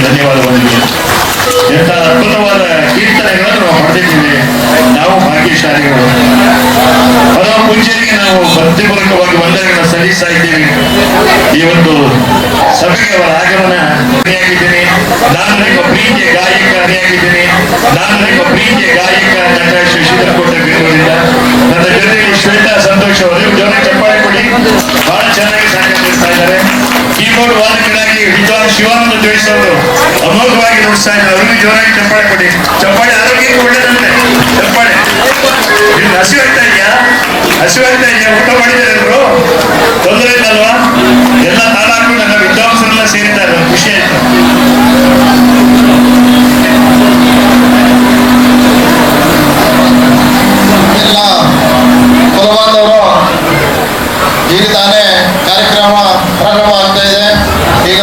ಧನ್ಯವಾದಗಳು. ಎಂಥ ಅದ್ಭುತವಾದ ಕೀರ್ತನೆಗಳನ್ನು ನಾವು ಪಡೆದಿದ್ದೀವಿ. ನಾವು ಭಾಗ್ಯಶಾಲಿಗಳು. ಪರಮ ಪೂಜ್ಯರಿಗೆ ನಾವು ಭಕ್ತಿಪೂರ್ವಕವಾಗಿ ವಂದನೆಗಳನ್ನು ಸಲ್ಲಿಸ್ತಾ ಇದ್ದೀವಿ. ಈ ಒಂದು ಸಭೆಗೆ ಅವರ ಆಗಮನ ಅಣಿಯಾಗಿದ್ದೀನಿ. ನಾನು ನಿಮ್ಮ ಪ್ರೀತಿಯ ಗಾಯಕ ಅಣಿಯಾಗಿದ್ದೀನಿ. ನಾನು ನಿಮ್ಮ ಪ್ರೀತಿಯ ಗಾಯಕ ನಟ ಶ್ರೀಧರಕೋಟೆ ಬೆಂಗಳೂರಿಂದ. ನನ್ನ ಜೊತೆಗೆ ಶ್ವೇತಾ ಸಂತೋಷ್ ಅವರು ಜೋರ ಚಪ್ಪಾಳೆ ಕೊಡಿ. ಬಹಳ ಚೆನ್ನಾಗಿ ಸಹಕರಿಸ್ತಾ ಇದ್ದಾರೆ. ಕೀಬೋರ್ಡ್ ವಾದಕರಾಗಿ ವಿದ್ವಾನ್ ಶಿವಾನಂದ ಜೋಯಿಸ್ ಅವರು ಅಮೋಘವಾಗಿ ನುಡಿಸ್ತಾ ಇದ್ದಾರೆ. ಅವರಿಗೆ ಜೋರಾಗಿ ಚಪ್ಪಾಳೆ ಕೊಡಿ. ಚಪ್ಪಾಳೆ ಆರೋಗ್ಯಕ್ಕೆ ಒಳ್ಳೇದಂತೆ. ಚಪ್ಪಾಳೆ. ನಿಮ್ಗೆ ಹಸಿವಾಗ್ತಾ ಇದೆಯಾ? ಹಸಿವಾಗ್ತಾ ಇದೆಯಾ? ಊಟ ಮಾಡಿದ್ದಾರೆ ಅವರು? ತೊಂದರೆ ಇಲ್ಲಲ್ವಾ? ಎಲ್ಲ ತಾಲಾಕು ನನ್ನ ವಿದ್ವಾಂಸರೆಲ್ಲ ಸೇರಿದ್ದಾರೆ. ಖುಷಿ ಆಯ್ತು. ಎಲ್ಲ ಕುಲಬಾಂಧವರು, ಈಗ ತಾನೇ ಕಾರ್ಯಕ್ರಮ ಪ್ರಾರಂಭ ಆಗ್ತಾ ಇದೆ. ಈಗ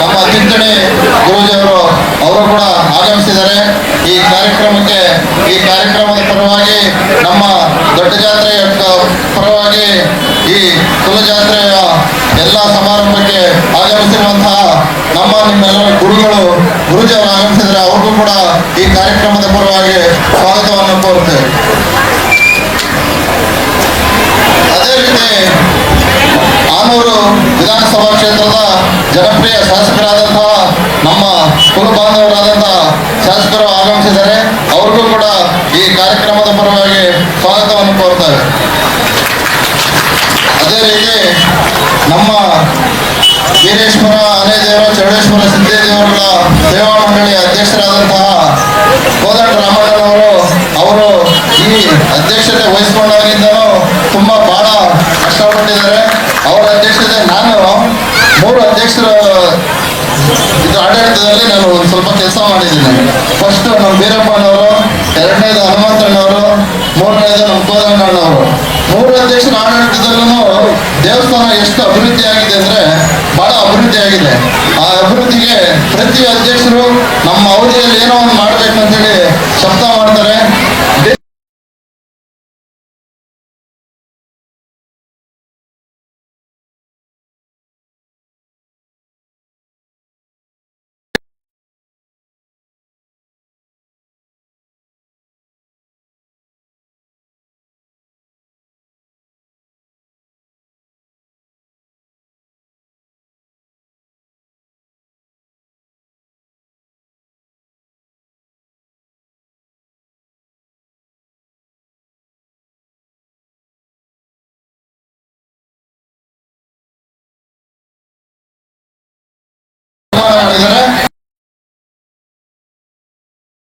ನಮ್ಮ ಚಿಂತನೆ ಗುರೂಜಿಯವರು ಅವರು ಕೂಡ ಆಗಮಿಸಿದ್ದಾರೆ ಈ ಕಾರ್ಯಕ್ರಮಕ್ಕೆ. ಈ ಕಾರ್ಯಕ್ರಮದ ಪರವಾಗಿ ನಮ್ಮ ದೊಡ್ಡ ಜಾತ್ರೆಯ ಪರವಾಗಿ ಈ ಕುಲಜಾತ್ರೆಯ ಎಲ್ಲ ಸಮಾರಂಭಕ್ಕೆ ಆಗಮಿಸಿರುವಂತಹ ನಿಮ್ಮೆಲ್ಲರ ಗುರುಗಳು ಗುರೂಜಿಯವರು ಆಗಮಿಸಿದರೆ ಅವ್ರಿಗೂ ಕೂಡ ಈ ಕಾರ್ಯಕ್ರಮದ ಪರವಾಗಿ ಸ್ವಾಗತವನ್ನು ಕೋರುತ್ತೇವೆ. ಅದೇ ರೀತಿ ಆನೂರು ವಿಧಾನಸಭಾ ಕ್ಷೇತ್ರದ ಜನಪ್ರಿಯ ಶಾಸಕರಾದಂತಹ ನಮ್ಮ ಕುಲ ಬಾಂಧವರಾದಂತಹ ಶಾಸಕರು ಆಗಮಿಸಿದ್ದಾರೆ. ಅವ್ರಿಗೂ ಕೂಡ ಈ ಕಾರ್ಯಕ್ರಮದ ಪರವಾಗಿ ಸ್ವಾಗತವನ್ನು ಕೋರುತ್ತಾರೆ. ಅದೇ ರೀತಿ ನಮ್ಮ ವೀರೇಶ್ವರ ಅನೇದೇವರ ಚೌಡೇಶ್ವರ ಸಿದ್ದೇದೇವರುಗಳ ಸೇವಾ ಮಂಡಳಿಯ ಅಧ್ಯಕ್ಷರಾದಂತಹ ಕೋದಂಡ ರಾಮಣ್ಣನವರು ಅವರು ಈ ಅಧ್ಯಕ್ಷತೆ ವಹಿಸಿಕೊಂಡಾಗಿಂದಲೂ ತುಂಬಾ ಬಹಳ ಕಷ್ಟಪಟ್ಟಿದ್ದಾರೆ. ಅವರ ಅಧ್ಯಕ್ಷತೆ ನಾನು 3 ಅಧ್ಯಕ್ಷರ ಆಡಳಿತದಲ್ಲಿ ನಾನು ಒಂದು ಸ್ವಲ್ಪ ಕೆಲಸ ಮಾಡಿದ್ದೀನಿ. ಫಸ್ಟ್ ನಮ್ಮ ವೀರಪ್ಪನವರು, 2ನೇದು ಹನುಮಂತಣ್ಣವರು, 3ನೇದು ನಮ್ಮ ಕೋದಂಡಣ್ಣವರು. 3 ಅಧ್ಯಕ್ಷರ ಆಡಳಿತದಲ್ಲೂ ದೇವಸ್ಥಾನ ಎಷ್ಟು ಅಭಿವೃದ್ಧಿ ಆಗಿದೆ ಅಂದ್ರೆ ಬಹಳ ಅಭಿವೃದ್ಧಿ ಆಗಿದೆ. ಆ ಅಭಿವೃದ್ಧಿಗೆ ಪ್ರತಿ ಅಧ್ಯಕ್ಷರು ನಮ್ಮ ಅವಧಿಯಲ್ಲಿ ಏನೋ ಒಂದು ಮಾಡ್ಬೇಕಂತೇಳಿ ಶಬ್ದ ಮಾಡ್ತಾರೆ.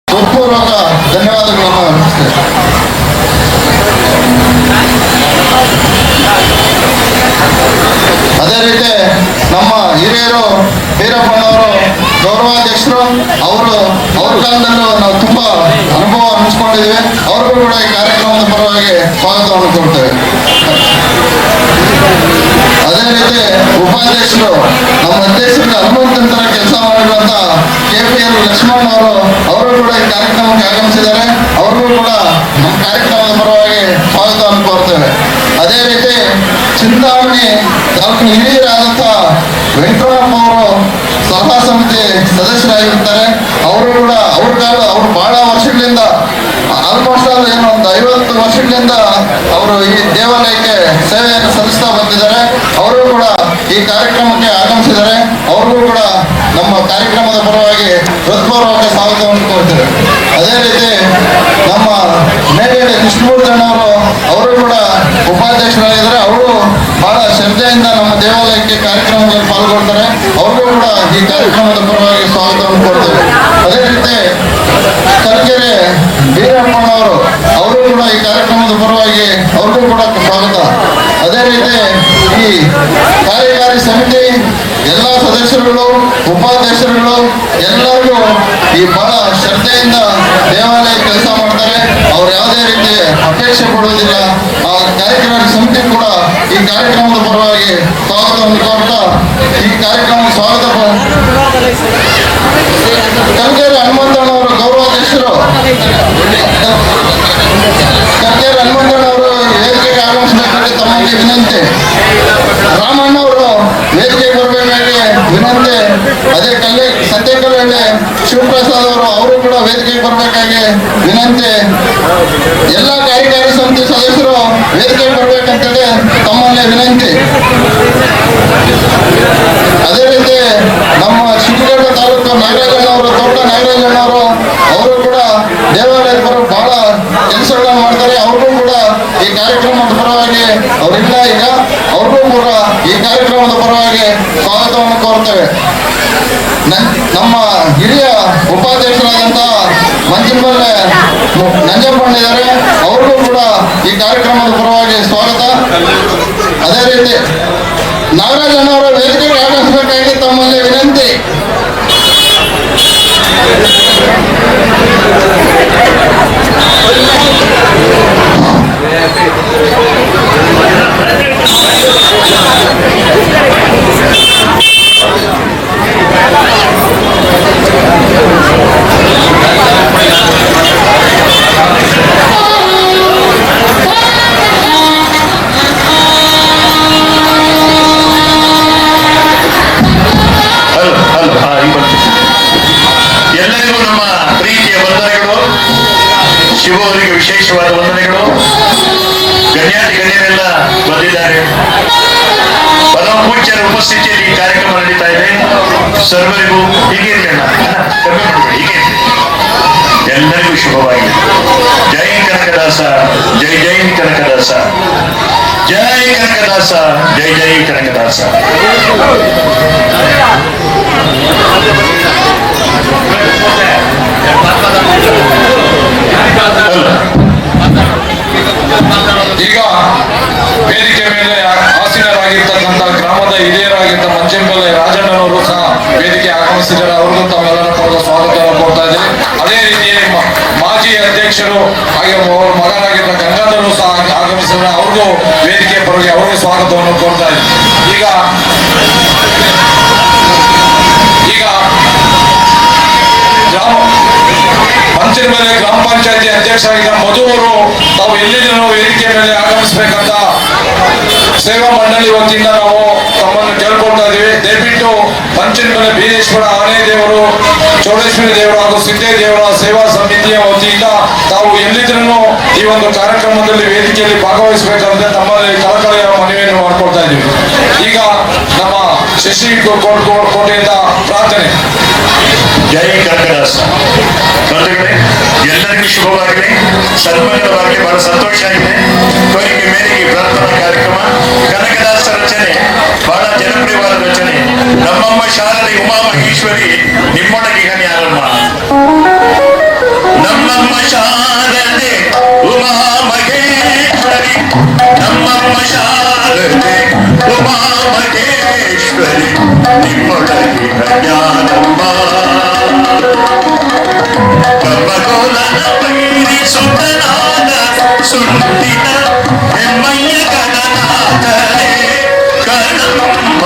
ಹೃತ್ಪೂರ್ವಕ ಧನ್ಯವಾದಗಳನ್ನು ಅರ್ಪಿಸ್ತೇವೆ. ಅದೇ ರೀತಿ ನಮ್ಮ ಹಿರಿಯರು ವೀರಪ್ಪನವರು ಗೌರವಾಧ್ಯಕ್ಷರು, ಅವ್ರ ಕಾಲದಲ್ಲೂ ನಾವು ತುಂಬಾ ಅನುಭವ ಹಂಚ್ಕೊಂಡಿದ್ದೀವಿ. ಅವ್ರಿಗೂ ಕೂಡ ಈ ಕಾರ್ಯಕ್ರಮದ ಪರವಾಗಿ ಸ್ವಾಗತವನ್ನು ಕೊಡ್ತೇವೆ. ಅದೇ ರೀತಿ ಉಪಾಧ್ಯಕ್ಷರು ನಮ್ಮ ಅಧ್ಯಕ್ಷರಿಗೆ ಹನುಮಂತರ ಕೆಲಸ ಮಾಡಿರುವಂತ KPL ಲಕ್ಷ್ಮಣ್ ಅವರು ಕೂಡ ಈ ಕಾರ್ಯಕ್ರಮಕ್ಕೆ ಆಗಮಿಸಿದ್ದಾರೆ. ಅವ್ರಿಗೂ ಕೂಡ ನಮ್ಮ ಕಾರ್ಯಕ್ರಮದ ಪರವಾಗಿ ಸ್ವಾಗತವನ್ನು ಕೋರ್ತೇವೆ. ಅದೇ ರೀತಿ ಚಿಂತಾಮಣಿ ತಾಲೂಕಿನ ಹಿರಿಯರಾದಂತಹ ವೆಂಕಟರಮಪ್ಪ ಅವರು ಸಲಹಾ ಸಮಿತಿ ಸದಸ್ಯರಾಗಿರ್ತಾರೆ. ಅವರು ಕೂಡ ಅವ್ರು ಬಹಳ ವರ್ಷಗಳಿಂದ ಆಲ್ಮೋಸ್ಟ್ ಏನೋ ಒಂದು 50 ವರ್ಷಗಳಿಂದ ಅವರು ಈ ದೇವಾಲಯಕ್ಕೆ ಸೇವೆಯನ್ನು ಸಲ್ಲಿಸ್ತಾ ಬಂದಿದ್ದಾರೆ. ಅವರು ಕೂಡ ಈ ಕಾರ್ಯಕ್ರಮಕ್ಕೆ ಆಗಮಿಸಿದ್ದಾರೆ. ಅವ್ರಿಗೂ ಕೂಡ ನಮ್ಮ ಕಾರ್ಯಕ್ರಮದ ಪರವಾಗಿ ಹೃತ್ಪೂರ್ವಕ ಸ್ವಾಗತವನ್ನು ಕೋರ್ತೇವೆ. ಅದೇ ರೀತಿ ನಮ್ಮ ಮೇಲ್ಗಡೆ ಕೃಷ್ಣಮೂರ್ತಿಯಣ್ಣವರು ಅವರು ಕೂಡ ಉಪಾಧ್ಯಕ್ಷರಾಗಿದ್ದಾರೆ. ಅವರು ಬಹಳ ಶ್ರದ್ಧೆಯಿಂದ ನಮ್ಮ ದೇವಾಲಯಕ್ಕೆ ಕಾರ್ಯಕ್ರಮದಲ್ಲಿ ಪಾಲ್ಗೊಳ್ತಾರೆ. ಅವ್ರಿಗೂ ಕೂಡ ಈ ಕಾರ್ಯಕ್ರಮದ ಪರವಾಗಿ ಸ್ವಾಗತವನ್ನು ಕೋರ್ತೇವೆ. ಅದೇ ರೀತಿ ಕಲ್ಕೆರೆ ವೀರಪ್ಪನವರು ಅವರು ಕೂಡ ಈ ಕಾರ್ಯಕ್ರಮದ ಪರವಾಗಿ ಅವ್ರಿಗೂ ಕೂಡ ಸ್ವಾಗತ. ಅದೇ ರೀತಿ ಈ ಕಾರ್ಯಕಾರಿ ಸಮಿತಿ ಎಲ್ಲ ಸದಸ್ಯರುಗಳು, ಉಪಾಧ್ಯಕ್ಷರುಗಳು ಎಲ್ಲರಿಗೂ ಈ ಬಹಳ ಶ್ರದ್ಧೆಯಿಂದ ದೇವಾಲಯ ಕೆಲಸ ಮಾಡ್ತಾರೆ. ಅವ್ರು ಯಾವುದೇ ರೀತಿ ಅಪೇಕ್ಷೆ ಪಡುವುದಿಲ್ಲ. ಆ ಕಾರ್ಯಕಾರಿ ಸಮಿತಿ ಕೂಡ ಈ ಕಾರ್ಯಕ್ರಮದ ಪರವಾಗಿ ಪರವಾಗಿ ಸ್ವಾಗತವನ್ನು ಕೋರ್ತಾ ಈ ಕಾರ್ಯಕ್ರಮಕ್ಕೆ ಸ್ವಾಗತ ಕಲ್ಕೇರಿ ಹನುಮಂತಣ್ಣವರು ಗೌರವಾಧ್ಯಕ್ಷರು ಕಲ್ಕೇರಿ ಹನುಮಂತಣ್ಣವರು ವೇದಿಕೆಗೆ ಆಗಮಿಸಬೇಕಾಗಿ ತಮ್ಮಲ್ಲಿ ವಿನಂತಿ. ರಾಮಣ್ಣ ಅವರು ವೇದಿಕೆಗೆ ಬರಬೇಕಾಗಿ ವಿನಂತಿ. ಅದೇ ಸತ್ಯಕಲ್ಲಹಳ್ಳಿ ಶಿವಪ್ರಸಾದ್ ಅವರು ಕೂಡ ವೇದಿಕೆಗೆ ಬರಬೇಕಾಗಿ ವಿನಂತಿ. ಎಲ್ಲ ಕಾರ್ಯಕಾರಿ ಸಮಿತಿ ಸದಸ್ಯರು ವೇದಿಕೆಗೆ ಬರ್ಬೇಕಂತೇಳಿ ತಮ್ಮಲ್ಲಿ ವಿನಂತಿ. ಅದೇ ರೀತಿ ನಮ್ಮ ಶಿವಗಡ್ಡ ತಾಲೂಕು ನಾಗರಾಜಣ್ಣವರು ತೋಟ ನಾಗರಾಜಣ್ಣವರು ಅವರು ಕೂಡ ದೇವಾಲಯದ ಬರೋ ಬಹಳ ಕೆಲಸಗಳನ್ನು ಮಾಡ್ತಾರೆ. ಅವ್ರಿಗೂ ಕೂಡ ಈ ಕಾರ್ಯಕ್ರಮದ ಪರವಾಗಿ ಅವರಿಲ್ಲ ಈಗ, ಅವ್ರಿಗೂ ಕೂಡ ಈ ಕಾರ್ಯಕ್ರಮದ ಪರವಾಗಿ ಸ್ವಾಗತವನ್ನು ಕೋರ್ತೇವೆ. ನಮ್ಮ ಹಿರಿಯ ಉಪಾಧ್ಯಕ್ಷರಾದಂತಹ ಮಂಚನಬಲ್ಲೆ ನಂಜಪ್ಪಣ್ಣ ಇದ್ದಾರೆ, ಅವ್ರಿಗೂ ಕೂಡ ಈ ಕಾರ್ಯಕ್ರಮದ ಪರವಾಗಿ ಸ್ವಾಗತ. ಅದೇ ರೀತಿ ನಾಗರಾಜಣ್ಣವರ ವೇದಿಕೆಗೆ ಆಗಮಿಸಬೇಕಾಗಿ ತಮ್ಮಲ್ಲಿ ವಿನಂತಿ. ಎಲ್ಲರಿಗೂ ನಮ್ಮ ಪ್ರೀತಿಯ ವಂದನೆಗಳು, ಶಿವ ಅವರಿಗೆ ವಿಶೇಷವಾದ ವಂದನೆಗಳು. ಗಣ್ಯಾತಿ ಗಣ್ಯರೆಲ್ಲ ಬಂದಿದ್ದಾರೆ. ಪರಮ ಪೂಜ್ಯರ ಉಪಸ್ಥಿತಿಯಲ್ಲಿ ಈ ಕಾರ್ಯಕ್ರಮ ನಡೀತಾ ಇದೆ. ಸರ್ವರಿಗೂ ಹೀಗೆ ಹೀಗೆ ಎಲ್ಲರಿಗೂ ಶುಭವಾಗಿ. ಜೈ ಕನಕದಾಸ, ಜೈ ಜೈ ಕನಕದಾಸ, ಜೈ ಕನಕದಾಸ, ಜೈ ಜೈ ಕನಕದಾಸ. ಈಗ ವೇದಿಕೆ ಮೇಲೆ ಆಸೀನರಾಗಿರ್ತಕ್ಕಂಥ ಗ್ರಾಮದ ಹಿರಿಯರಾಗಿದ್ದ ಮಂಚನಬಲ್ಲೆ ರಾಜಣ್ಣನವರು ಸಹ ವೇದಿಕೆ ಆಗಮಿಸಿದ್ದಾರೆ. ಅವ್ರಿಗೂ ತಮ್ಮೆಲ್ಲರ ಪರದ ಸ್ವಾಗತವನ್ನು ಕೊಡ್ತಾ ಇದ್ದೇನೆ. ಅದೇ ರೀತಿ ಮಾಜಿ ಅಧ್ಯಕ್ಷರು ಹಾಗೆ ಅವರ ಮಗನಾಗಿದ್ದ ಗಂಗಾಧರರು ಸಹ ಆಗಮಿಸಿದ್ದಾರೆ. ಅವ್ರಿಗೂ ವೇದಿಕೆ ಪರವಾಗಿ ಅವ್ರಿಗೂ ಸ್ವಾಗತವನ್ನು ಕೊಡ್ತಾ ಇದ್ದೇನೆ. ಈಗ ಮಂಚನಬಲ್ಲೆ ಗ್ರಾಮ ಪಂಚಾಯತಿ ಅಧ್ಯಕ್ಷರಾಗಿದ್ದ ಮಧು ಅವರು ತಾವು ಎಲ್ಲಿದ್ರು ವೇದಿಕೆ ಮೇಲೆ ಆಗಮಿಸಬೇಕಂತ ಸೇವಾ ಮಂಡಳಿ ವತಿಯಿಂದ ನಾವು ತಮ್ಮನ್ನು ಕೇಳ್ಕೊಳ್ತಾ ಇದ್ದೀವಿ. ದಯವಿಟ್ಟು ಮಂಚನಬಲ್ಲೆ ಬೀರೇಶ್ವರ ಆನೆ ದೇವರು, ಚೌಡೇಶ್ವರಿ ದೇವರು ಹಾಗೂ ಸಿದ್ದೇ ದೇವರ ಸೇವಾ ಸಮಿತಿಯ ವತಿಯಿಂದ ತಾವು ಎಲ್ಲಿದ್ರು ಈ ಒಂದು ಕಾರ್ಯಕ್ರಮದಲ್ಲಿ ವೇದಿಕೆಯಲ್ಲಿ ಭಾಗವಹಿಸಬೇಕಂತ ತಮ್ಮಲ್ಲಿ ಕಳಕಳಿಯ ಮನವಿಯನ್ನು ಮಾಡ್ಕೊಳ್ತಾ ಇದ್ದೀವಿ. ಈಗ ನಮ್ಮ ಶಶಿ ಕೋಟೆಯಿಂದ ಪ್ರಾರ್ಥನೆ. ಜೈ ಕನಕದಾಸ. ಬಂಧುಗಳೇ, ಎಲ್ಲರಿಗೂ ಶುಭವಾಗಲಿ, ಸನ್ಮಾನವಾಗಲಿ. ಬಹಳ ಸಂತೋಷ ಆಗಿದೆ. ಕೋರಿಕೆ ಮೇರೆಗೆ ಪ್ರಾರ್ಥನಾ ಕಾರ್ಯಕ್ರಮ. ಕನಕದಾಸ ರಚನೆ ಬಹಳ ಜನಪ್ರಿಯವಾದ ರಚನೆ. ನಮ್ಮಮ್ಮ ಶಾರದೆ ಉಮಾ ಮಹೇಶ್ವರಿ ನಿಮ್ಮೊಳಗೆ ಯಾರಮ್ಮ. ನಮ್ಮಮ್ಮ ಶಾರದೆ ಉಮಾ ಮಹೇಶ್ವರಿ, ನಮ್ಮಮ್ಮ ಶಾರದೆ ಉಮಾ ಮಹೇಶ್ವರಿ ನಿಮ್ಮೊಳಗೆ ಜ್ಞಾನಮ್ಮ. ಕರ್ಮಗೋಲನ ಬೈರಿ ಸುತನಾದ ಸುಂದಿನ ಹೆಮ್ಮಯ್ಯ ಗಣನಾಥರೇ ಕಣಮ್ಮ.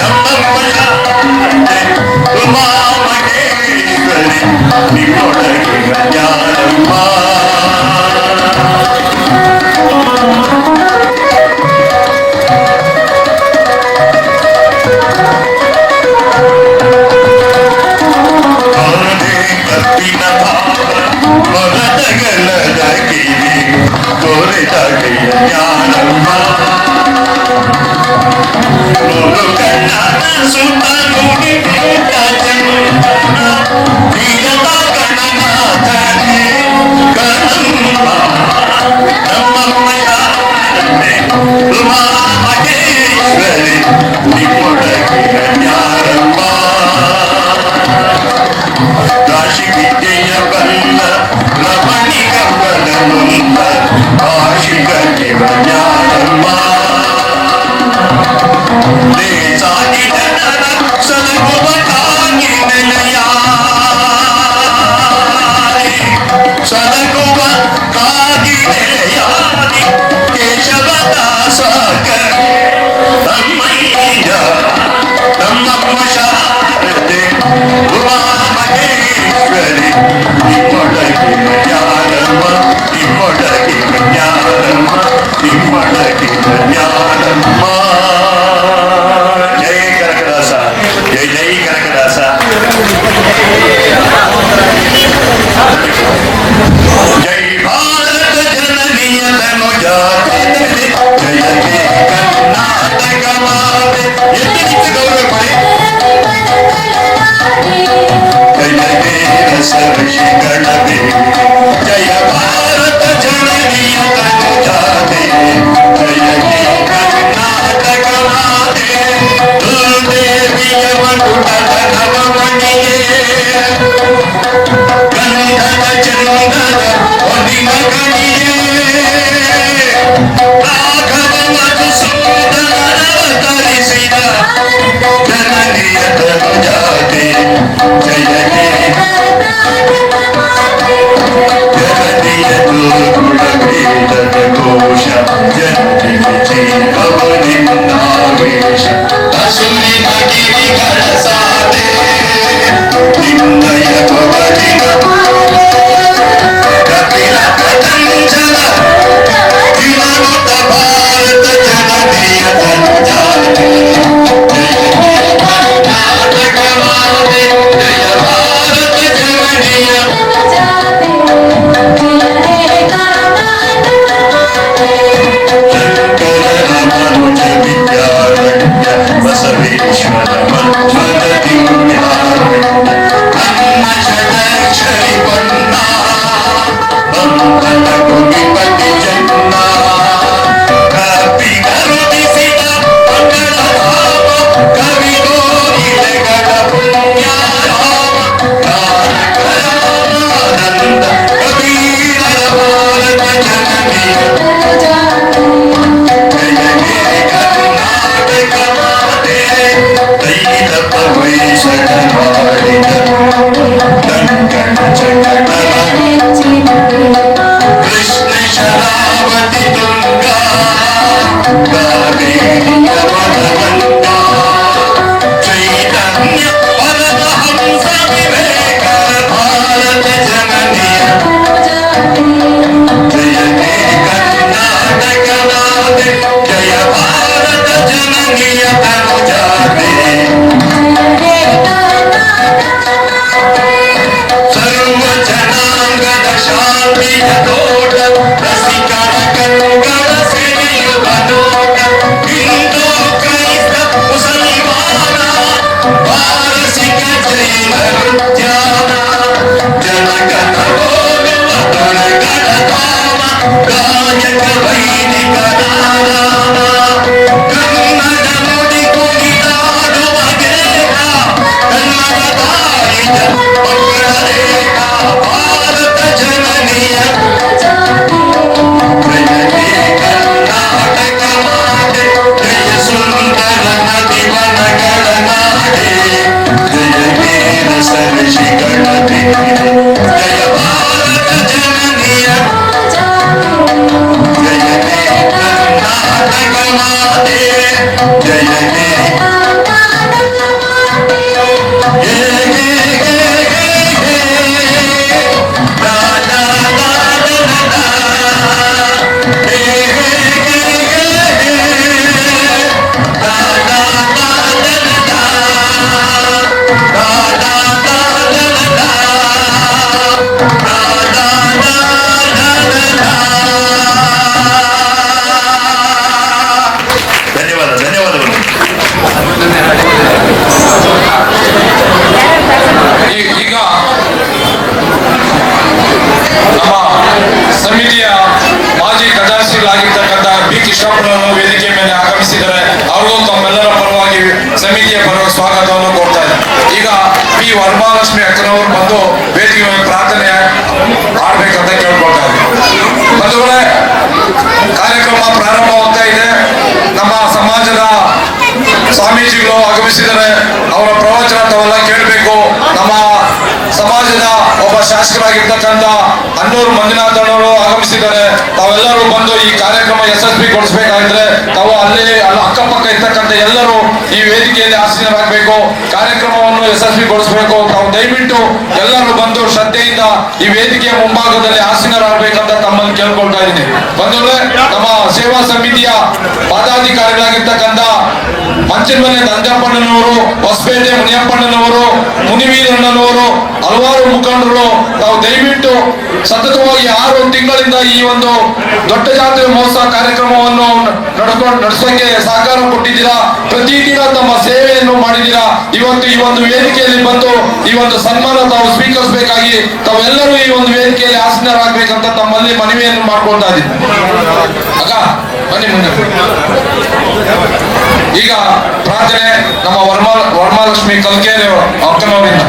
ನಮ್ಮಮ್ಮ ಶಾರದೆ ಉಮಾ ಮಹೇಶ್ವರಿ ನಿಮ್ಮೊಳಗೆ ಜ್ಞಾನಮ್ಮ. ಕಾಶಿ ವಿದ್ಯೆಯ ಬಲ್ಲ ರಮಣಿಗ ಬಲನುಂದ ಕಾಶಿಗಕ್ಕೆ ಜ್ಞಾನಮ್ಮ. ಸಾಗಿದ ಶಾರದೆ ಉಮಾ ಮಹೇಶ್ವರಿ ನಿಮ್ಮೊಳಗಿನ ಜ್ಞಾನಮ್ಮ ನಿಮ್ಮೊಳಗಿನ ಜ್ಞಾನಮ್ಮ ನಿಮ್ಮೊಳಗಿನ ಜ್ಞಾನಮ್ಮ. ಜೈ ಕನಕದಾಸ, ಜೈ ಜೈ ಕನಕದಾಸ. ಜೈ ಭಾರತ ಜನನಿಯ ತನುಜಾತೆ ಜಯ ಹೇ ಕರ್ನಾಟಕ ಮಾತೆ. ಎಷ್ಟು ಗೌರವ ಕೊಡಿ. ಜಯ ಹೇ ರಸಋಷಿಗಳೇ ಜಯ ಭಾರತ ಜನನಿಯ ತನುಜಾತೆ ಜಯ ಹೇ ಕರ್ನಾಟಕ ಮಾತೆ. ದೇವಿಯ ಮನುಟದ ನವಮಣಿಯೇ ಗಂಧದ ಚಂದದ ಹೊನ್ನಿನ ಗಣಿಯೇ ರಾಘವ ಮಧುಸೂದನರವತರಿಸಿದ ಜನನಿಯ ತನುಜಾತೆ ಜಯ ಹೇ ಜನನಿಯ ದುರ್ಗುಣವೇದದ ಘೋಷ ಜನನಿಗೆ ಜೀವವನಿಂದಾವೇಶ ಹಸುವಿನ ಗಿರಿಗಳ ಸಾಧೆ ನಿನ್ನಯ ಪವನಿನ ಕಪಿಲ ಪತಂಜಲ ವಿನನುತ ಭಾರತ ಜನನಿಯ ತನುಜಾತೆ ಜಯ ಹೇ ಕರ್ನಾಟಕ ಮಾತೆ ಜಯ ಭಾರತ ಜನನಿಯ ಶಂಕರ ರಮನುಜ ವಿದ್ಯಾರಣ್ಯ ಬಸವೇಶ್ವರ ಮಧ್ವರ ದಿವ್ಯಾರಣ್ಯ ನನ್ನ ಷಡಕ್ಷರಿ ಬಣ್ಣ ಬಂಧನ ಕುಮಿಪತಿ ಜನ್ನ ಕಪಿಗರುಣಿಸಿದ ಮಂಗಳಧಾಮ ಕವಿಗೋಗಿಲೆಗಳ ಪುಣ್ಯಾರಾಮ ತಾರಕರಾಮಾನಂದ ಕಬೀರರ ಭಾರತ ಜನನಿಯ ಜಯ ಹೇ ಕರ್ನಾಟಕ ಮಾತೆ. ತೈಲ ಪ್ರವೇಶನ ಮಾಡಿದ ಕಂಕಣ ಚಕಟರ ಕೃಷ್ಣ ಶರಾವತಿ ತುಂಗಾ ಕಾವೇರಿಯ ಮನಗಂಗಾ ಚೈತನ್ಯ ಪರಮಹಂಸ ವಿವೇಕ ಭಾರತ ಜನನಿಯ ಜಯ ಹೇ ಕರ್ನಾಟಕ ಮಾತೆ ಜಯ ಭಾರತ ಜನನಿಯ ತನುಜಾತೆ ಸರ್ವ ಜನಾಂಗದ ಶಾಂತಿಯ ತೋಟ ರಸಿಕರ ಕಣ್ಣುಗಳ ಸೆಳೆಯುವ ನೋಟ ಹಿಂದೂ ಕ್ರೈಸ್ತ ಮುಸಲ್ಮಾನ ಪಾರಸಿಕ ಜೈನ ಉದ್ಯಾನ ಜನಗಣ ಹೋಗುವ ತೊಳಗಳ ಧಾಮ ಗಾಯಕ ವೈದಿಕ ನಾರಾಮ ಕನ್ನಡ ನುಡಿ ಕುಣಿದಾಡುವ ಗೇಹ ಕನ್ನಡ ತಾಯಿಯ ಮಕ್ಕಳ ರೇಖ ಭಾರತ ಜನನಿಯ ಜಯ ಹೇ ಕರ್ನಾಟಕ ಮಾತೆ ಜಯ ಸುಂದರ ನದಿ ವನಗಳ ನಾಡೆ ಜಯ ಹೇ ರಸಋಷಿಗಳ ದೇವಿ ಜಯ ಭಾರತ ಜನನಿಯ ಜಯ ಹೇ ಕರ್ನಾಟಕ ಮಾತೆ ಜಯ ಹೇ ಹೇ ಹೇ ಹೇ ಹೇ ಹೇ ಲಾ ಲಾ ಲಾ ಲಾ ಲಾ ಹೇ ಹೇ ಹೇ ಹೇ ಹೇ ಲಾ ಲಾ ಲಾ ಲಾ ಲಾ ಲಾ ಲಾ ಲಾ ಲಾ ಲಾ ಧನ್ಯವಾದ ಧನ್ಯವಾದಗಳು. ಈಗ ನಮ್ಮ ಸಮಿತಿಯ ಮಾಜಿ ಖಜಾನ್ಸಿಗಳಾಗಿರ್ತಕ್ಕಂಥ ಬಿ ಕೃಷ್ಣಪ್ಪನವರು ವೇದಿಕೆ ಮೇಲೆ ಆಗಮಿಸಿದ್ದಾರೆ. ಅವ್ರಿಗೂ ತಮ್ಮೆಲ್ಲರ ಪರವಾಗಿ ಸಮಿತಿಯ ಪರವಾಗಿ ಸ್ವಾಗತವನ್ನು ಕೊಡ್ತಾ ಇದ್ದಾರೆ. ಈಗ ಪಿ ವರಮಹಾಲಕ್ಷ್ಮಿ ಅಕ್ಕನವರು ಬಂದು ವೇದಿಕೆ ಮೇಲೆ ಪ್ರಾರ್ಥನೆ ಆಡ್ಬೇಕಂತ ಕೇಳ್ಕೊಳ್ತಾ ಇದ್ದಾರೆ. ಬಂಧುಗಳೇ, ಕಾರ್ಯಕ್ರಮ ಪ್ರಾರಂಭವಾಗ್ತಾ ಇದೆ. ನಮ್ಮ ಸಮಾಜದ ಸ್ವಾಮೀಜಿಗಳು ಆಗಮಿಸಿದರೆ ಅವರ ಪ್ರವಚನ ತಾವೆಲ್ಲ ಕೇಳಬೇಕು. ನಮ್ಮ ಸಮಾಜದ ಒಬ್ಬ ಶಾಸಕರಾಗಿರ್ತಕ್ಕಂಥ ಅನ್ನೂರು ಮಂಜುನಾಥ್ ಅವರು ಆಗಮಿಸಿದ್ದಾರೆ. ತಾವೆಲ್ಲರೂ ಬಂದು ಈ ಕಾರ್ಯಕ್ರಮ ಯಶಸ್ವಿಗೊಳಿಸಬೇಕಾದ್ರೆ ತಾವು ಅಲ್ಲೇ ಅಕ್ಕಪಕ್ಕ ಇರ್ತಕ್ಕಂಥ ಎಲ್ಲರೂ ಈ ವೇದಿಕೆಯಲ್ಲಿ ಆಸೀನರಾಗಬೇಕು, ಕಾರ್ಯಕ್ರಮವನ್ನು ಯಶಸ್ವಿಗೊಳಿಸಬೇಕು. ತಾವು ದಯವಿಟ್ಟು ಎಲ್ಲರೂ ಬಂದು ಶ್ರದ್ಧೆಯಿಂದ ಈ ವೇದಿಕೆಯ ಮುಂಭಾಗದಲ್ಲಿ ಆಸೀನರಾಗಬೇಕಂತ ತಮ್ಮಲ್ಲಿ ಕೇಳ್ಕೊಳ್ತಾ ಇದ್ದೀನಿ. ಬಂಧುಗಳೇ, ನಮ್ಮ ಸೇವಾ ಸಮಿತಿಯ ಪದಾಧಿಕಾರಿಗಳಾಗಿರ್ತಕ್ಕಂಥ ಮಂಚನಮನೆ ನಂಜಪ್ಪಣ್ಣನವರು, ಹೊಸಪೇಟೆ ಮುನಿಯಪ್ಪಣ್ಣನವರು, ಮುನಿವೀರಣ್ಣನವರು, ಹಲವಾರು ಮುಖಂಡರು ತಾವು ದಯವಿಟ್ಟು ಸತತವಾಗಿ 6 ತಿಂಗಳಿಂದ ಈ ಒಂದು ದೊಡ್ಡ ಜಾತ್ರೆ ಮಹೋತ್ಸವ ಕಾರ್ಯಕ್ರಮವನ್ನು ನಡೆಸೋಕೆ ಸಹಕಾರ ಕೊಟ್ಟಿದ್ದೀರಾ. ಪ್ರತಿದಿನ ತಮ್ಮ ಸೇವೆಯನ್ನು ಮಾಡಿದ್ದೀರಾ. ಇವತ್ತು ಈ ಒಂದು ವೇದಿಕೆಯಲ್ಲಿ ಬಂದು ಈ ಒಂದು ಸನ್ಮಾನ ತಾವು ಸ್ವೀಕರಿಸಬೇಕಾಗಿ ತಾವೆಲ್ಲರೂ ಈ ಒಂದು ವೇದಿಕೆಯಲ್ಲಿ ಆಸೀನರಾಗಬೇಕಂತ ತಮ್ಮಲ್ಲಿ ಮನವಿಯನ್ನು ಮಾಡ್ಕೊಳ್ತಾ ಇದ್ದೀನಿ. ಅಕ್ಕ ಬನ್ನಿ ಮುಂದೆ. ಈಗ ಪ್ರಾರ್ಥನೆ ನಮ್ಮ ವರಮಹಾಲಕ್ಷ್ಮಿ ಕಲ್ಕೇರಿ ಅಕ್ಕನವರಿಂದ.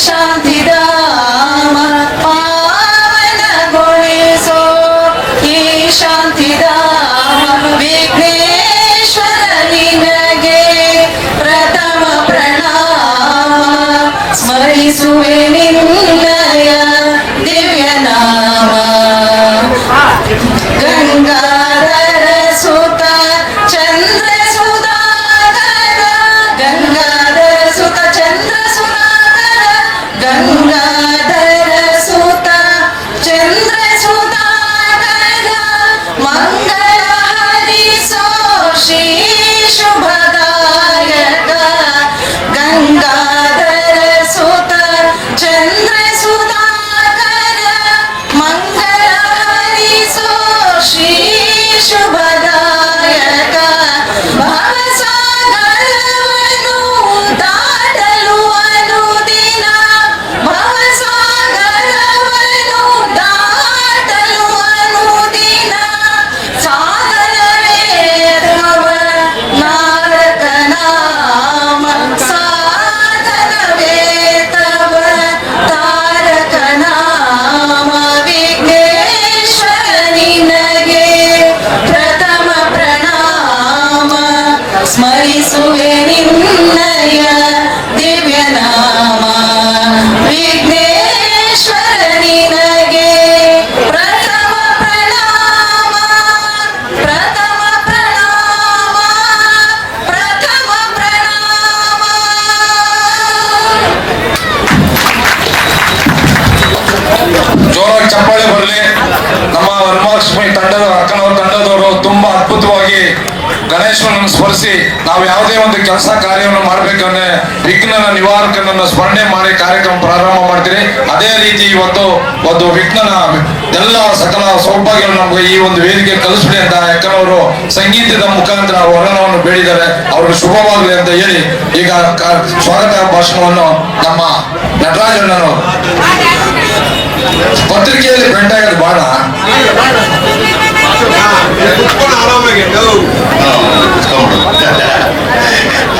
ಶಾಂತಿಧಾಮ ಪಾವನಗೊಳಿಸೋ ಈ ಶಾಂತಿಧಾಮ ವಿಘ್ನೇಶ್ವರ ನಿನಗೆ ಪ್ರಥಮ ಪ್ರಣಾಮ ಸ್ಮರಿಸುವೆ ನಿನ್ನಯ ದಿವ್ಯ ನಾಮ. ಗಂಗಾಧರ ಸುತ ಚಂದ್ರ ಸುಧಾಕರ, ಗಂಗಾಧರ ಸುತ ಚಂದ್ರ ಸುಧಾಕರ, ಗಂಗಾಧರ ಸುತ ಚಂದ್ರ ಸುಧಾಕರ, ಮಂಗಳ ಹರಿಸೋ ಶ್ರೀ ಶುಭದಾಯಕ. ಗಂಗಾಧರ ಸುತ ಚಂದ್ರ ಸುಧಾಕರ, ಮಂಗಳ ಹರಿಸೋ ಶ್ರೀ ಶುಭದಾಯಕ. ಭವಸಾಗರವನ್ನು ದಾಟಲು ಅನುದಿನ, ಭವಸಾಗರವನ್ನು ದಾಟಲು ಅನುದಿನ ಸಾಗರವೇ ತವ ನಾರಕ ನಾಮ, ಸಾಧನವೇ ತವ ತಾರಕ ನಾಮ. ವಿಘ್ನೇಶ್ವರ ನಿನಗೆ ಪ್ರಥಮ ಪ್ರಣಾಮ ಸ್ಮರಿಸುವೆ ನಿನ್ನಯ ದಿವ್ಯ ನಾಮ. ವಿಘ್ನೇಶ್ವರ ನಿನಗೆ ಪ್ರಥಮ ಪ್ರಣಾಮ, ಪ್ರಥಮ ಪ್ರಣಾಮ, ಪ್ರಥಮ ಪ್ರಣಾಮ. ಜೋರಾಗಿ ಚಪ್ಪಾಳೆ ಬರಲಿ. ನಮ್ಮ ವರಮಹಾಲಕ್ಷ್ಮಿ ತಂಡದ ಅಕ್ಕನವರ ತಂಡದವರು ತುಂಬಾ ಅದ್ಭುತವಾಗಿ ಗಣೇಶನನ್ನು ಸ್ಮರಿಸಿ ನಾವು ಯಾವುದೇ ಒಂದು ಕೆಲಸ ಕಾರ್ಯವನ್ನು ಮಾಡ್ಬೇಕಂದ್ರೆ ವಿಘ್ನನ ನಿವಾರಕನನ್ನು ಸ್ಮರಣೆ ಮಾಡಿ ಕಾರ್ಯಕ್ರಮ ಪ್ರಾರಂಭ ಮಾಡ್ತೀರಿ. ಅದೇ ರೀತಿ ಇವತ್ತು ಒಂದು ವಿಘ್ನನ ಎಲ್ಲ ಸಕಲ ಸೌಭಾಗ್ಯಗಳು ನಮ್ಗೆ ಈ ಒಂದು ವೇದಿಕೆ ಕಲಿಸ್ಬಿಡಿ ಅಂತ ಅಕ್ಕನವರು ಸಂಗೀತದ ಮುಖಾಂತರ ವರನವನ್ನು ಬೇಡಿದ್ದಾರೆ. ಅವ್ರಿಗೆ ಶುಭವಾಗಲಿ ಅಂತ ಹೇಳಿ ಈಗ ಸ್ವಾಗತ ಭಾಷಣವನ್ನು ನಮ್ಮ ನಟರಾಜಣ್ಣನವರು. ಪತ್ರಿಕೆಯಲ್ಲಿ ಪ್ರಿಂಟ್ ಆಗೋದು ಬಾಳ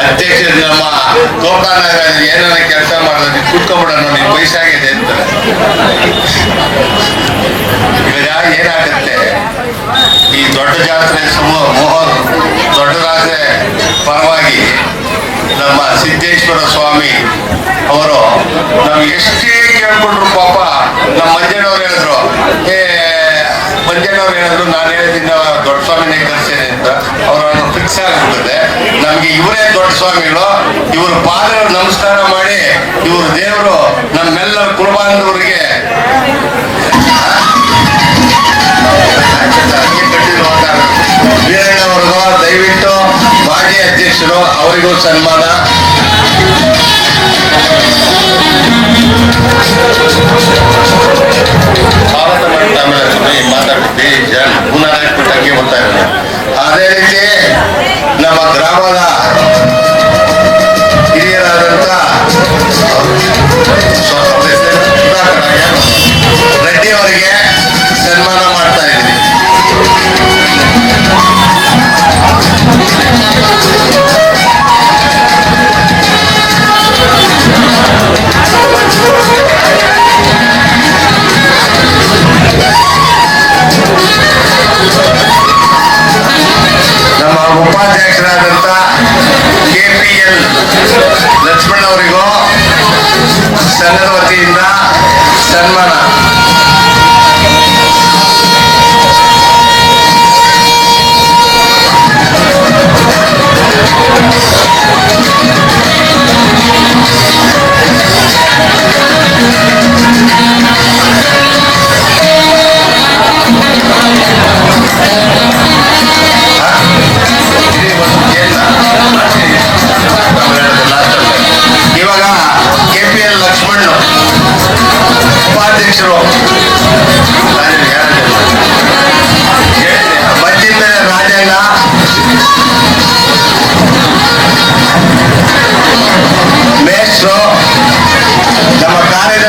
ಅಧ್ಯಕ್ಷರು ನಮ್ಮ ಗೋಪಾಲನಗರ ಏನಾರ ಕೆಲಸ ಮಾಡೋದು ಕುತ್ಕೊಂಡ್ಬಿಡೋಣ, ನಿನ್ ವಯಸ್ಸಾಗಿದೆ ಅಂತ. ಇವಾಗ ಏನಾಗುತ್ತೆ, ಈ ದೊಡ್ಡ ಜಾತ್ರೆ ದೊಡ್ಡ ಜಾತ್ರೆ ಪರವಾಗಿ ನಮ್ಮ ಸಿದ್ದೇಶ್ವರ ಸ್ವಾಮಿ ಅವರು ನಾವು ಎಷ್ಟೇ ಕೇಳ್ಕೊಂಡ್ರು ಪಾಪ ನಮ್ಮ ಮಂಜಣ್ಣವ್ರು ಹೇಳಿದ್ರು, ಮಂಜಣ್ಣವ್ರು ಹೇಳಿದ್ರು ನಾನು ಹೇಳಿದ್ದಿಂದ ದೊಡ್ಡ ಸ್ವಾಮಿನೇ ಕರ್ಸೇನೆ ಅಂತ. ಅವ್ರನ್ನು ಫಿಕ್ಸ್ ಆಗಿರ್ತದೆ. ನಮ್ಗೆ ಇವರೇ ದೊಡ್ಡ ಸ್ವಾಮಿಗಳು, ಇವ್ರ ಪಾದಗಳು ನಮಸ್ಕಾರ ಮಾಡಿ ಇವ್ರ ದೇವರು ನಮ್ಮೆಲ್ಲರ ಕುಲಬಾಂಧವರಿಗೆ ವೀರಣ್ಣವ್ರಿಗೂ ದಯವಿಟ್ಟು ಮಾಜಿ ಅಧ್ಯಕ್ಷರು ಅವರಿಗೂ ಸನ್ಮಾನ. ಸ್ವಾಗತ ಮಾಡಿದ ಆಮೇಲೆ ಮಾತಾಡ್ತೀವಿ ಹಂಗೆ ಬರ್ತಾ ಇರೋದು. ಅದೇ ರೀತಿ ನಮ್ಮ ಗ್ರಾಮದ ಹಿರಿಯರಾದಂತ ರೆಡ್ಡಿ ಅವರಿಗೆ ಸನ್ಮಾನ ಮಾಡ್ತಾ ಇದ್ದೀನಿ.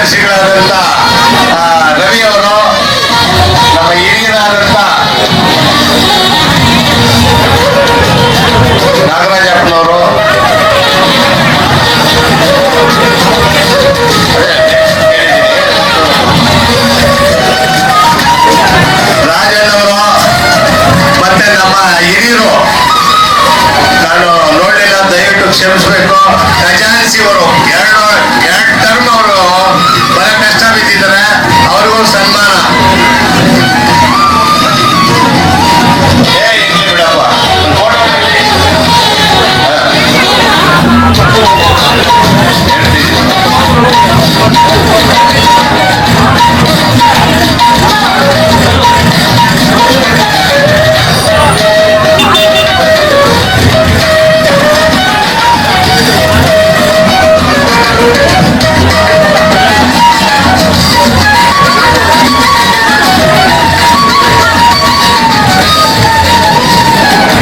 ಕಾರ್ಯದರ್ಶಿಗಳಾದಂಥ ರವಿ ಅವರು, ನಮ್ಮ ಹಿರಿಯರಾದಂಥ ನಾಗರಾಜಪ್ಪನವರು, ರಾಜಣ್ಣವರು, ಮತ್ತೆ ನಮ್ಮ ಹಿರಿಯರು, ನಾನು ನೋಡಲಿಲ್ಲ, ದಯವಿಟ್ಟು ಕ್ಷಮಿಸಬೇಕು. ಖಜಾನ್ಸಿ ಅವರು ಎರಡು ಟರ್ಮ್ ಅವರು ಬಹಳ ಕಷ್ಟ ಬಿದ್ದಿದ್ದಾರೆ, ಅವ್ರಿಗೂ ಸನ್ಮಾನ. ಇರ್ಲಿ ಬಿಡಪ್ಪ, ಫೋಟೋ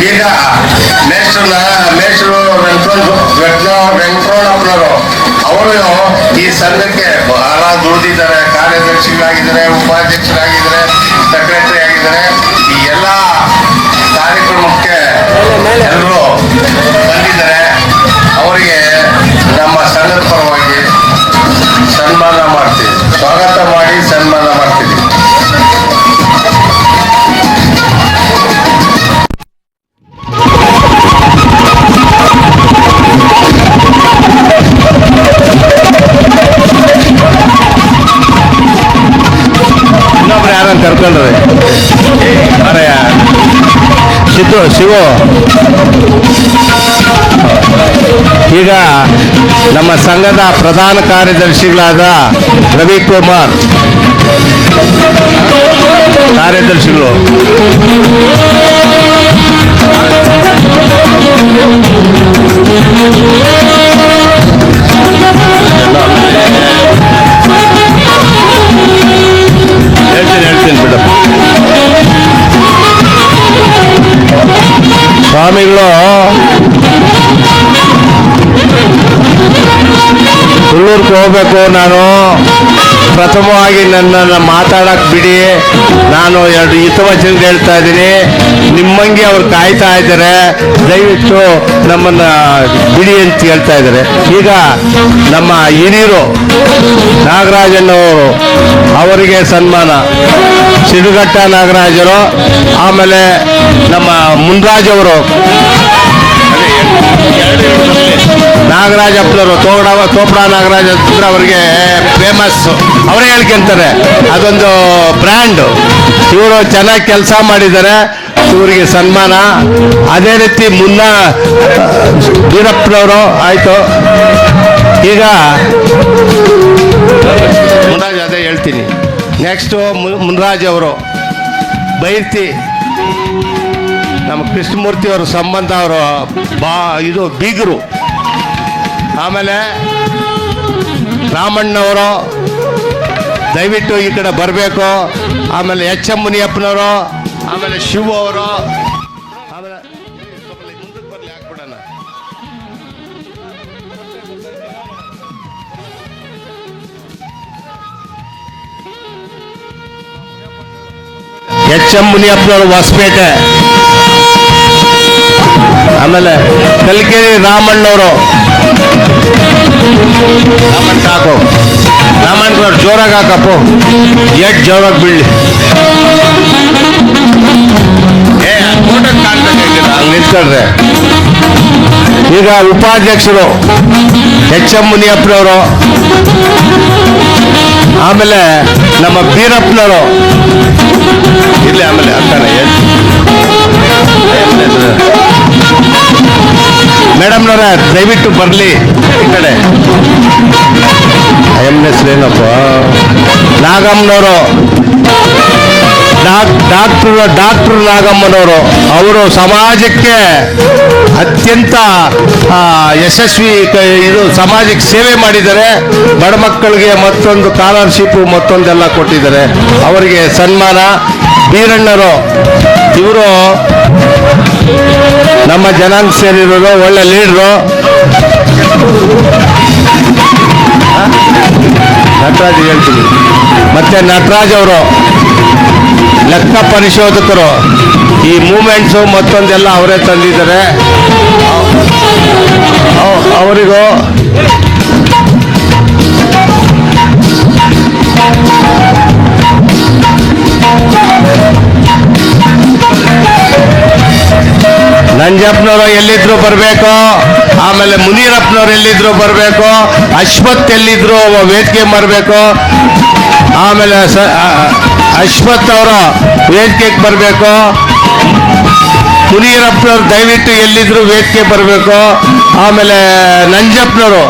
ಈಗ ಮೇಷ್ಟ್ರು ವೆಂಕಟರಮಣಪ್ಪನವರು ಅವರು ಈ ಸಂಘಕ್ಕೆ ಬಹಳ ದುಡಿದಿದ್ದಾರೆ. ಕಾರ್ಯದರ್ಶಿಗಳಾಗಿದ್ದಾರೆ, ಉಪಾಧ್ಯಕ್ಷರಾಗಿದ್ದಾರೆ, ಸೆಕ್ರೆಟರಿ ಆಗಿದ್ದಾರೆ. ಈ ಎಲ್ಲ ಕಾರ್ಯಕ್ರಮಕ್ಕೆ ಎಲ್ಲರೂ ಬಂದಿದ್ದಾರೆ. ಅವರಿಗೆ ನಮ್ಮ ಸಂಘದ ಪರವಾಗಿ ಸನ್ಮಾನ ಮಾಡ್ತೀವಿ, ಸ್ವಾಗತ ಮಾಡಿ ಸನ್ಮಾನ ಮಾಡ್ತೀವಿ. ಇನ್ನೊಬ್ರು ಯಾರನ್ನು ಕರ್ಕೊಂಡ್ರಿ ಅರೆ ಶಿವು. ಈಗ ನಮ್ಮ ಸಂಘದ ಪ್ರಧಾನ ಕಾರ್ಯದರ್ಶಿಗಳಾದ ರವಿಕುಮಾರ್ ಕಾರ್ಯದರ್ಶಿಗಳು. ಹೇಳ್ತೀನಿ ಬಿಡಪ್ಪ. ಸ್ವಾಮಿಗಳು ಹುಲ್ಲೂರ್ಗೆ ಹೋಗ್ಬೇಕು. ನಾನು ಪ್ರಥಮವಾಗಿ ನನ್ನನ್ನು ಮಾತಾಡಕ್ಕೆ ಬಿಡಿ. ನಾನು ಎರಡು ಹಿತವಚನ ಹೇಳ್ತಾ ಇದ್ದೀನಿ. ನಿಮ್ಮಂಗೆ ಅವ್ರು ಕಾಯ್ತಾ ಇದ್ದಾರೆ, ದಯವಿಟ್ಟು ನಮ್ಮನ್ನು ಬಿಡಿ ಅಂತ ಹೇಳ್ತಾ ಇದ್ದಾರೆ. ಈಗ ನಮ್ಮ ಹಿರಿಯರು ನಾಗರಾಜನವರು, ಅವರಿಗೆ ಸನ್ಮಾನ. ಸಿಡುಗಟ್ಟ ನಾಗರಾಜರು, ಆಮೇಲೆ ನಮ್ಮ ಮುನ್ರಾಜವರು, ನಾಗರಾಜಪ್ಪನವರು, ತೋಪಡ ನಾಗರಾಜ ಅಂದ್ರೆ ಅವರಿಗೆ ಫೇಮಸ್, ಅವರೇ ಹೇಳ್ಕೊಂತಾರೆ, ಅದೊಂದು ಬ್ರ್ಯಾಂಡ್. ಇವರು ಚೆನ್ನಾಗಿ ಕೆಲಸ ಮಾಡಿದ್ದಾರೆ, ಇವರಿಗೆ ಸನ್ಮಾನ. ಅದೇ ರೀತಿ ವೀರಪ್ಪನವರು ಆಯಿತು. ಈಗ ಮುನ್ರಾಜ್ ಅದೇ ಹೇಳ್ತೀನಿ. ನೆಕ್ಸ್ಟು ಮುನ್ರಾಜ್ ಅವರು ಬೈರ್ತಿ, ನಮ್ಮ ಕೃಷ್ಣಮೂರ್ತಿ ಅವರು ಸಂಬಂಧ, ಅವರು ಇದು ಬೀಗರು. ಆಮೇಲೆ ರಾಮಣ್ಣವರು ದಯವಿಟ್ಟು ಈ ಕಡೆ ಬರಬೇಕು. ಆಮೇಲೆ ಎಚ್ ಎಂ ಮುನಿಯಪ್ಪನವರು, ಆಮೇಲೆ ಶಿವ ಅವರು, ಆಮೇಲೆ ಮುಂದಕ್ಕೆ ಬರಲಿ ಹಾಕ್ಬಿಡೋಣ. ಎಚ್ ಎಂ ಮುನಿಯಪ್ಪನವರು ಹೊಸಪೇಟೆ, ಆಮೇಲೆ ಕಲ್ಕೆರೆ ರಾಮಣ್ಣವರು, ರಾಮಣ್ಣ ಹಾಕು, ರಾಮಣ್ಣ ಜೋರಾಗಿ ಹಾಕಪ್ಪು, ಎಷ್ಟು ಜೋರಾಗಿ ಬೀಳಲಿ. ಹಂಗೆ ನಿಂತ್ಕೊಳ್ರೆ. ಈಗ ಉಪಾಧ್ಯಕ್ಷರು ಎಚ್ ಎಂ ಮುನಿಯಪ್ಪನವರು, ಆಮೇಲೆ ನಮ್ಮ ಬೀರಪ್ಪನವರು ಇಲ್ಲಿ, ಆಮೇಲೆ ಅಕ್ಕನ ಮೇಡಮ್ನವರ ದಯವಿಟ್ಟು ಬರಲಿ ಈ ಕಡೆ. ಹೆಸರೇನಪ್ಪ, ನಾಗಮ್ಮನವರು, ಡಾಕ್ಟರ್ ನಾಗಮ್ಮನವರು, ಅವರು ಸಮಾಜಕ್ಕೆ ಅತ್ಯಂತ ಯಶಸ್ವಿ ಇದು ಸಮಾಜಕ್ಕೆ ಸೇವೆ ಮಾಡಿದ್ದಾರೆ. ಬಡ ಮಕ್ಕಳಿಗೆ ಮತ್ತೊಂದು ಸ್ಕಾಲರ್ಶಿಪ್ಪು ಮತ್ತೊಂದೆಲ್ಲ ಕೊಟ್ಟಿದ್ದಾರೆ, ಅವರಿಗೆ ಸನ್ಮಾನ. ಬೀರಣ್ಣರು, ಇವರು ನಮ್ಮ ಜನಾಂಗ ಸೇರಿರೋರು, ಒಳ್ಳೆ ಲೀಡ್ರು. ನಟರಾಜ್ ಹೇಳ್ತೀವಿ. ಮತ್ತೆ ನಟರಾಜ್ ಅವರು ಲೆಕ್ಕ ಪರಿಶೋಧಕರು, ಈ ಮೂಮೆಂಟ್ಸು ಮತ್ತೊಂದೆಲ್ಲ ಅವರೇ ತಂದಿದ್ದಾರೆ. ಅವರಿಗೂ ನಂಜಪ್ಪನವರು ಎಲ್ಲಿದ್ರು ಬರಬೇಕು, ಆಮೇಲೆ ಮುನೀರಪ್ಪನವ್ರು ಎಲ್ಲಿದ್ರು ಬರಬೇಕು, ಅಶ್ವಥ್ ಎಲ್ಲಿದ್ರು ವೇದಿಕೆ ಬರಬೇಕು, ಆಮೇಲೆ ಅಶ್ವಥ್ ಅವರು ವೇದಿಕೆಗೆ ಬರಬೇಕು, ಮುನೀರಪ್ಪನವ್ರು ದಯವಿಟ್ಟು ಎಲ್ಲಿದ್ರು ವೇದಿಕೆ ಬರಬೇಕು, ಆಮೇಲೆ ನಂಜಪ್ಪನವರು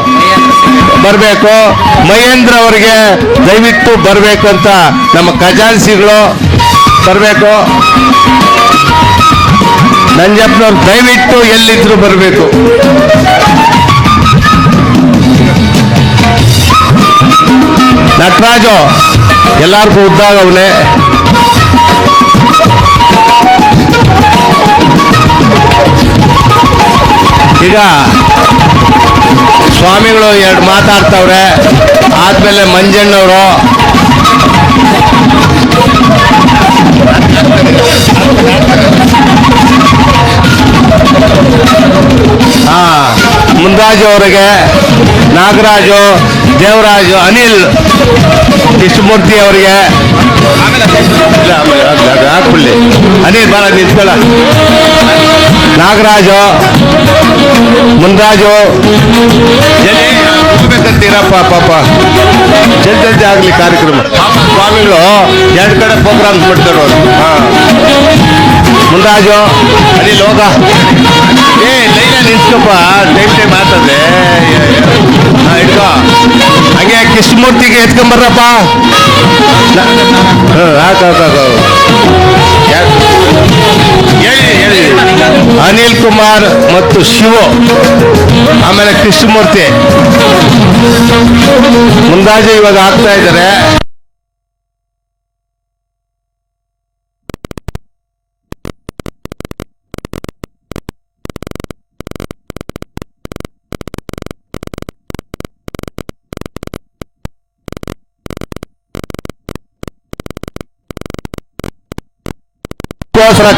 ಬರಬೇಕು, ಮಹೇಂದ್ರ ಅವರಿಗೆ ದಯವಿಟ್ಟು ಬರಬೇಕು ಅಂತ ನಮ್ಮ ಖಜಾನ್ಸಿಗಳು ಬರಬೇಕು. ನಂಜಪ್ಪನವ್ರು ದಯವಿಟ್ಟು ಎಲ್ಲಿದ್ರು ಬರಬೇಕು. ನಟರಾಜು ಎಲ್ಲಾರ್ಗೂ ಉದ್ದಾಗವನೆ. ಈಗ ಸ್ವಾಮಿಗಳು ಎರಡು ಮಾತಾಡ್ತವ್ರೆ, ಆದ್ಮೇಲೆ ಮಂಜಣ್ಣವರು, ಮುನ್ರಾಜು ಅವರಿಗೆ, ನಾಗರಾಜು, ದೇವರಾಜು, ಅನಿಲ್, ಕೃಷ್ಣಮೂರ್ತಿ ಅವರಿಗೆ, ಹಾಕ್ಬಿಡ್ಲಿ ಅನಿಲ್ ಬರ ನಿಂತ್ಕೊಳ್ಳ, ನಾಗರಾಜು, ಮುನ್ರಾಜು ಹೋಗ್ಬೇಕಂತೀರಪ್ಪ ಪಾಪ, ಜಲ್ದಿ ಆಗ್ಲಿ ಕಾರ್ಯಕ್ರಮ. ಸ್ವಾಮಿಗಳು ಎರಡು ಕಡೆ ಪ್ರೋಗ್ರಾಮ್ಸ್ ಬಿಡ್ತಾರೆ. ಮುನ್ರಾಜು, ಅನಿಲ್ ಹೋಗ, ಲೈನ ನಿಂತ್ಕೊಪ್ಪ, ಟೈಮ್ ಆಗ್ತದೆ. ಹಿಡ್ಕೋ ಹಂಗೆ ಕೃಷ್ಣಮೂರ್ತಿಗೆ ಎತ್ಕೊಂಬರ್ರಪ್ಪ. ಹೇಳಿ ಅನಿಲ್ ಕುಮಾರ್ ಮತ್ತು ಶಿವು, ಆಮೇಲೆ ಕೃಷ್ಣಮೂರ್ತಿ, ಮುಂದಾಜು ಇವಾಗ ಆಗ್ತಾ ಇದ್ದಾರೆ.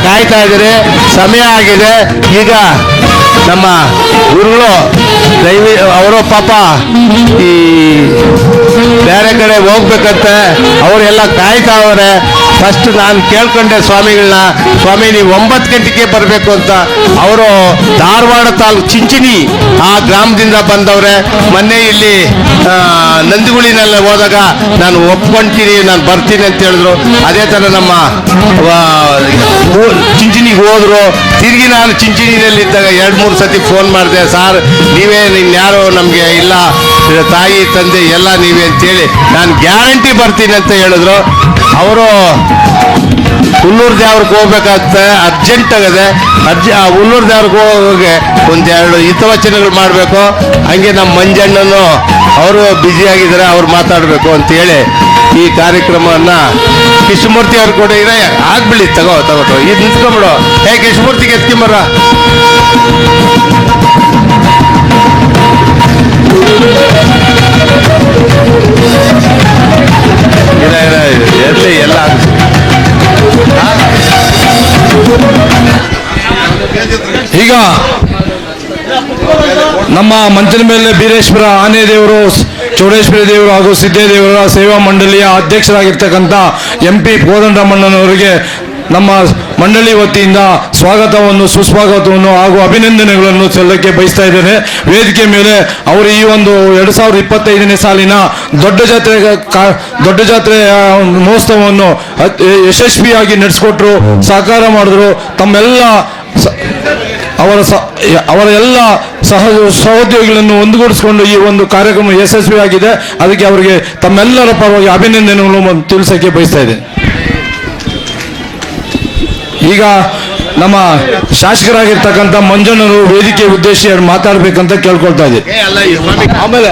ಕಾಯ್ತಾ ಇದ್ದಾರೆ, ಸಮಯ ಆಗಿದೆ. ಈಗ ನಮ್ಮ ಗುರುಗಳು ಅವರು ಪಾಪ ಈ ಬೇರೆ ಕಡೆ ಹೋಗ್ಬೇಕಂತೆ, ಅವರೆಲ್ಲ ಕಾಯ್ತಾವ್ರೆ. ಫಸ್ಟ್ ನಾನು ಕೇಳ್ಕೊಂಡೆ ಸ್ವಾಮಿಗಳನ್ನ, ಸ್ವಾಮಿ ನೀವು 9 ಗಂಟೆಗೆ ಬರಬೇಕು ಅಂತ. ಅವರು ಧಾರವಾಡ ತಾಲೂಕು ಚಿಂಚಿನಿ ಆ ಗ್ರಾಮದಿಂದ ಬಂದವ್ರೆ. ಮೊನ್ನೆ ಇಲ್ಲಿ ನಂದಿಗುಳಿನೆಲ್ಲ ಹೋದಾಗ ನಾನು ಒಪ್ಕೊಂತೀನಿ, ನಾನು ಬರ್ತೀನಿ ಅಂತ ಹೇಳಿದ್ರು. ಅದೇ ಥರ ನಮ್ಮ ಚಿಂಚಿನಿಗೆ ಹೋದ್ರು. ತಿರುಗಿ ನಾನು ಚಿಂಚಿನಿಯಲ್ಲಿದ್ದಾಗ 2-3 ಸತಿ ಫೋನ್ ಮಾಡಿದೆ, ಸಾರ್ ನೀವೇ, ಇನ್ಯಾರು ನಮಗೆ ಇಲ್ಲ, ತಾಯಿ ತಂದೆ ಎಲ್ಲ ನೀವೇ ಅಂತೇಳಿ ನಾನು ಗ್ಯಾರಂಟಿ ಬರ್ತೀನಿ ಅಂತ ಹೇಳಿದ್ರು. ಅವರು ಹುಲ್ಲೂರು ದೇವ್ರಿಗೆ ಹೋಗ್ಬೇಕಾಗ್ತದೆ, ಅರ್ಜೆಂಟ್ ಆಗದೆ. ಹುಲ್ಲೂರು ದೇವ್ರಿಗೆ ಹೋಗಿ ಒಂದೆರಡು ಹಿತವಚನಗಳು ಮಾಡಬೇಕು. ಹಂಗೆ ನಮ್ಮ ಮಂಜಣ್ಣನು ಅವರು ಬ್ಯುಸಿಯಾಗಿದ್ದಾರೆ, ಅವ್ರು ಮಾತಾಡಬೇಕು ಅಂತೇಳಿ ಈ ಕಾರ್ಯಕ್ರಮವನ್ನು ಕೃಷ್ಣಮೂರ್ತಿ ಅವ್ರು ಕೂಡ ಇರೋ ಆಗ್ಬಿಡಿ. ತಗೋ ಇದು ನಿಂತ್ಕೊಂಬಿಡು. ಕೃಷ್ಣಮೂರ್ತಿಗೆ ಎತ್ಕೊಂಬರ. ಎಲ್ಲಿ ಎಲ್ಲ ಈಗ ನಮ್ಮ ಮಂಚನ ಮೇಲೆ ಬೀರೇಶ್ವರ ಆನೆ ದೇವರು, ಚೌಡೇಶ್ವರಿ ದೇವರು ಹಾಗೂ ಸಿದ್ದೇದೇವರ ಸೇವಾ ಮಂಡಳಿಯ ಅಧ್ಯಕ್ಷರಾಗಿರ್ತಕ್ಕಂಥ MP ಕೋದಂಡರಾಮಣ್ಣನವರಿಗೆ ನಮ್ಮ ಮಂಡಳಿ ವತಿಯಿಂದ ಸ್ವಾಗತವನ್ನು, ಸುಸ್ವಾಗತವನ್ನು ಹಾಗೂ ಅಭಿನಂದನೆಗಳನ್ನು ಸಲ್ಲಕ್ಕೆ ಬಯಸ್ತಾ ಇದ್ದೇನೆ. ವೇದಿಕೆ ಮೇಲೆ ಅವರು ಈ ಒಂದು 2025ನೇ ಸಾಲಿನ ದೊಡ್ಡ ಜಾತ್ರೆ ಮಹೋತ್ಸವವನ್ನು ಯಶಸ್ವಿಯಾಗಿ ನಡೆಸಿಕೊಟ್ರು, ಸಹಕಾರ ಮಾಡಿದ್ರು. ತಮ್ಮೆಲ್ಲ ಅವರ ಎಲ್ಲ ಸಹೋದ್ಯೋಗಿಗಳನ್ನು ಒಂದುಗೂಡಿಸಿಕೊಂಡು ಈ ಒಂದು ಕಾರ್ಯಕ್ರಮ ಯಶಸ್ವಿಯಾಗಿದೆ. ಅದಕ್ಕೆ ಅವರಿಗೆ ತಮ್ಮೆಲ್ಲರ ಪರವಾಗಿ ಅಭಿನಂದನೆಗಳನ್ನು ತಿಳಿಸಕ್ಕೆ ಬಯಸ್ತಾ ಇದ್ದೇನೆ. ಈಗ ನಮ್ಮ ಶಾಸಕರಾಗಿರ್ತಕ್ಕಂಥ ಮಂಜಣ್ಣರು ವೇದಿಕೆ ಉದ್ದೇಶಿ ಮಾತಾಡ್ಬೇಕಂತ ಕೇಳ್ಕೊಳ್ತಾ ಇದ್ದೀವಿ. ಆಮೇಲೆ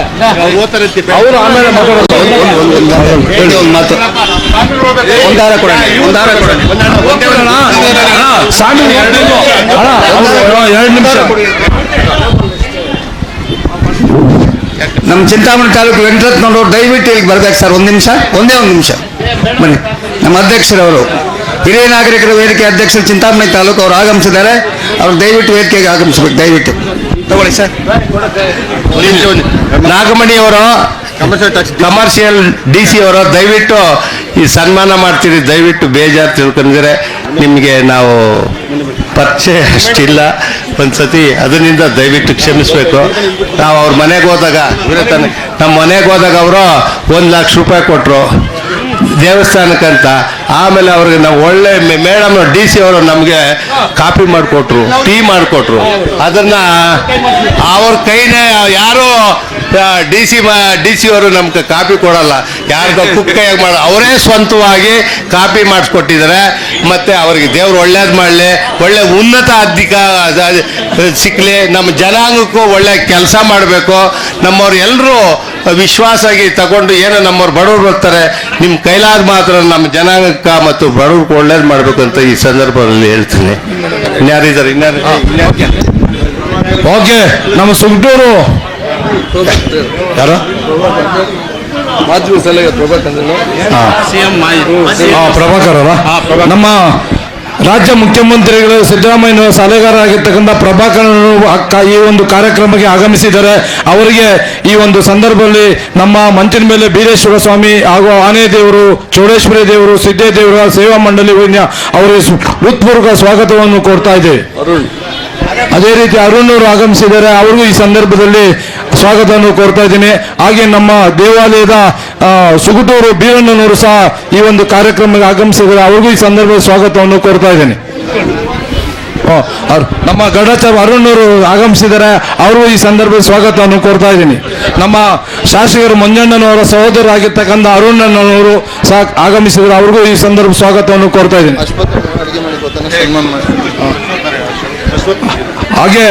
ಅವರು ಆಮೇಲೆ ಸ್ವಾಮಿ 2 ನಿಮಿಷ ನಮ್ಮ ಚಿಂತಾಮಣಿ ತಾಲೂಕು ವೆಂಕಟರತ್ನವರು ದಯವಿಟ್ಟು ಇಲ್ಲಿಗೆ ಬರ್ಬೇಕು ಸರ್. ಒಂದೇ ಒಂದು ನಿಮಿಷ ಬನ್ನಿ. ನಮ್ಮ ಅಧ್ಯಕ್ಷರವರು ಹಿರಿಯ ನಾಗರಿಕರ ವೇದಿಕೆ ಅಧ್ಯಕ್ಷರು ಚಿಂತಾಮಣಿ ತಾಲೂಕು ಅವರು ಆಗಮಿಸಿದ್ದಾರೆ. ಅವ್ರು ದಯವಿಟ್ಟು ವೇದಿಕೆಗೆ ಆಗಮಿಸ್ಬೇಕು. ದಯವಿಟ್ಟು ತಗೊಳ್ಳಿ ಸರ್. ನಾಗಮಣಿ ಅವರು ಕಮರ್ಷಿಯಲ್ DC ಅವರು ದಯವಿಟ್ಟು ಈ ಸನ್ಮಾನ ಮಾಡ್ತೀರಿ, ದಯವಿಟ್ಟು ಬೇಜಾರು ತಿಳ್ಕೊಂಡಿದ್ರೆ ನಿಮಗೆ ನಾವು ಪರಿಚಯ ಅಷ್ಟಿಲ್ಲ. ಒಂದ್ಸತಿ ಅದರಿಂದ ದಯವಿಟ್ಟು ಕ್ಷಮಿಸ್ಬೇಕು. ನಾವು ಅವ್ರ ಮನೆಗೆ ಹೋದಾಗ ನಮ್ಮ ಮನೆಗೆ ಹೋದಾಗ ಅವರು 1,00,000 ರೂಪಾಯಿ ಕೊಟ್ಟರು ದೇವಸ್ಥಾನಕ್ಕಂತ. ಆಮೇಲೆ ಅವ್ರಿಗೆ ನಾವು ಒಳ್ಳೆ ಮೇಡಮ್ DC ಅವರು ನಮಗೆ ಕಾಫಿ ಮಾಡಿಕೊಟ್ರು, ಟೀ ಮಾಡಿಕೊಟ್ರು. ಅದನ್ನ ಅವ್ರ ಕೈನೇ ಯಾರು DC ಅವರು ನಮ್ಗೆ ಕಾಫಿ ಕೊಡಲ್ಲ, ಯಾರಿಗೋ ಕುಕ್ಕೈಯಾಗಿ ಮಾಡ ಅವರೇ ಸ್ವಂತವಾಗಿ ಕಾಫಿ ಮಾಡಿಸ್ಕೊಟ್ಟಿದ್ದಾರೆ. ಮತ್ತೆ ಅವ್ರಿಗೆ ದೇವ್ರು ಒಳ್ಳೇದು ಮಾಡಲಿ, ಒಳ್ಳೆ ಉನ್ನತ ಅಧಿಕ ಸಿಕ್ಕಲಿ, ನಮ್ಮ ಜನಾಂಗಕ್ಕೂ ಒಳ್ಳೆ ಕೆಲಸ ಮಾಡಬೇಕು. ನಮ್ಮವ್ರು ಎಲ್ಲರೂ ವಿಶ್ವಾಸಾಗಿ ತಗೊಂಡು ಏನೋ ನಮ್ಮವ್ರು ಬಡವ್ರು ಬರ್ತಾರೆ, ನಿಮ್ಮ ಕೈಲಾದ ಮಾತ್ರ ನಮ್ಮ ಜನಾಂಗಕ್ಕೆ ಮತ್ತು ಬಡವ್ರಿಗೆ ಒಳ್ಳೇದು ಮಾಡಬೇಕು ಅಂತ ಈ ಸಂದರ್ಭದಲ್ಲಿ ಹೇಳ್ತೀನಿ. ಇನ್ಯಾರಿದ್ದಾರೆ? ಓಕೆ, ನಮ್ಮ ಸುಗ್ಟೂರು ಯಾರು ಪ್ರಭಾಕರ್ ಅವರ ನಮ್ಮ ರಾಜ್ಯ ಮುಖ್ಯಮಂತ್ರಿಗಳು ಸಿದ್ದರಾಮಯ್ಯ ಸಲಹೆಗಾರರಾಗಿರ್ತಕ್ಕಂಥ ಪ್ರಭಾಕರ್ ಈ ಒಂದು ಕಾರ್ಯಕ್ರಮಕ್ಕೆ ಆಗಮಿಸಿದ್ದಾರೆ. ಅವರಿಗೆ ಈ ಒಂದು ಸಂದರ್ಭದಲ್ಲಿ ನಮ್ಮ ಮಂಚಿನ ಮೇಲೆ ಬೀರೇಶ್ವರ ಸ್ವಾಮಿ ಹಾಗೂ ಆನೆ ದೇವರು, ಚೌಡೇಶ್ವರಿ ದೇವರು, ಸಿದ್ದೇ ದೇವರ ಸೇವಾ ಮಂಡಳಿ ಅವರಿಗೆ ಹೃತ್ಪೂರ್ವಕ ಸ್ವಾಗತವನ್ನು ಕೋರ್ತಾ ಇದ್ದೇವೆ. ಅದೇ ರೀತಿ ಅರುಣ್ ಅವರು ಆಗಮಿಸಿದ್ದಾರೆ. ಅವ್ರಿಗೂ ಈ ಸಂದರ್ಭದಲ್ಲಿ ಸ್ವಾಗತವನ್ನು ಕೋರ್ತಾ ಇದ್ದೀನಿ. ಹಾಗೆ ನಮ್ಮ ದೇವಾಲಯದ ಸುಗುಟೂರು ಬೀರಣ್ಣನವರು ಸಹ ಈ ಒಂದು ಕಾರ್ಯಕ್ರಮಕ್ಕೆ ಆಗಮಿಸಿದ್ದಾರೆ. ಅವ್ರಿಗೂ ಈ ಸಂದರ್ಭದಲ್ಲಿ ಸ್ವಾಗತವನ್ನು ಕೋರ್ತಾ ಇದ್ದೀನಿ. ನಮ್ಮ ಗಡಾಚಾರ್ಯ ಅರುಣ್ ಅವರು ಆಗಮಿಸಿದ್ದಾರೆ. ಅವ್ರಿಗೂ ಈ ಸಂದರ್ಭದಲ್ಲಿ ಸ್ವಾಗತವನ್ನು ಕೋರ್ತಾ ಇದ್ದೀನಿ. ನಮ್ಮ ಶಾಸಕರು ಮಂಜಣ್ಣನವರ ಸಹೋದರರಾಗಿರ್ತಕ್ಕಂಥ ಅರುಣಣ್ಣನವರು ಸಹ ಆಗಮಿಸಿದ್ದಾರೆ. ಅವ್ರಿಗೂ ಈ ಸಂದರ್ಭ ಸ್ವಾಗತವನ್ನು ಕೋರ್ತಾ ಇದ್ದೀನಿ. ಹಾಗೆ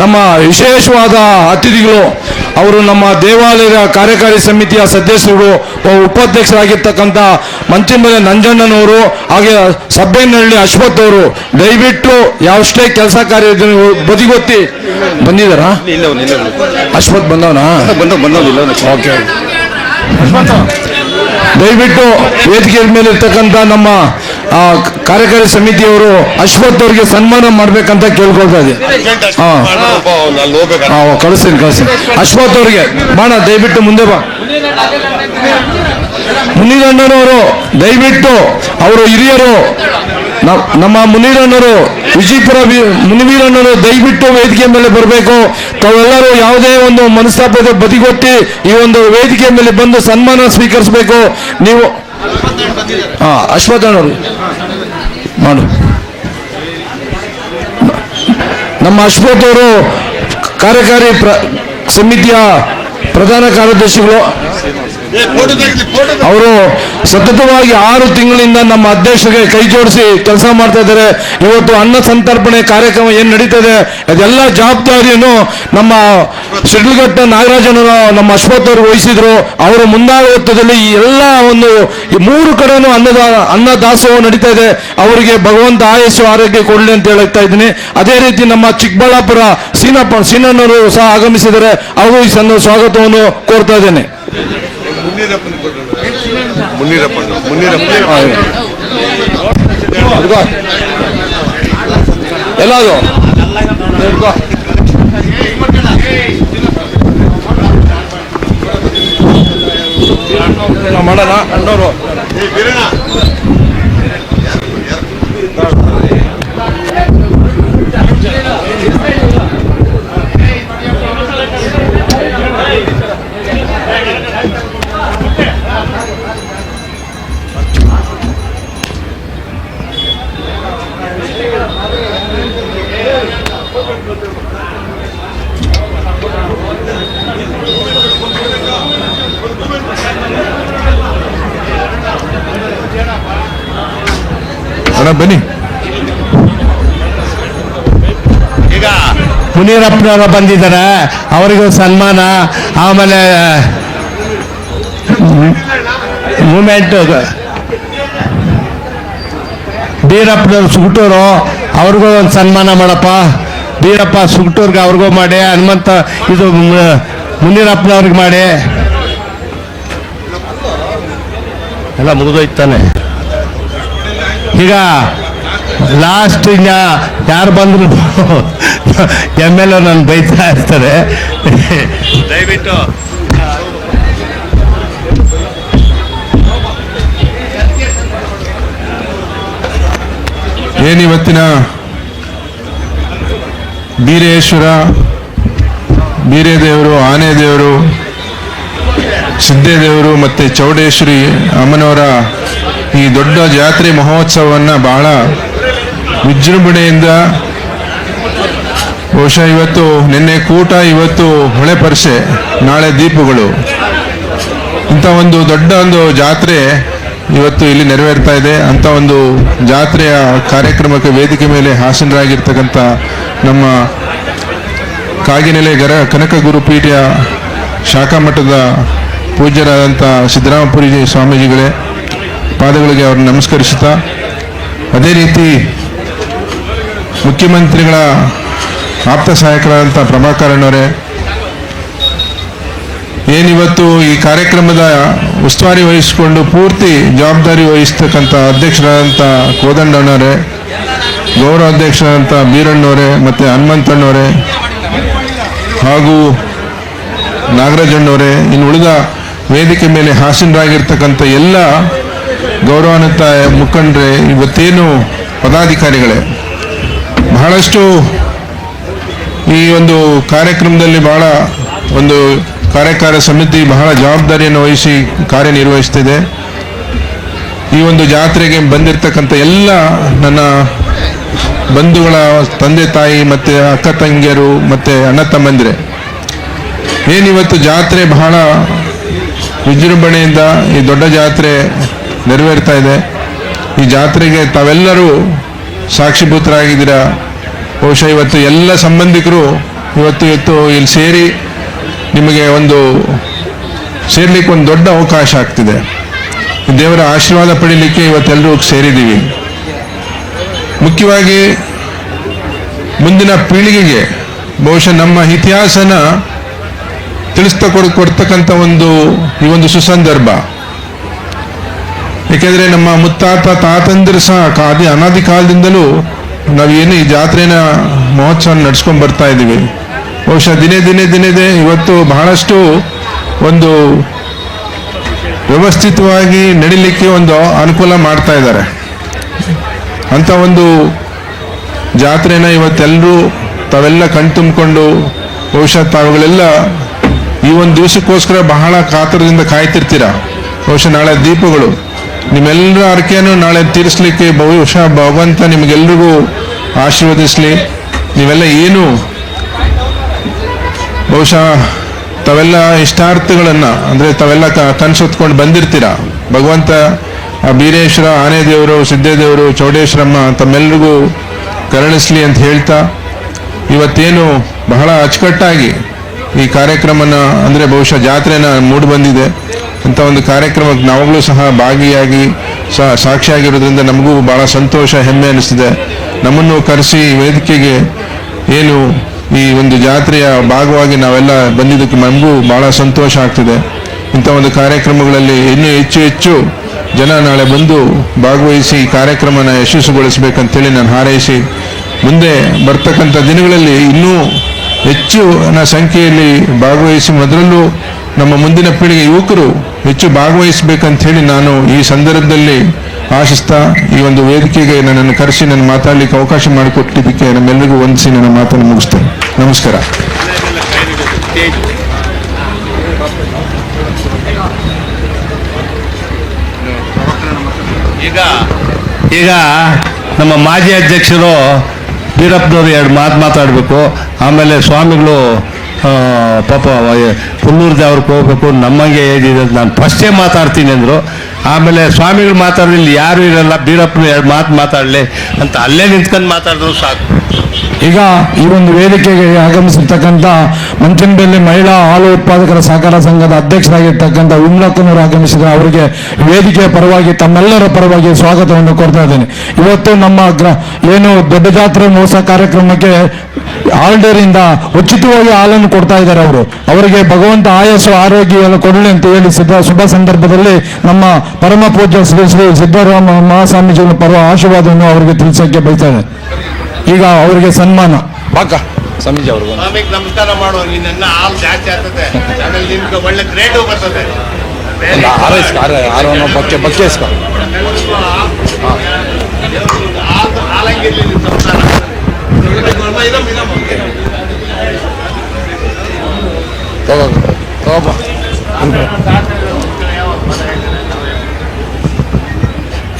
ನಮ್ಮ ವಿಶೇಷವಾದ ಅತಿಥಿಗಳು ಅವರು ನಮ್ಮ ದೇವಾಲಯದ ಕಾರ್ಯಕಾರಿ ಸಮಿತಿಯ ಸದಸ್ಯರು, ಉಪಾಧ್ಯಕ್ಷರಾಗಿರ್ತಕ್ಕಂಥ ಮಂಚಿನಮಲೆ ನಂಜಣ್ಣನವರು, ಹಾಗೆ ಸಬ್ಬೆನಹಳ್ಳಿ ಅಶ್ವಥ್ ಅವರು. ದಯವಿಟ್ಟು ಯಾವಷ್ಟೇ ಕೆಲಸ ಕಾರ್ಯ ಬದಿಗೊತ್ತಿ ಬಂದಿದ್ದಾರಾ? ಅಶ್ವಥ್ ಬಂದವನಾ? ಓಕೆ, ದಯವಿಟ್ಟು ವೇದಿಕೆ ಮೇಲೆ ಇರ್ತಕ್ಕಂಥ ನಮ್ಮ ಕಾರ್ಯಕಾರಿ ಸಮಿತಿಯವರು ಅಶ್ವಥ್ ಅವರಿಗೆ ಸನ್ಮಾನ ಮಾಡ್ಬೇಕಂತ ಕೇಳ್ಕೊಳ್ತಾ ಇದೆ. ಕಳಿಸ್ತೀನಿ. ಅಶ್ವಥ್ ಅವರಿಗೆ ಬಾಣ, ದಯವಿಟ್ಟು ಮುಂದೆ ಬಾ. ಮುನಿರಣ್ಣನವರು ದಯವಿಟ್ಟು, ಅವರು ಹಿರಿಯರು, ನಮ್ಮ ಮುನಿರಣ್ಣರು ವಿಜಯಪುರ ಮುನಿವೀರಣ್ಣರು ದಯವಿಟ್ಟು ವೇದಿಕೆ ಮೇಲೆ ಬರಬೇಕು. ತಾವೆಲ್ಲರೂ ಯಾವುದೇ ಒಂದು ಮನಸ್ತಾಪದ ಬದಿಗೊತ್ತಿ ಈ ಒಂದು ವೇದಿಕೆ ಮೇಲೆ ಬಂದು ಸನ್ಮಾನ ಸ್ವೀಕರಿಸಬೇಕು. ನೀವು ಅಶ್ವಥಣ್ಣವರು ಮಾಡು. ನಮ್ಮ ಅಶ್ವಥ್ ಅವರು ಕಾರ್ಯಕಾರಿ ಸಮಿತಿಯ ಪ್ರಧಾನ ಕಾರ್ಯದರ್ಶಿಗಳು. ಅವರು ಸತತವಾಗಿ 6 ತಿಂಗಳಿಂದ ನಮ್ಮ ಅಧ್ಯಕ್ಷರಿಗೆ ಕೈ ಜೋಡಿಸಿ ಕೆಲಸ ಮಾಡ್ತಾ ಇದ್ದಾರೆ. ಇವತ್ತು ಅನ್ನ ಸಂತರ್ಪಣೆ ಕಾರ್ಯಕ್ರಮ ಏನು ನಡೀತದೆ ಅದೆಲ್ಲ ಜವಾಬ್ದಾರಿಯನ್ನು ನಮ್ಮ ಶಿಡ್ಲಘಟ್ಟ ನಾಗರಾಜನವರು ನಮ್ಮ ಅಶ್ವಥ್ ಅವರು ವಹಿಸಿದ್ರು. ಅವರು ಮುಂದಾಳತ್ವದಲ್ಲಿ ಈ ಎಲ್ಲ ಒಂದು 3 ಕಡೆನೂ ಅನ್ನ ದಾಸೋಹ ನಡೀತಾ ಇದೆ. ಅವರಿಗೆ ಭಗವಂತ ಆಯುಷ್ಯ ಆರೋಗ್ಯ ಕೊಡಲಿ ಅಂತ ಹೇಳ್ತಾ ಇದ್ದೀನಿ. ಅದೇ ರೀತಿ ನಮ್ಮ ಚಿಕ್ಕಬಳ್ಳಾಪುರ ಸೀನಣ್ಣವರು ಸಹ ಆಗಮಿಸಿದ್ದಾರೆ. ಅವರು ಈ ಸ್ವಾಗತವನ್ನು ಕೋರ್ತಾ ಇದ್ದೇನೆ. ಎಲ್ಲದು ಮಾಡೋಣ ಅಣ್ಣವರು. ಬನ್ನಿ. ಈಗ ಮುನಿರಪ್ಪನವರು ಬಂದಿದ್ದಾರೆ, ಅವರಿಗೂ ಸನ್ಮಾನ. ಆಮೇಲೆ ಮೂಮೆಂಟ್ ಬೀರಪ್ಪನವ್ರು ಸುಗುಟೂರು, ಅವ್ರಿಗೂ ಒಂದು ಸನ್ಮಾನ ಮಾಡಪ್ಪ. ಬೀರಪ್ಪ ಸುಗುಟೂರ್ಗೆ ಅವ್ರಿಗೂ ಮಾಡಿ. ಹನುಮಂತ ಇದು ಮುನಿರಪ್ಪನವ್ರಿಗೆ ಮಾಡಿ. ಎಲ್ಲ ಮುಗಿದೋಯ್ತಾನೆ. ಈಗ ಲಾಸ್ಟ್ ಇನ್ನ ಯಾರು ಬಂದ್ರು MLA ನಾನು ಬೈತಾ ಇರ್ತಾರೆ. ದಯವಿಟ್ಟು ಏನಿವತ್ತಿನ ಬೀರೇಶ್ವರ, ಬೀರೇದೇವರು, ಆನೆದೇವರು, ಸಿದ್ದೇದೇವರು ಮತ್ತು ಚೌಡೇಶ್ವರಿ ಅಮ್ಮನವರ ಈ ದೊಡ್ಡ ಜಾತ್ರೆ ಮಹೋತ್ಸವವನ್ನು ಬಹಳ ವಿಜೃಂಭಣೆಯಿಂದ, ಬಹುಶಃ ಇವತ್ತು ನಿನ್ನೆ ಕೂಟ, ಇವತ್ತು ಹೊಳೆ ಪರಿಷೆ, ನಾಳೆ ದೀಪಗಳು, ಇಂಥ ಒಂದು ದೊಡ್ಡ ಒಂದು ಜಾತ್ರೆ ಇವತ್ತು ಇಲ್ಲಿ ನೆರವೇರ್ತಾ ಇದೆ. ಅಂಥ ಒಂದು ಜಾತ್ರೆಯ ಕಾರ್ಯಕ್ರಮಕ್ಕೆ ವೇದಿಕೆ ಮೇಲೆ ಹಾಸನರಾಗಿರ್ತಕ್ಕಂಥ ನಮ್ಮ ಕಾಗಿನೆಲೆ ಕನಕ ಗುರುಪೀಠ ಶಾಖಾ ಮಠದ ಪೂಜ್ಯರಾದಂಥ ಸಿದ್ದರಾಮಪುರಿ ಸ್ವಾಮೀಜಿಗಳೇ ಪಾದಗಳಿಗೆ ಅವ್ರನ್ನ ನಮಸ್ಕರಿಸುತ್ತಾ, ಅದೇ ರೀತಿ ಮುಖ್ಯಮಂತ್ರಿಗಳ ಆಪ್ತ ಸಹಾಯಕರಾದಂಥ ಪ್ರಭಾಕರಣ್ಣವರೇ, ಏನಿವತ್ತು ಈ ಕಾರ್ಯಕ್ರಮದ ಉಸ್ತುವಾರಿ ವಹಿಸಿಕೊಂಡು ಪೂರ್ತಿ ಜವಾಬ್ದಾರಿ ವಹಿಸ್ತಕ್ಕಂಥ ಅಧ್ಯಕ್ಷರಾದಂಥ ಕೋದಂಡಣ್ಣವರೇ, ಗೌರವ ಅಧ್ಯಕ್ಷರಾದಂಥ ಬೀರಣ್ಣವರೇ ಮತ್ತು ಹನುಮಂತಣ್ಣವರೇ ಹಾಗೂ ನಾಗರಾಜಣ್ಣವರೇ, ಇನ್ನು ಉಳಿದ ವೇದಿಕೆ ಮೇಲೆ ಹಾಸನರಾಗಿರ್ತಕ್ಕಂಥ ಎಲ್ಲ ಗೌರವಾನ್ವಿತ ಮುಖಂಡರೇ, ಇವತ್ತೇನು ಪದಾಧಿಕಾರಿಗಳೇ, ಬಹಳಷ್ಟು ಈ ಒಂದು ಕಾರ್ಯಕ್ರಮದಲ್ಲಿ ಬಹಳ ಒಂದು ಕಾರ್ಯಕಾರಿ ಸಮಿತಿ ಬಹಳ ಜವಾಬ್ದಾರಿಯನ್ನು ವಹಿಸಿ ಕಾರ್ಯನಿರ್ವಹಿಸ್ತಿದೆ. ಈ ಒಂದು ಜಾತ್ರೆಗೆ ಬಂದಿರತಕ್ಕಂಥ ಎಲ್ಲ ನನ್ನ ಬಂಧುಗಳ ತಂದೆ ತಾಯಿ ಮತ್ತು ಅಕ್ಕ ತಂಗಿಯರು ಮತ್ತು ಅಣ್ಣ ತಮ್ಮಂದಿರೇ, ಏನಿವತ್ತು ಜಾತ್ರೆ ಬಹಳ ವಿಜೃಂಭಣೆಯಿಂದ ಈ ದೊಡ್ಡ ಜಾತ್ರೆ ನೆರವೇರ್ತಾ ಇದೆ. ಈ ಜಾತ್ರೆಗೆ ತಾವೆಲ್ಲರೂ ಸಾಕ್ಷಿಭೂತರಾಗಿದ್ದೀರಾ. ಬಹುಶಃ ಇವತ್ತು ಎಲ್ಲ ಸಂಬಂಧಿಕರು ಇವತ್ತು ಇಲ್ಲಿ ಸೇರಿ ನಿಮಗೆ ಸೇರ್ಲಿಕ್ಕೆ ಒಂದು ದೊಡ್ಡ ಅವಕಾಶ ಆಗ್ತಿದೆ. ದೇವರ ಆಶೀರ್ವಾದ ಪಡೀಲಿಕ್ಕೆ ಇವತ್ತೆಲ್ಲರೂ ಸೇರಿದ್ದೀವಿ. ಮುಖ್ಯವಾಗಿ ಮುಂದಿನ ಪೀಳಿಗೆಗೆ ಬಹುಶಃ ನಮ್ಮ ಇತಿಹಾಸನ ಕೊಡ್ತಕ್ಕಂಥ ಈ ಒಂದು ಸುಸಂದರ್ಭ. ಏಕೆಂದರೆ ನಮ್ಮ ಮುತ್ತಾತ ತಾತಂದಿರು ಸಹ ಅನಾದಿ ಕಾಲದಿಂದಲೂ ನಾವೇನು ಈ ಜಾತ್ರೆನ ಮಹೋತ್ಸವ ನಡೆಸ್ಕೊಂಡು ಬರ್ತಾ ಇದ್ದೀವಿ. ಬಹುಶಃ ದಿನೇ ಇವತ್ತು ಬಹಳಷ್ಟು ಒಂದು ವ್ಯವಸ್ಥಿತವಾಗಿ ನಡಿಲಿಕ್ಕೆ ಒಂದು ಅನುಕೂಲ ಮಾಡ್ತಾ ಇದ್ದಾರೆ. ಅಂಥ ಒಂದು ಜಾತ್ರೆನ ಇವತ್ತೆಲ್ಲರೂ ತಾವೆಲ್ಲ ಕಣ್ತುಂಬಿಕೊಂಡು, ಬಹುಶಃ ತಾವುಗಳೆಲ್ಲ ಈ ಒಂದು ದಿವಸಕ್ಕೋಸ್ಕರ ಬಹಳ ಕಾತರದಿಂದ ಕಾಯ್ತಿರ್ತೀರ. ಬಹುಶಃ ನಾಳೆ ದೀಪಗಳು, ನಿಮ್ಮೆಲ್ಲರ ಅರ್ಕೆಯನ್ನು ನಾಳೆ ತೀರಿಸಲಿಕ್ಕೆ ಬಹುಶಃ ಭಗವಂತ ನಿಮಗೆಲ್ರಿಗೂ ಆಶೀರ್ವದಿಸಲಿ. ನೀವೆಲ್ಲ ಏನು ಬಹುಶಃ ತಾವೆಲ್ಲ ಇಷ್ಟಾರ್ಥಗಳನ್ನು ಅಂದರೆ ತಾವೆಲ್ಲ ಕನಸು ಹೊತ್ಕೊಂಡು ಬಂದಿರ್ತೀರ. ಭಗವಂತ ಆ ಬೀರೇಶ್ವರ, ಆನೆದೇವರು, ಸಿದ್ದೇದೇವರು, ಚೌಡೇಶ್ವರಮ್ಮ ತಮ್ಮೆಲ್ಲರಿಗೂ ಕರುಣಿಸಲಿ ಅಂತ ಹೇಳ್ತಾ, ಇವತ್ತೇನು ಬಹಳ ಅಚ್ಚುಕಟ್ಟಾಗಿ ಈ ಕಾರ್ಯಕ್ರಮನ ಅಂದರೆ ಬಹುಶಃ ಜಾತ್ರೆನ ಮೂಡಿ ಬಂದಿದೆ. ಇಂಥ ಒಂದು ಕಾರ್ಯಕ್ರಮಕ್ಕೆ ನಾವಾಗಲೂ ಸಹ ಭಾಗಿಯಾಗಿ ಸಾಕ್ಷಿಯಾಗಿರೋದ್ರಿಂದ ನಮಗೂ ಭಾಳ ಸಂತೋಷ, ಹೆಮ್ಮೆ ಅನಿಸ್ತಿದೆ. ನಮ್ಮನ್ನು ಕರೆಸಿ ವೇದಿಕೆಗೆ ಏನು ಈ ಒಂದು ಜಾತ್ರೆಯ ಭಾಗವಾಗಿ ನಾವೆಲ್ಲ ಬಂದಿದ್ದಕ್ಕೆ ನಮಗೂ ಭಾಳ ಸಂತೋಷ ಆಗ್ತಿದೆ. ಇಂಥ ಒಂದು ಕಾರ್ಯಕ್ರಮಗಳಲ್ಲಿ ಇನ್ನೂ ಹೆಚ್ಚು ಜನ ನಾಳೆ ಬಂದು ಭಾಗವಹಿಸಿ ಈ ಕಾರ್ಯಕ್ರಮನ ಯಶಸ್ವಿಗೊಳಿಸಬೇಕಂತೇಳಿ ನಾನು ಹಾರೈಸಿ, ಮುಂದೆ ಬರ್ತಕ್ಕಂಥ ದಿನಗಳಲ್ಲಿ ಇನ್ನೂ ಹೆಚ್ಚಿನ ಸಂಖ್ಯೆಯಲ್ಲಿ ಭಾಗವಹಿಸಿ, ಮೊದಲಲ್ಲೂ ನಮ್ಮ ಮುಂದಿನ ಪೀಳಿಗೆ ಯುವಕರು ಹೆಚ್ಚು ಭಾಗವಹಿಸಬೇಕಂತ ಹೇಳಿ ನಾನು ಈ ಸಂದರ್ಭದಲ್ಲಿ ಆಶಿಸ್ತಾ, ಈ ಒಂದು ವೇದಿಕೆಗೆ ನನ್ನನ್ನು ಕರೆಸಿ ನನ್ನ ಮಾತಾಡಲಿಕ್ಕೆ ಅವಕಾಶ ಮಾಡಿಕೊಟ್ಟಿದ್ದಕ್ಕೆ ನಮ್ಮೆಲ್ಲರಿಗೂ ವಂದಿಸಿ ನನ್ನ ಮಾತನ್ನು ಮುಗಿಸ್ತೇನೆ. ನಮಸ್ಕಾರ. ಈಗ ನಮ್ಮ ಮಾಜಿ ಅಧ್ಯಕ್ಷರು ಬೀರಪ್ಪನವರು ಎರಡು ಮಾತಾಡಬೇಕು. ಆಮೇಲೆ ಸ್ವಾಮಿಗಳು ಪಾಪ ಹುಲ್ಲೂರು ದೇವ್ರಿಗೆ ಹೋಗ್ಬೇಕು, ನಮ್ಮಂಗೆ ಏನಿದೆ ನಾನು ಫಸ್ಟೇ ಮಾತಾಡ್ತೀನಿ ಅಂದರು. ಆಮೇಲೆ ಸ್ವಾಮಿಗಳು ಮಾತಾಡಲಿ, ಯಾರು ಇರಲ್ಲ, ಬೀರಪ್ಪನ ಎರಡು ಮಾತಾಡಲಿ ಅಂತ ಅಲ್ಲೇ ನಿಂತ್ಕೊಂಡು ಮಾತಾಡಿದ್ರು ಸಾಕು. ಈಗ ಈ ಒಂದು ವೇದಿಕೆಗೆ ಆಗಮಿಸಿರ್ತಕ್ಕಂಥ ಮಂಚನಬೆಲೆ ಮಹಿಳಾ ಹಾಲು ಉತ್ಪಾದಕರ ಸಹಕಾರ ಸಂಘದ ಅಧ್ಯಕ್ಷರಾಗಿರ್ತಕ್ಕಂಥ ಉಮ್ಲಕ್ಕನವರು ಆಗಮಿಸಿದ ಅವರಿಗೆ ವೇದಿಕೆಯ ಪರವಾಗಿ ತಮ್ಮೆಲ್ಲರ ಪರವಾಗಿ ಸ್ವಾಗತವನ್ನು ಕೊಡ್ತಾ ಇದ್ದೇನೆ. ಇವತ್ತು ನಮ್ಮ ಏನು ದೊಡ್ಡ ಜಾತ್ರೆ ಮಹೋತ್ಸವ ಕಾರ್ಯಕ್ರಮಕ್ಕೆ ಆರ್ಡರ್ ಇಂದ ಉಚಿತವಾಗಿ ಹಾಲನ್ನು ಕೊಡ್ತಾ ಇದ್ದಾರೆ ಅವರು. ಅವರಿಗೆ ಭಗವಂತ ಆಯಸ್ಸು ಆರೋಗ್ಯ ಕೊಡಲಿ ಅಂತ ಹೇಳಿ ಶುಭ ಸಂದರ್ಭದಲ್ಲಿ ನಮ್ಮ ಪರಮ ಪೂಜ್ಯ ಶ್ರೀ ಶ್ರೀ ಸಿದ್ದರಾಮ ಮಹಾಸ್ವಾಮೀಜಿಗಳ ಪರ ಆಶೀರ್ವಾದವನ್ನು ಅವರಿಗೆ ತಿಳಿಸಕ್ಕೆ ಬಯಸ್ತಾರೆ. ಈಗ ಅವರಿಗೆ ಸನ್ಮಾನ. ಸ್ವಾಮೀಜಿ ಅವರು ಸ್ವಾಮಿಗೆ ನಮಸ್ಕಾರ ಮಾಡುವ. ನಿನ್ನ ಹಾಲು ಜಾಸ್ತಿ ಆಗ್ತದೆ, ಆಮೇಲೆ ನಿಮ್ಗೆ ಒಳ್ಳೆ ಗ್ರೇಟು ಬರ್ತದೆ. ಹಾಲಂಗಿರ್ಲಿ ನಿಮ್ಮ ಸಂಸಾರ.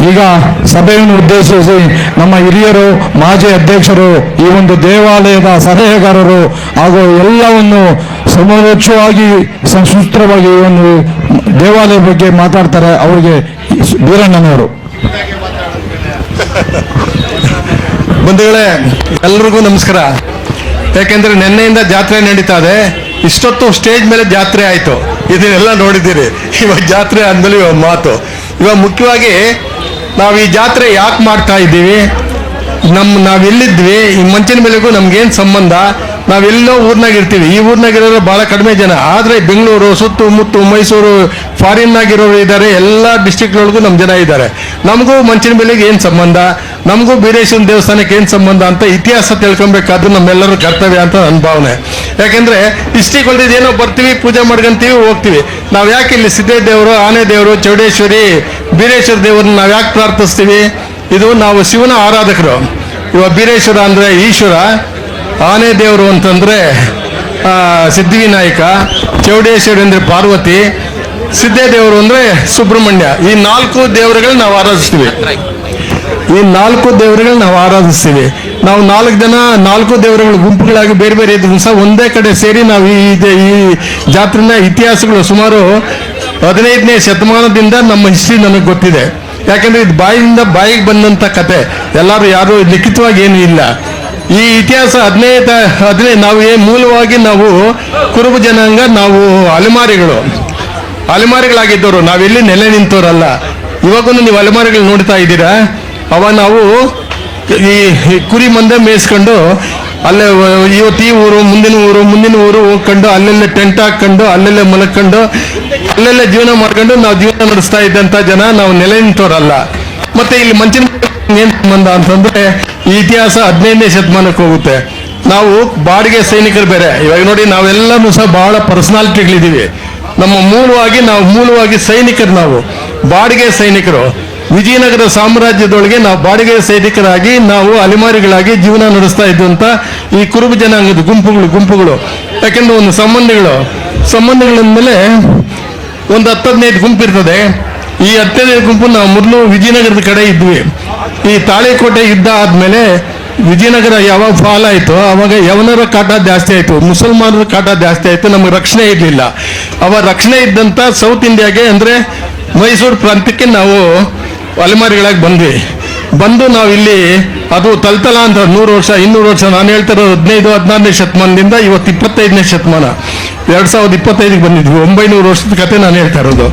ಈಗ ಸಭೆಯನ್ನು ಉದ್ದೇಶಿಸಿ ನಮ್ಮ ಹಿರಿಯರು, ಮಾಜಿ ಅಧ್ಯಕ್ಷರು, ಈ ಒಂದು ದೇವಾಲಯದ ಸಲಹೆಗಾರರು ಹಾಗೂ ಎಲ್ಲವನ್ನು ಸಮರೋಚವಾಗಿ ಸುಸೂತ್ರವಾಗಿ ಈ ಒಂದು ದೇವಾಲಯ ಬಗ್ಗೆ ಮಾತಾಡ್ತಾರೆ. ಅವರಿಗೆ ಬೀರಣ್ಣನವರು. ಬಂಧುಗಳೇ, ಎಲ್ರಿಗೂ ನಮಸ್ಕಾರ. ಯಾಕೆಂದ್ರೆ ನಿನ್ನೆಯಿಂದ ಜಾತ್ರೆ ನಡೀತಾ ಇದೆ. ಇಷ್ಟೊತ್ತು ಸ್ಟೇಜ್ ಮೇಲೆ ಜಾತ್ರೆ ಆಯ್ತು, ಇದನ್ನೆಲ್ಲ ನೋಡಿದ್ದೀರಿ. ಇವಾಗ ಜಾತ್ರೆ ಅಂದ್ಮೇಲೆ ಇವಾಗ ಮಾತು. ಇವಾಗ ಮುಖ್ಯವಾಗಿ ನಾವು ಈ ಜಾತ್ರೆ ಯಾಕೆ ಮಾಡ್ತಾ ಇದ್ದೀವಿ, ನಾವೆಲ್ಲಿದ್ವಿ, ಈ ಮಂಚಿನ ಬೆಲೆಗೂ ನಮ್ಗೇನು ಸಂಬಂಧ, ನಾವೆಲ್ಲೋ ಊರ್ನಾಗ ಇರ್ತೀವಿ. ಈ ಊರ್ನಾಗಿರೋರು ಭಾಳ ಕಡಿಮೆ ಜನ, ಆದರೆ ಬೆಂಗಳೂರು ಸುತ್ತಮುತ್ತ ಮೈಸೂರು ಫಾರಿನ್ನಾಗಿರೋರು ಇದ್ದಾರೆ. ಎಲ್ಲ ಡಿಸ್ಟಿಕ್ಗಳೊಳಗೂ ನಮ್ಮ ಜನ ಇದ್ದಾರೆ. ನಮಗೂ ಮಂಚಿನ ಬೆಲೆಗೆ ಏನು ಸಂಬಂಧ, ನಮಗೂ ಬೀರೇಶ್ವರನ ದೇವಸ್ಥಾನಕ್ಕೆ ಏನು ಸಂಬಂಧ ಅಂತ ಇತಿಹಾಸ ತಿಳ್ಕೊಬೇಕಾದ್ರೂ ನಮ್ಮೆಲ್ಲರೂ ಕರ್ತವ್ಯ ಅಂತ ನನ್ನ ಭಾವನೆ. ಯಾಕೆಂದರೆ ಡಿಸ್ಟಿಕ್ ಹೊಲ್ದಿದ್ದೇನೋ ಬರ್ತೀವಿ, ಪೂಜೆ ಮಾಡ್ಕೊಂತೀವಿ, ಹೋಗ್ತೀವಿ. ನಾವು ಯಾಕೆ ಇಲ್ಲಿ ಸಿದ್ಧೇ ದೇವರು, ಆನೆ ದೇವರು, ಚೌಡೇಶ್ವರಿ, ಬೀರೇಶ್ವರ ದೇವ್ರನ್ನ ನಾವು ಯಾಕೆ ಪ್ರಾರ್ಥಿಸ್ತೀವಿ? ಇದು ನಾವು ಶಿವನ ಆರಾಧಕರು. ಇವಾಗ ಬೀರೇಶ್ವರ ಅಂದರೆ ಈಶ್ವರ, ಆನೆ ದೇವರು ಅಂತಂದರೆ ಸಿದ್ಧಿವಿನಾಯಕ, ಚೌಡೇಶ್ವರಿ ಅಂದರೆ ಪಾರ್ವತಿ, ಸಿದ್ಧೇ ದೇವರು ಅಂದರೆ ಸುಬ್ರಹ್ಮಣ್ಯ. ಈ 4 ದೇವರುಗಳನ್ನ ನಾವು ಆರಾಧಿಸ್ತೀವಿ. ನಾವು 4 ಜನ 4 ದೇವರುಗಳ ಗುಂಪುಗಳಾಗಿ ಬೇರೆ ಬೇರೆ ದಿವಸ ಒಂದೇ ಕಡೆ ಸೇರಿ ನಾವು ಈ ಜಾತ್ರೆನ ಇತಿಹಾಸಗಳು ಸುಮಾರು 15ನೇ ಶತಮಾನದಿಂದ ನಮ್ಮ ಹಿಸ್ಟ್ರಿ ನನಗೆ ಗೊತ್ತಿದೆ. ಯಾಕಂದ್ರೆ ಇದು ಬಾಯಿಯಿಂದ ಬಾಯಿಗೆ ಬಂದಂಥ ಕತೆ, ಎಲ್ಲರೂ ಯಾರು ಲಿಖಿತವಾಗಿ ಏನೂ ಇಲ್ಲ. ಈ ಇತಿಹಾಸ 15 ನಾವು ಮೂಲವಾಗಿ ನಾವು ಕುರುಬ ಜನಾಂಗ, ನಾವು ಅಲೆಮಾರಿಗಳಾಗಿದ್ದವರು, ನಾವೆಲ್ಲಿ ನೆಲೆ ನಿಂತವರಲ್ಲ. ಇವಾಗೂ ನೀವು ಅಲೆಮಾರಿಗಳು ನೋಡ್ತಾ ಇದ್ದೀರಾ. ಅವಾಗ ನಾವು ಈ ಕುರಿ ಮಂದೆ ಮೇಯಿಸ್ಕೊಂಡು ಅಲ್ಲೇ ಇವತ್ತು ಈ ಊರು ಮುಂದಿನ ಊರು ಹೋಗ್ಕೊಂಡು ಅಲ್ಲೆಲ್ಲೇ ಟೆಂಟ್ ಹಾಕ್ಕೊಂಡು ಅಲ್ಲೆಲ್ಲೇ ಮಲಕೊಂಡು ಅಲ್ಲೆಲ್ಲೇ ಜೀವನ ಮಾಡ್ಕೊಂಡು ನಾವು ಜೀವನ ನಡೆಸ್ತಾ ಇದ್ದಂಥ ಜನ, ನಾವು ನೆಲೆ ನಿಂತವರಲ್ಲ. ಮತ್ತೆ ಇಲ್ಲಿ ಮಂಚಿನ ಏನ್ ಸಂಬಂಧ ಅಂತಂದ್ರೆ ಈ ಇತಿಹಾಸ 15ನೇ ಶತಮಾನಕ್ಕೆ ಹೋಗುತ್ತೆ. ನಾವು ಬಾಡಿಗೆ ಸೈನಿಕರು ಬೇರೆ. ಇವಾಗ ನೋಡಿ, ನಾವೆಲ್ಲರೂ ಸಹ ಬಹಳ ಪರ್ಸನಾಲಿಟಿಗಳಿದ್ದೀವಿ. ನಮ್ಮ ಮೂಲವಾಗಿ ಸೈನಿಕರು, ನಾವು ಬಾಡಿಗೆ ಸೈನಿಕರು. ವಿಜಯನಗರ ಸಾಮ್ರಾಜ್ಯದೊಳಗೆ ನಾವು ಬಾಡಿಗೆ ಸೈನಿಕರಾಗಿ ನಾವು ಅಲೆಮಾರಿಗಳಾಗಿ ಜೀವನ ನಡೆಸ್ತಾ ಇದ್ದಂಥ ಈ ಕುರುಬ ಜನಾಂಗದ ಗುಂಪುಗಳು. ಯಾಕೆಂದ್ರೆ ಒಂದು ಸಂಬಂಧಗಳಂದಮೇಲೆ ಒಂದು 10-15 ಗುಂಪು ಇರ್ತದೆ. ಈ 15 ಗುಂಪು ನಾವು ಮೊದಲು ವಿಜಯನಗರದ ಕಡೆ ಇದ್ವಿ. ಈ ತಾಳಿಕೋಟೆ ಯುದ್ಧ ಆದಮೇಲೆ ವಿಜಯನಗರ ಯಾವಾಗ ಫಾಲ್ ಆಯಿತು, ಅವಾಗ ಯವನರ ಕಾಟ ಜಾಸ್ತಿ ಆಯಿತು, ಮುಸಲ್ಮಾನರ ಕಾಟ ಜಾಸ್ತಿ ಆಯಿತು. ನಮಗೆ ರಕ್ಷಣೆ ಇರಲಿಲ್ಲ. ಅವಾಗ ರಕ್ಷಣೆ ಇದ್ದಂಥ ಸೌತ್ ಇಂಡಿಯಾಗೆ ಅಂದರೆ ಮೈಸೂರು ಪ್ರಾಂತ್ಯಕ್ಕೆ ನಾವು ಅಲೆಮಾರಿಗಳಾಗಿ ಬಂದು ನಾವಿಲ್ಲಿ ಅದು ತಲ್ತಲ ಅಂತ 100 ವರ್ಷ 200 ವರ್ಷ, ನಾನು ಹೇಳ್ತಿರೋದು 15-16ನೇ ಶತಮಾನದಿಂದ ಇವತ್ತು 25ನೇ ಶತಮಾನ, 2025ಗೆ ಬಂದಿದ್ವಿ. 900 ವರ್ಷದ ಕತೆ ನಾನು ಹೇಳ್ತಾ ಇರೋದು.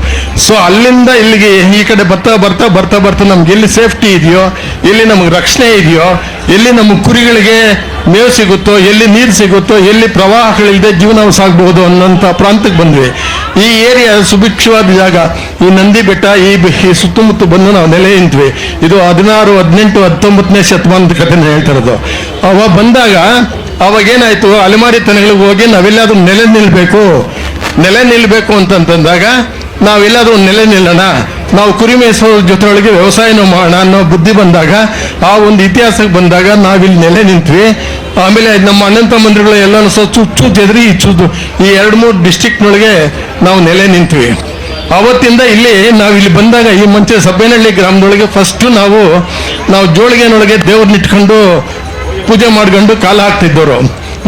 ಸೊ ಅಲ್ಲಿಂದ ಇಲ್ಲಿಗೆ ಈ ಕಡೆ ಬರ್ತಾ ನಮ್ಗೆ ಎಲ್ಲಿ ಸೇಫ್ಟಿ ಇದೆಯೋ, ಎಲ್ಲಿ ನಮಗೆ ರಕ್ಷಣೆ ಇದೆಯೋ, ಎಲ್ಲಿ ನಮ್ಮ ಕುರಿಗಳಿಗೆ ಮೇವು ಸಿಗುತ್ತೋ, ಎಲ್ಲಿ ನೀರು ಸಿಗುತ್ತೋ, ಎಲ್ಲಿ ಪ್ರವಾಹಗಳಿಲ್ಲದೆ ಜೀವನ ಸಾಗಬಹುದು ಅನ್ನೋಂಥ ಪ್ರಾಂತಕ್ಕೆ ಬಂದ್ವಿ. ಈ ಏರಿಯಾ ಸುಭಿಕ್ಷವಾದ ಜಾಗ. ಈ ನಂದಿ ಬೆಟ್ಟ, ಈ ಸುತ್ತಮುತ್ತ ಬಂದು ನಾವು ನೆಲೆ ನಿಂತ್ವಿ. ಇದು 16, 18, 19ನೇ ಶತಮಾನದ ಕಥೆ ಹೇಳ್ತಾ ಇರೋದು. ಅವಾಗ ಬಂದಾಗ ಅವಾಗೇನಾಯ್ತು, ಅಲೆಮಾರಿತನಗಳಿಗೆ ಹೋಗಿ ನಾವೆಲ್ಲಾದ್ರೂ ನೆಲೆ ನಿಲ್ಲಬೇಕು ಅಂತಂದಾಗ ನಾವೆಲ್ಲಾದ್ರೂ ನೆಲೆ ನಿಲ್ಲೋಣ, ನಾವು ಕುರಿ ಮೇಯಿಸೋದ್ರ ಜೊತೆಯೊಳಗೆ ವ್ಯವಸಾಯನೂ ಮಾಡೋಣ ಅನ್ನೋ ಬುದ್ಧಿ ಬಂದಾಗ, ಆ ಒಂದು ಇತಿಹಾಸಕ್ಕೆ ಬಂದಾಗ ನಾವಿಲ್ಲಿ ನೆಲೆ ನಿಂತ್ವಿ. ಆಮೇಲೆ ನಮ್ಮ ಅಣ್ಣನ ತಮ್ಮಂದಿರುಗಳು ಎಲ್ಲನೂ ಸಹ ಚುಚ್ಚು ಜೆದರಿ ಈ 2-3 ಡಿಸ್ಟಿಕ್ನೊಳಗೆ ನಾವು ನೆಲೆ ನಿಂತ್ವಿ. ಅವತ್ತಿಂದ ನಾವಿಲ್ಲಿ ಬಂದಾಗ ಈ ಮುಂಚೆ ಸಬ್ಬೇನಹಳ್ಳಿ ಗ್ರಾಮದೊಳಗೆ ಫಸ್ಟು ನಾವು ಜೋಳಿಗೆನೊಳಗೆ ದೇವ್ರನ್ನ ಇಟ್ಕೊಂಡು ಪೂಜೆ ಮಾಡ್ಕೊಂಡು ಕಾಲ ಹಾಕ್ತಿದ್ದವರು.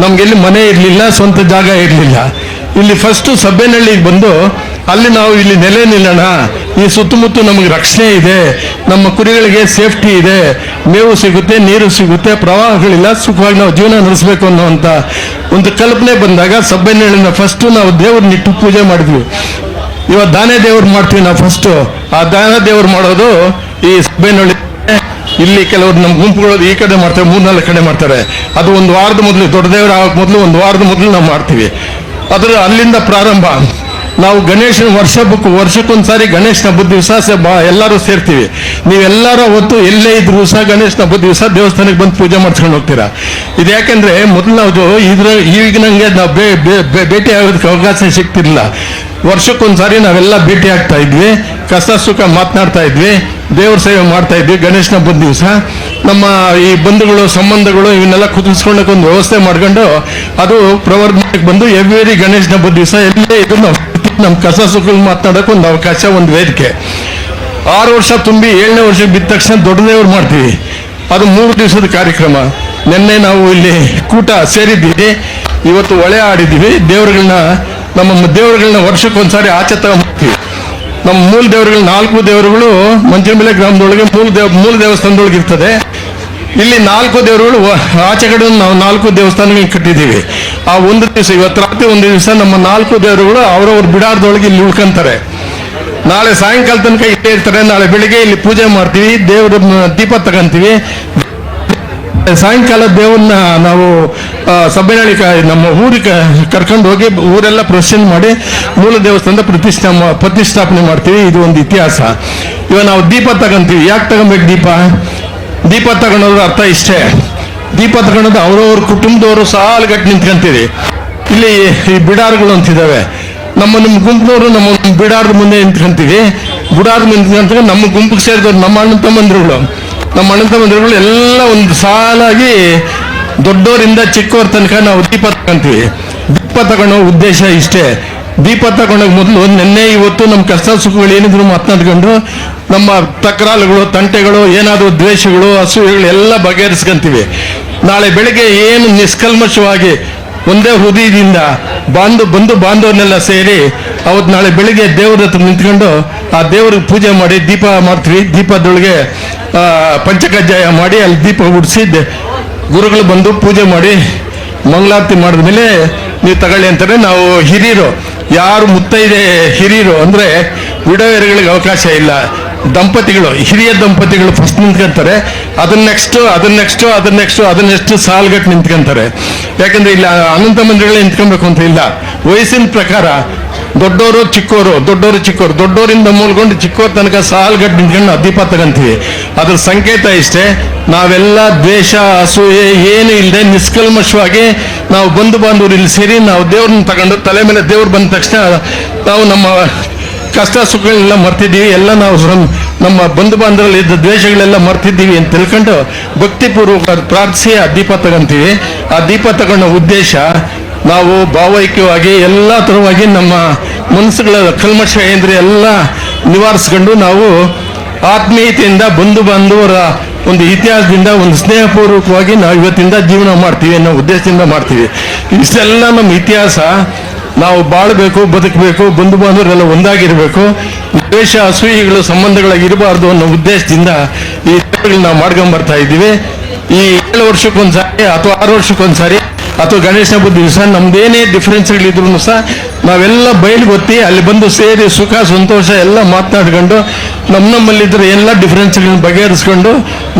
ನಮ್ಗೆಲ್ಲಿ ಮನೆ ಇರಲಿಲ್ಲ, ಸ್ವಂತ ಜಾಗ ಇರಲಿಲ್ಲ. ಇಲ್ಲಿ ಫಸ್ಟು ಸಬ್ಬೇನಹಳ್ಳಿಗೆ ಬಂದು ಅಲ್ಲಿ ನಾವು ಇಲ್ಲಿ ನೆಲೆ ನಿಲ್ಲೋಣ, ಈ ಸುತ್ತಮುತ್ತ ನಮಗೆ ರಕ್ಷಣೆ ಇದೆ, ನಮ್ಮ ಕುರಿಗಳಿಗೆ ಸೇಫ್ಟಿ ಇದೆ, ಮೇವು ಸಿಗುತ್ತೆ, ನೀರು ಸಿಗುತ್ತೆ, ಪ್ರವಾಹಗಳಿಲ್ಲ, ಸುಖವಾಗಿ ನಾವು ಜೀವನ ನಡೆಸಬೇಕು ಅನ್ನೋವಂಥ ಒಂದು ಕಲ್ಪನೆ ಬಂದಾಗ ಸಬ್ಬೇನಹಳ್ಳಿನ ಫಸ್ಟು ನಾವು ದೇವ್ರನ್ನಿಟ್ಟು ಪೂಜೆ ಮಾಡಿದ್ವಿ. ಇವಾಗ ದಾನೆ ದೇವ್ರು ಮಾಡ್ತೀವಿ ನಾವು ಫಸ್ಟು. ಆ ದಾನ ದೇವ್ರು ಮಾಡೋದು ಈ ಸಬ್ಬೇನಹಳ್ಳಿ ಇಲ್ಲಿ ಕೆಲವರು ನಮ್ಮ ಗುಂಪುಗಳು ಈ ಕಡೆ ಮಾಡ್ತಾರೆ, 3-4 ಕಡೆ ಮಾಡ್ತಾರೆ. ಅದು ಒಂದು ವಾರದ ಮೊದಲು, ದೊಡ್ಡ ದೇವರು ಆಗಕ್ಕೆ ಮೊದಲು ಒಂದು ವಾರದ ಮೊದಲು ನಾವು ಮಾಡ್ತೀವಿ. ಅದರ ಅಲ್ಲಿಂದ ಪ್ರಾರಂಭ. ನಾವು ಗಣೇಶನ ವರ್ಷಕ್ಕೊಂದ್ಸಾರಿ ಗಣೇಶನ ಹಬ್ಬದ ದಿವಸ ಎಲ್ಲರೂ ಸೇರ್ತೀವಿ. ನೀವೆಲ್ಲರೂ ಅವತ್ತು ಎಲ್ಲೇ ಇದ್ರು ಸಹ ಗಣೇಶನ ಹಬ್ಬದ ದಿವಸ ದೇವಸ್ಥಾನಕ್ಕೆ ಬಂದು ಪೂಜೆ ಮಾಡ್ಸ್ಕೊಂಡು ಹೋಗ್ತೀರಾ. ಇದು ಯಾಕೆಂದ್ರೆ ಮೊದಲು ನಾವು ಈಗ ನಂಗೆ ನಾವು ಭೇಟಿ ಆಗೋದಕ್ಕೆ ಅವಕಾಶ ಸಿಗ್ತಿರ್ಲಿಲ್ಲ. ವರ್ಷಕ್ಕೊಂದ್ಸಾರಿ ನಾವೆಲ್ಲ ಭೇಟಿ ಆಗ್ತಾ ಇದ್ವಿ, ಕಷ್ಟ ಸುಖ ಮಾತನಾಡ್ತಾ ಇದ್ವಿ, ದೇವ್ರ ಸೇವೆ ಮಾಡ್ತಾ ಇದ್ವಿ. ಗಣೇಶನ ಹಬ್ಬದ ದಿವಸ ನಮ್ಮ ಈ ಬಂಧುಗಳು ಸಂಬಂಧಗಳು ಇವನ್ನೆಲ್ಲ ಕುದಿಸ್ಕೊಳ್ಳೋಕೆ ಒಂದು ವ್ಯವಸ್ಥೆ ಮಾಡ್ಕೊಂಡು ಅದು ಪ್ರವರ್ಧನೆಗೆ ಬಂದು ಎವ್ರಿ ಗಣೇಶನ ಹಬ್ಬದ ದಿವಸ ಎಲ್ಲೇ ಇದ್ರು ನಾವು ನಮ್ಮ ಕಸ ಸುಖ ಮಾತನಾಡೋಕೆ ಒಂದು ಅವಕಾಶ, ಒಂದು ವೇದಿಕೆ. 6 ವರ್ಷ ತುಂಬಿ 7ನೇ ವರ್ಷಕ್ಕೆ ಬಿದ್ದ ತಕ್ಷಣ ದೊಡ್ಡ ದೇವ್ರು ಮಾಡ್ತೀವಿ. ಅದು 3 ದಿವಸದ ಕಾರ್ಯಕ್ರಮ. ನಿನ್ನೆ ನಾವು ಇಲ್ಲಿ ಕೂಟ ಸೇರಿದ್ದೀವಿ, ಇವತ್ತು ಒಳೆ ಆಡಿದ್ದೀವಿ. ನಮ್ಮ ದೇವರುಗಳನ್ನ ವರ್ಷಕ್ಕೊಂದ್ಸಾರಿ ಆಚೆ ತಗೊಂಡ್ಬರ್ತೀವಿ. ನಮ್ಮ ಮೂಲ ದೇವರುಗಳು 4 ದೇವರುಗಳು ಮಂಚನಬೆಲೆ ಗ್ರಾಮದೊಳಗೆ ಮೂಲ ದೇವಸ್ಥಾನದೊಳಗೆ ಇರ್ತದೆ. ಇಲ್ಲಿ 4 ದೇವರುಗಳು ಆಚೆ ಕಡೆ ನಾವು 4 ದೇವಸ್ಥಾನಗಳಿಗೆ ಕಟ್ಟಿದ್ದೀವಿ. ಆ ಒಂದು ದಿವಸ, ಇವತ್ತು ರಾತ್ರಿ ಒಂದು ದಿವಸ ನಮ್ಮ 4 ದೇವರುಗಳು ಅವರವ್ರ ಬಿಡಾರದೊಳಗೆ ಇಲ್ಲಿ ಉಳ್ಕೊಂತಾರೆ. ನಾಳೆ ಸಾಯಂಕಾಲ ತನಕ ಇಲ್ಲೇ ಇರ್ತಾರೆ. ನಾಳೆ ಬೆಳಿಗ್ಗೆ ಇಲ್ಲಿ ಪೂಜೆ ಮಾಡ್ತೀವಿ, ದೇವ್ರ ದೀಪ ತಗೊಂತೀವಿ. ಸಾಯಂಕಾಲ ದೇವ್ರನ್ನ ನಾವು ಸಭೆನಳ್ಳಿ ನಮ್ಮ ಊರಿಗೆ ಕರ್ಕೊಂಡು ಹೋಗಿ ಊರೆಲ್ಲ ಪ್ರದರ್ಶನ ಮಾಡಿ ಮೂಲ ದೇವಸ್ಥಾನದ ಪ್ರತಿಷ್ಠಾಪನೆ ಮಾಡ್ತೀವಿ. ಇದು ಒಂದು ಇತಿಹಾಸ. ಇವಾಗ ನಾವು ದೀಪ ತಗೊಂತೀವಿ. ಯಾಕೆ ತಗೊಬೇಕು ದೀಪ ತಗೊಳೋದ್ರ ಅರ್ಥ ಇಷ್ಟೇ. ದೀಪ ತಗೊಳೋದು ಅವ್ರವ್ರ ಕುಟುಂಬದವರು ಸಾಲುಗಟ್ಟು ನಿಂತ್ಕೊಂತೀವಿ. ಇಲ್ಲಿ ಈ ಬಿಡಾರುಗಳು ಅಂತಿದ್ದಾವೆ. ನಿಮ್ಮ ಗುಂಪಿನವರು ನಮ್ಮ ಬಿಡಾರದ ಮುಂದೆ ನಿಂತ್ಕೊಂತೀವಿ. ಬಿಡಾರದ ಮುಂದೆ ನಿಂತ್ಕೊಂಡ್ರೆ ನಮ್ಮ ಗುಂಪಿಗೆ ಸೇರಿದವ್ರು ನಮ್ಮ ಅಣ್ಣ ತಮ್ಮಂದಿರುಗಳು ಎಲ್ಲ ಒಂದು ಸಾಲಾಗಿ ದೊಡ್ಡವರಿಂದ ಚಿಕ್ಕವ್ರ ತನಕ ನಾವು ದೀಪ ತಗೊಂತೀವಿ. ದೀಪ ತಗೊಳ್ಳೋ ಉದ್ದೇಶ ಇಷ್ಟೇ. ದೀಪ ತಗೊಂಡಾಗ ಮೊದಲು ನಿನ್ನೆ ಇವತ್ತು ನಮ್ಮ ಕಷ್ಟ ಸುಖಗಳು ಏನಿದ್ರು ಮಾತನಾಡ್ಕೊಂಡು ನಮ್ಮ ತಕರಾರುಗಳು, ತಂಟೆಗಳು, ಏನಾದರೂ ದ್ವೇಷಗಳು, ಅಸೂಯೆಗಳು ಎಲ್ಲ ಬಗೆಹರಿಸ್ಕೊಂತೀವಿ. ನಾಳೆ ಬೆಳಗ್ಗೆ ಏನು ನಿಷ್ಕಲ್ಮಶವಾಗಿ ಒಂದೇ ಹೃದಯದಿಂದ ಬಂದು ಬಾಂಧವನ್ನೆಲ್ಲ ಸೇರಿ ಅವತ್ತು ನಾಳೆ ಬೆಳಿಗ್ಗೆ ದೇವ್ರ ಹತ್ರ ನಿಂತ್ಕೊಂಡು ಆ ದೇವ್ರಿಗೆ ಪೂಜೆ ಮಾಡಿ ದೀಪ ಮಾಡ್ತೀವಿ. ದೀಪದೊಳಗೆ ಪಂಚಕಜ್ಜಾಯ ಮಾಡಿ ಅಲ್ಲಿ ದೀಪ ಉಡಿಸಿ ಗುರುಗಳು ಬಂದು ಪೂಜೆ ಮಾಡಿ ಮಂಗಳಾರತಿ ಮಾಡಿದ್ಮೇಲೆ ನೀವು ತಗೊಳ್ಳಿ ಅಂತಾರೆ. ನಾವು ಹಿರಿಯರು ಯಾರು ಮುತ್ತೈದೆ ಹಿರಿಯರು ಅಂದರೆ ವಿಡೋಯರ್ಗಳಿಗೆ ಅವಕಾಶ ಇಲ್ಲ. ಹಿರಿಯ ದಂಪತಿಗಳು ಫಸ್ಟ್ ನಿಂತ್ಕೊಂತಾರೆ. ಅದನ್ನೆಷ್ಟು ಸಾಲ್ಗಟ್ಟು ನಿಂತ್ಕೊಂತಾರೆ. ಯಾಕಂದ್ರೆ ಇಲ್ಲ ಅನಂತ ಮಂದಿಗಳೇ ನಿಂತ್ಕೊಬೇಕು ಅಂತ ಇಲ್ಲ. ವಯಸ್ಸಿನ ಪ್ರಕಾರ ದೊಡ್ಡವರು ಚಿಕ್ಕವರು ದೊಡ್ಡವರಿಂದ ಮೂಲಕೊಂಡು ಚಿಕ್ಕವ್ರ ತನಕ ಸಾಲ್ಗಟ್ಟು ನಿಂತ್ಕೊಂಡು ದೀಪ ತಗೊಂತೀವಿ. ಅದ್ರ ಸಂಕೇತ ಇಷ್ಟೇ. ನಾವೆಲ್ಲ ದ್ವೇಷ ಅಸೂಯೆ ಏನು ಇಲ್ಲದೆ ನಿಷ್ಕಲ್ಮಶವಾಗಿ ನಾವು ಬಂಧು ಬಾಂಧವರು ಇಲ್ಲಿ ಸೇರಿ ನಾವು ದೇವ್ರನ್ನ ತಗೊಂಡು ತಲೆ ಮೇಲೆ ದೇವ್ರು ಬಂದ ತಕ್ಷಣ ನಾವು ನಮ್ಮ ಕಷ್ಟ ಸುಖಗಳೆಲ್ಲ ಮರ್ತಿದ್ದೀವಿ. ಎಲ್ಲ ನಾವು ನಮ್ಮ ಬಂಧು ಬಾಂಧವರಲ್ಲಿ ಇದ್ದ ದ್ವೇಷಗಳೆಲ್ಲ ಮರ್ತಿದ್ದೀವಿ ಅಂತ ತಿಳ್ಕೊಂಡು ಭಕ್ತಿಪೂರ್ವಕ ಪ್ರಾರ್ಥಿಸಿ ಆ ದೀಪ ತಗೊಂತೀವಿ. ಆ ದೀಪ ತಗೊಂಡ ಉದ್ದೇಶ ನಾವು ಭಾವೈಕ್ಯವಾಗಿ ಎಲ್ಲ ತರವಾಗಿ ನಮ್ಮ ಮನಸ್ಸುಗಳ ಕಲ್ಮಶ ಏಂದ್ರೆ ಎಲ್ಲ ನಿವಾರಿಸ್ಕೊಂಡು ನಾವು ಆತ್ಮೀಯತೆಯಿಂದ ಬಂಧು ಬಾಂಧವರ ಒಂದು ಇತಿಹಾಸದಿಂದ ಒಂದು ಸ್ನೇಹಪೂರ್ವಕವಾಗಿ ನಾವು ಇವತ್ತಿಂದ ಜೀವನ ಮಾಡ್ತೀವಿ ಅನ್ನೋ ಉದ್ದೇಶದಿಂದ ಮಾಡ್ತೀವಿ. ಇಷ್ಟೆಲ್ಲ ನಮ್ಮ ಇತಿಹಾಸ. ನಾವು ಬಾಳಬೇಕು, ಬದುಕಬೇಕು, ಬಂಧು ಬಾಂಧವರೆಲ್ಲ ಒಂದಾಗಿರ್ಬೇಕು, ದ್ವೇಷ ಅಸೂಯೆಗಳು ಸಂಬಂಧಗಳಾಗಿರಬಾರ್ದು ಅನ್ನೋ ಉದ್ದೇಶದಿಂದ ಈ ನಾವು ಮಾಡ್ಕೊಂಬರ್ತಾ ಇದ್ದೀವಿ. ಈ 7 ವರ್ಷಕ್ಕೊಂದ್ಸಾರಿ ಅಥವಾ 6 ವರ್ಷಕ್ಕೊಂದ್ಸಾರಿ ಅಥವಾ ಗಣೇಶ ಹಬ್ಬದ ದಿವಸ ನಮ್ದೇನೇ ಡಿಫ್ರೆನ್ಸ್ಗಳಿದ್ರು ಸಹ ನಾವೆಲ್ಲ ಬಯಲುಗೊತ್ತಿ ಅಲ್ಲಿ ಬಂದು ಸೇರಿ ಸುಖ ಸಂತೋಷ ಎಲ್ಲ ಮಾತನಾಡ್ಕೊಂಡು ನಮ್ಮಲ್ಲಿದ್ದರೆ ಎಲ್ಲ ಡಿಫ್ರೆನ್ಸ್ಗಳನ್ನ ಬಗೆಹರಿಸ್ಕೊಂಡು